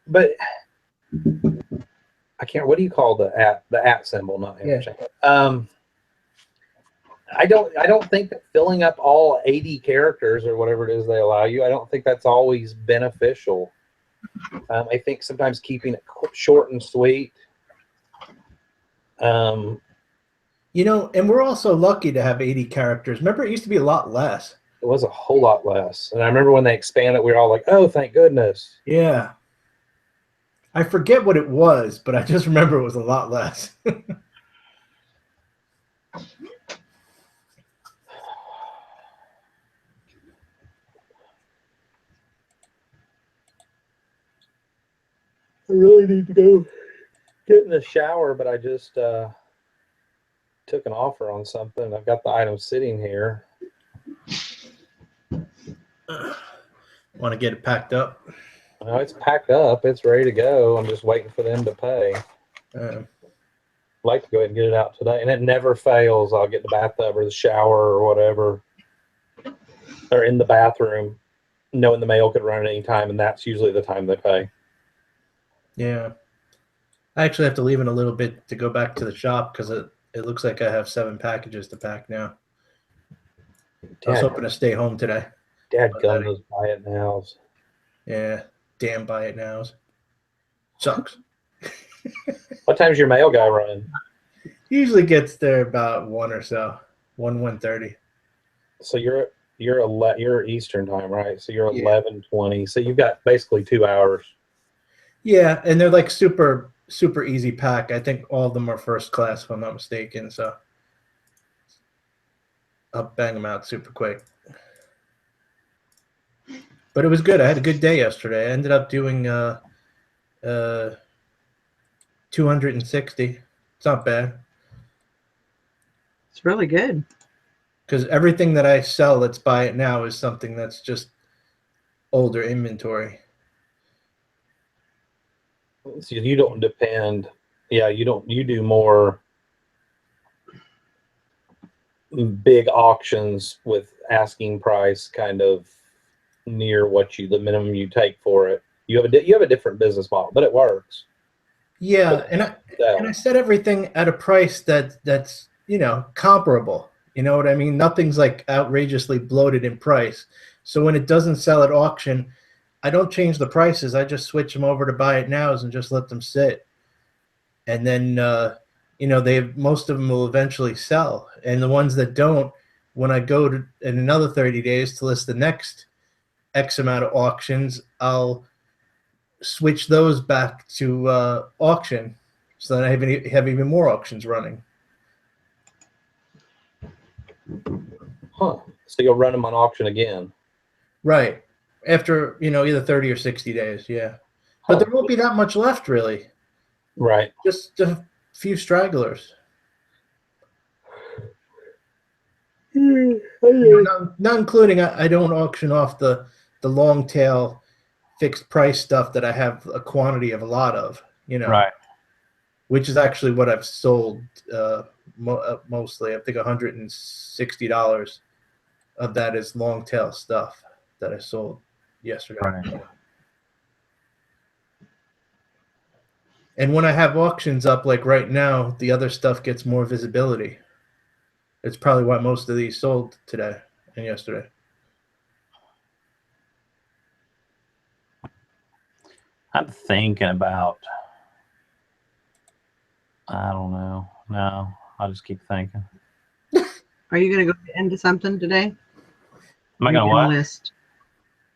But I can't. What do you call the at symbol? Not ampersand. Yeah. I don't think that filling up all 80 characters or whatever it is they allow you, I don't think that's always beneficial. I think sometimes keeping it short and sweet. And we're also lucky to have 80 characters. Remember, it used to be a lot less. It was a whole lot less. And I remember when they expanded, we were all like, oh, thank goodness. Yeah. I forget what it was, but I just remember it was a lot less. I really need to go get in the shower, but I just took an offer on something. I've got the item sitting here. Want to get it packed up? No, it's packed up. It's ready to go. I'm just waiting for them to pay. I'd like to go ahead and get it out today. And it never fails. I'll get the bathtub or the shower or whatever, or in the bathroom, knowing the mail could run at any time, and that's usually the time they pay. Yeah. I actually have to leave in a little bit to go back to the shop because it looks like I have 7 packages to pack now. I was hoping to stay home today. Dadgum those buy it nows. Yeah. Damn buy it nows. Sucks. What time's your mail guy run? Usually gets there about 1 or so. 1:30. So you're Eastern time, right? So you're 11:20. So you've got basically 2 hours. Yeah, and they're like super easy pack. I think all of them are first class, if I'm not mistaken. So I'll bang them out super quick. But it was good. I had a good day yesterday. I ended up doing 260. It's not bad. It's really good. Because everything that I sell that's buy it now is something that's just older inventory. So you don't depend. Yeah, you don't. You do more big auctions with asking price kind of near what the minimum you take for it. You have a different business model, but it works. Yeah, and I set everything at a price that's comparable. You know what I mean? Nothing's like outrageously bloated in price. So when it doesn't sell at auction, I don't change the prices. I just switch them over to buy it nows and just let them sit. And then most of them will eventually sell. And the ones that don't, when I go to in another 30 days to list the next X amount of auctions, I'll switch those back to auction, so that I have even more auctions running. Huh. So you'll run them on auction again. Right. After, either 30 or 60 days, yeah. But there won't be that much left, really. Right. Just a few stragglers. Not including, I don't auction off the long tail fixed price stuff that I have a quantity of a lot of, Right. which is actually what I've sold mostly. I think $160 of that is long tail stuff that I sold yesterday. Right. And when I have auctions up, like right now, the other stuff gets more visibility. It's probably why most of these sold today and yesterday. I'm thinking about, I don't know. No, I'll just keep thinking. Are you going to go get into something today? Am I going to what? List.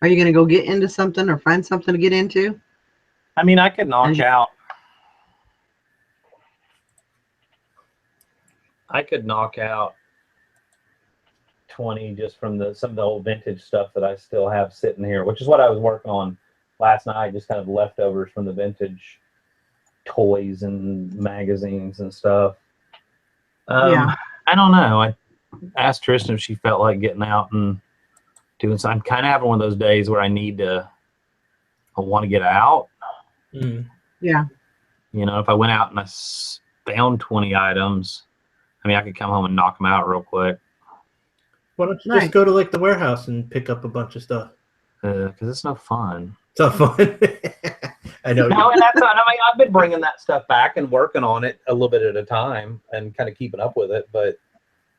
Are you going to go get into something or find something to get into? I mean, I could knock out. I could knock out 20 just from some of the old vintage stuff that I still have sitting here, which is what I was working on last night, just kind of leftovers from the vintage toys and magazines and stuff. Yeah. I don't know. I asked Tristan if she felt like getting out and doing something. I'm kind of having one of those days where I want to get out. Mm. Yeah. If I went out and I found 20 items, I mean, I could come home and knock them out real quick. Why don't you just go to like the warehouse and pick up a bunch of stuff? Because it's no fun. It's not fun. I know. No, and that's. I mean, I've been bringing that stuff back and working on it a little bit at a time and kind of keeping up with it. But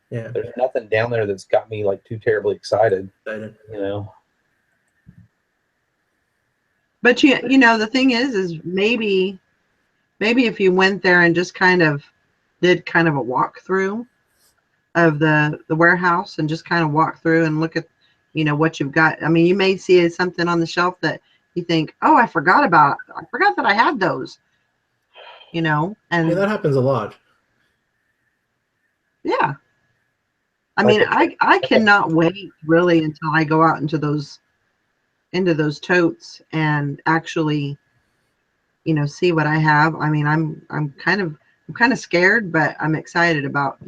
yeah, there's nothing down there that's got me like too terribly excited. But the thing is maybe if you went there and just kind of did kind of a walkthrough of the warehouse and just kind of walk through and look at what you've got. I mean, you may see something on the shelf that you think, oh, I forgot that I had those, and that happens a lot. Yeah. I mean, I cannot wait really until I go out into those totes and actually, see what I have. I mean, I'm kind of scared, but I'm excited about,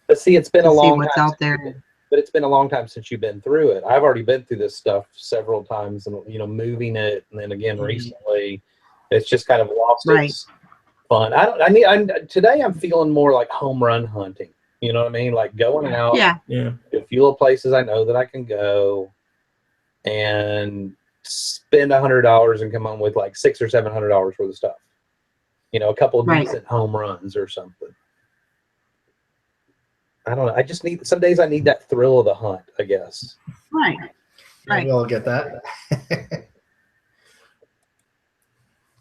But see, it's been a long time. What's out there. But it's been a long time since you've been through it. I've already been through this stuff several times, and moving it, and then again recently, it's just kind of lost its fun. Today I'm feeling more like home run hunting. You know what I mean? Like going out, to a few little places I know that I can go, and spend $100 and come home with like $600 or $700 worth of stuff. A couple of decent home runs or something. I don't know. I just some days I need that thrill of the hunt, I guess. Right. We all get that.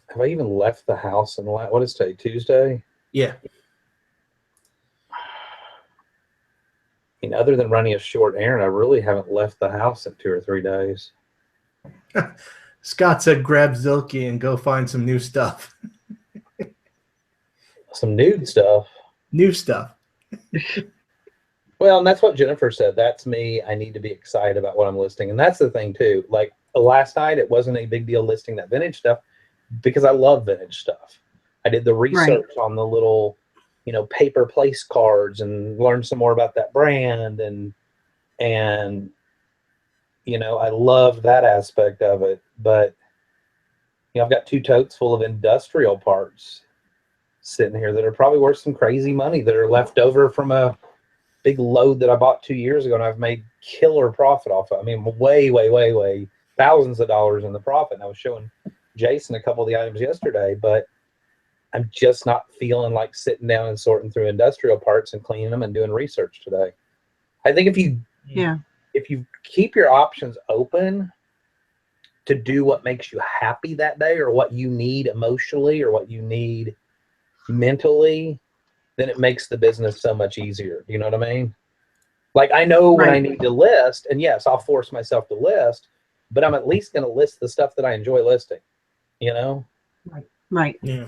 Have I even left the house in what is today? Tuesday? Yeah. Other than running a short errand, I really haven't left the house in 2 or 3 days. Scott said grab Zilke and go find some new stuff. Some nude stuff. New stuff. Well, and that's what Jennifer said. That's me. I need to be excited about what I'm listing. And that's the thing, too. Like last night, it wasn't a big deal listing that vintage stuff because I love vintage stuff. I did the research on the little paper place cards and learn some more about that brand. And I love that aspect of it. But, I've got 2 totes full of industrial parts sitting here that are probably worth some crazy money that are left over from a big load that I bought 2 years ago, and I've made killer profit off of. I mean, way thousands of dollars in the profit. And I was showing Jason a couple of the items yesterday, but I'm just not feeling like sitting down and sorting through industrial parts and cleaning them and doing research today. I think if you keep your options open to do what makes you happy that day, or what you need emotionally, or what you need mentally, then it makes the business so much easier. You know what I mean? Like, I know when I need to list, and yes, I'll force myself to list, but I'm at least going to list the stuff that I enjoy listing, Right. Yeah.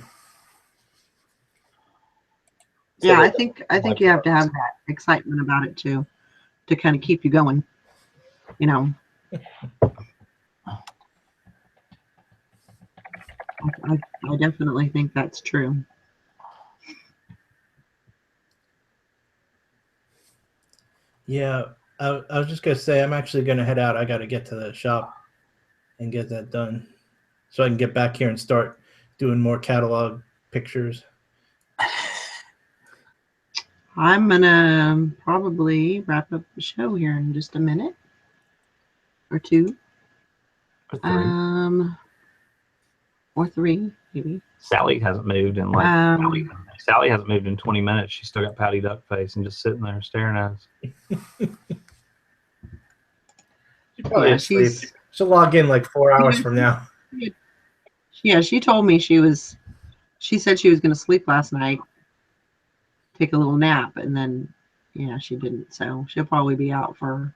Yeah, I think you have to have that excitement about it too, to kind of keep you going. I definitely think that's true. Yeah, I was just gonna say I'm actually gonna head out. I got to get to the shop and get that done, so I can get back here and start doing more catalog pictures. I'm gonna probably wrap up the show here in just a minute or two. Or 3 maybe. Sally hasn't moved in Sally hasn't moved in 20 minutes. She's still got pouty duck face and just sitting there staring at us. She'll log in like 4 hours from now. Yeah, she told me she said she was going to sleep last night, take a little nap, and then she didn't. So she'll probably be out for.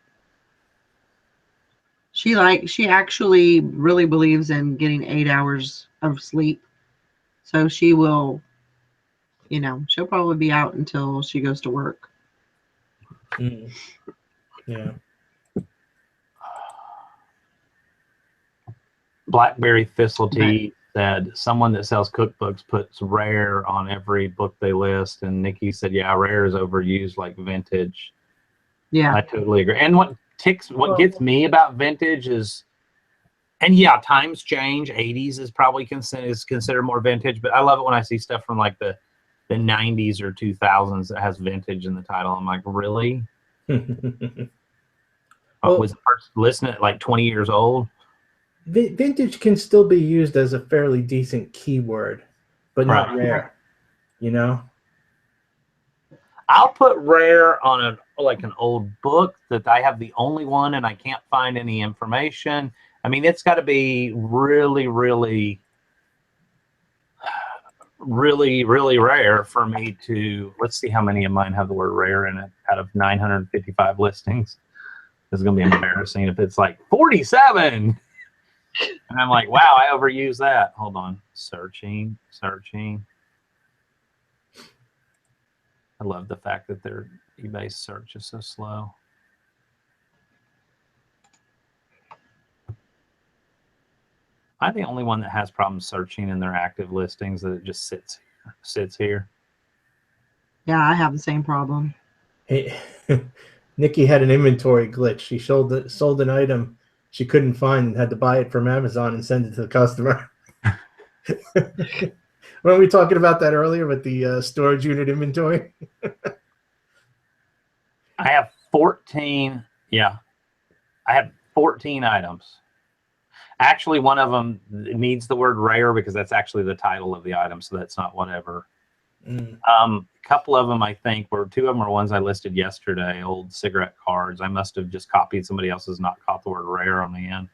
She actually really believes in getting 8 hours of sleep. So she will, she'll probably be out until she goes to work. Yeah. Blackberry Thistletea said someone that sells cookbooks puts rare on every book they list, and Nikki said, "Yeah, rare is overused like vintage." Yeah, I totally agree. And what gets me about vintage is, and yeah, times change. 80s is probably considered more vintage, but I love it when I see stuff from like the 90s or 2000s that has vintage in the title. I'm like, really? Was the person listening at like 20 years old? Vintage can still be used as a fairly decent keyword, but not rare. I'll put rare on an old book that I have the only one and I can't find any information. I mean, it's got to be really, really, really, really rare for me to. Let's see how many of mine have the word rare in it out of 955 listings. It's going to be embarrassing if it's like 47. And I'm like, wow, I overuse that. Hold on. Searching. I love the fact that their eBay search is so slow. I'm the only one that has problems searching in their active listings, that it just sits here. Yeah, I have the same problem. Hey, Nikki had an inventory glitch. She sold an item she couldn't find and had to buy it from Amazon and send it to the customer. Weren't we talking about that earlier with the storage unit inventory? I have 14. Yeah. I have 14 items. Actually, one of them needs the word rare because that's actually the title of the item, so that's not whatever. A couple of them, I think, 2 of them are ones I listed yesterday, old cigarette cards. I must have just copied somebody else's, not caught the word rare on the end.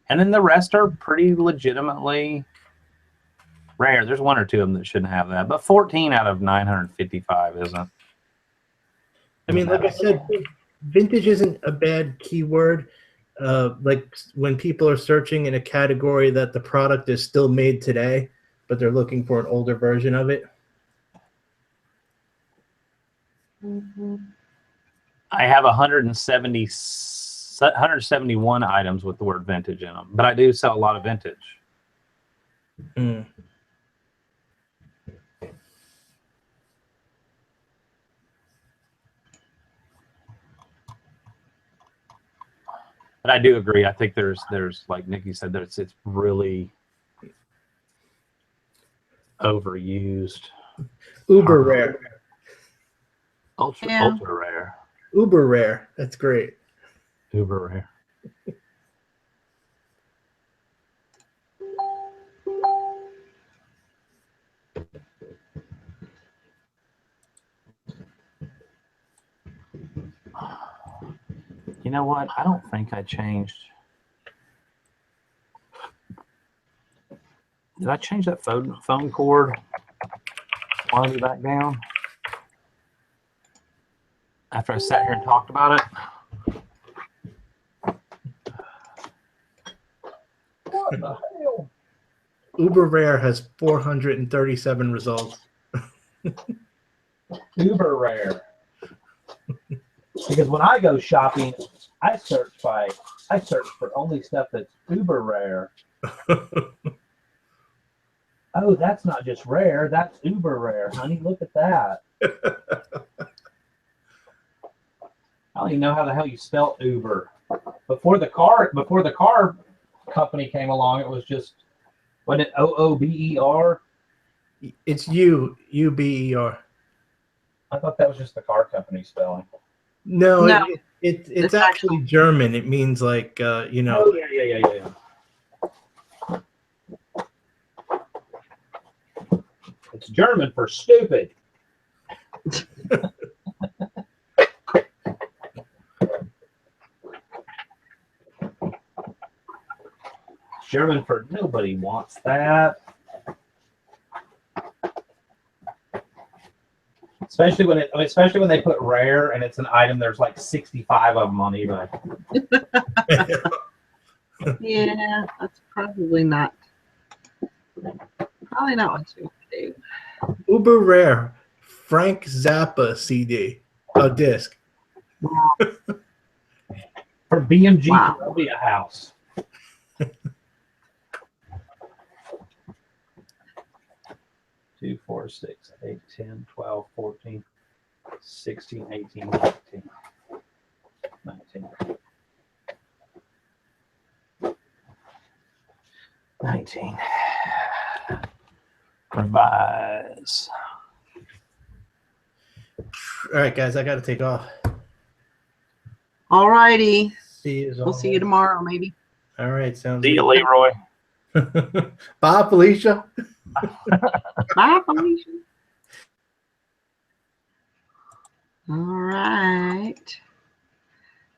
And then the rest are pretty legitimately rare. There's 1 or 2 of them that shouldn't have that, but 14 out of 955 isn't. I mean, like I said, vintage isn't a bad keyword. Like when people are searching in a category that the product is still made today, but they're looking for an older version of it. I have 171 items with the word vintage in them, but I do sell a lot of vintage. But I do agree. I think there's like Nikki said, it's really overused. Uber rare. Yeah. Ultra rare. Uber rare. That's great. Uber rare. You know what? I don't think I changed. Did I change that phone cord quality back down? After I sat here and talked about it? What the hell? Uber rare has 437 results. Uber rare. Because when I go shopping, I search for only stuff that's uber rare. Oh, that's not just rare, that's uber rare, honey. Look at that. I don't even know how the hell you spell Uber. Before the car company came along, it was just wasn't it OOBER? It's UBER. I thought that was just the car company spelling. No, No. it's actually German. It means like you know. Oh yeah. It's German for stupid. German for nobody wants that. Especially when they put rare and it's an item. There's like 65 of them on eBay. Yeah, that's probably not what you would do. Uber rare Frank Zappa CD, a disc. From BMG Wow. Columbia House. 2, 4, 6, 8, 10, 12, 14, 16, 18, 19. 19. Revise. All right, guys, I got to take off. All righty. See you. We'll see you tomorrow, maybe. All right, sounds See you, good. Leroy. Bye, Felicia. Bye, Felicia. All right.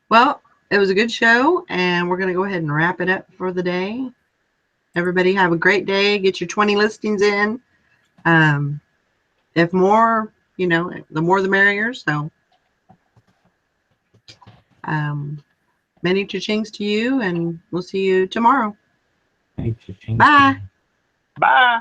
Well, it was a good show, and we're going to go ahead and wrap it up for the day. Everybody have a great day. Get your 20 listings in. If more, the more the merrier. So many cha-chings to you, and we'll see you tomorrow. Bye. Bye.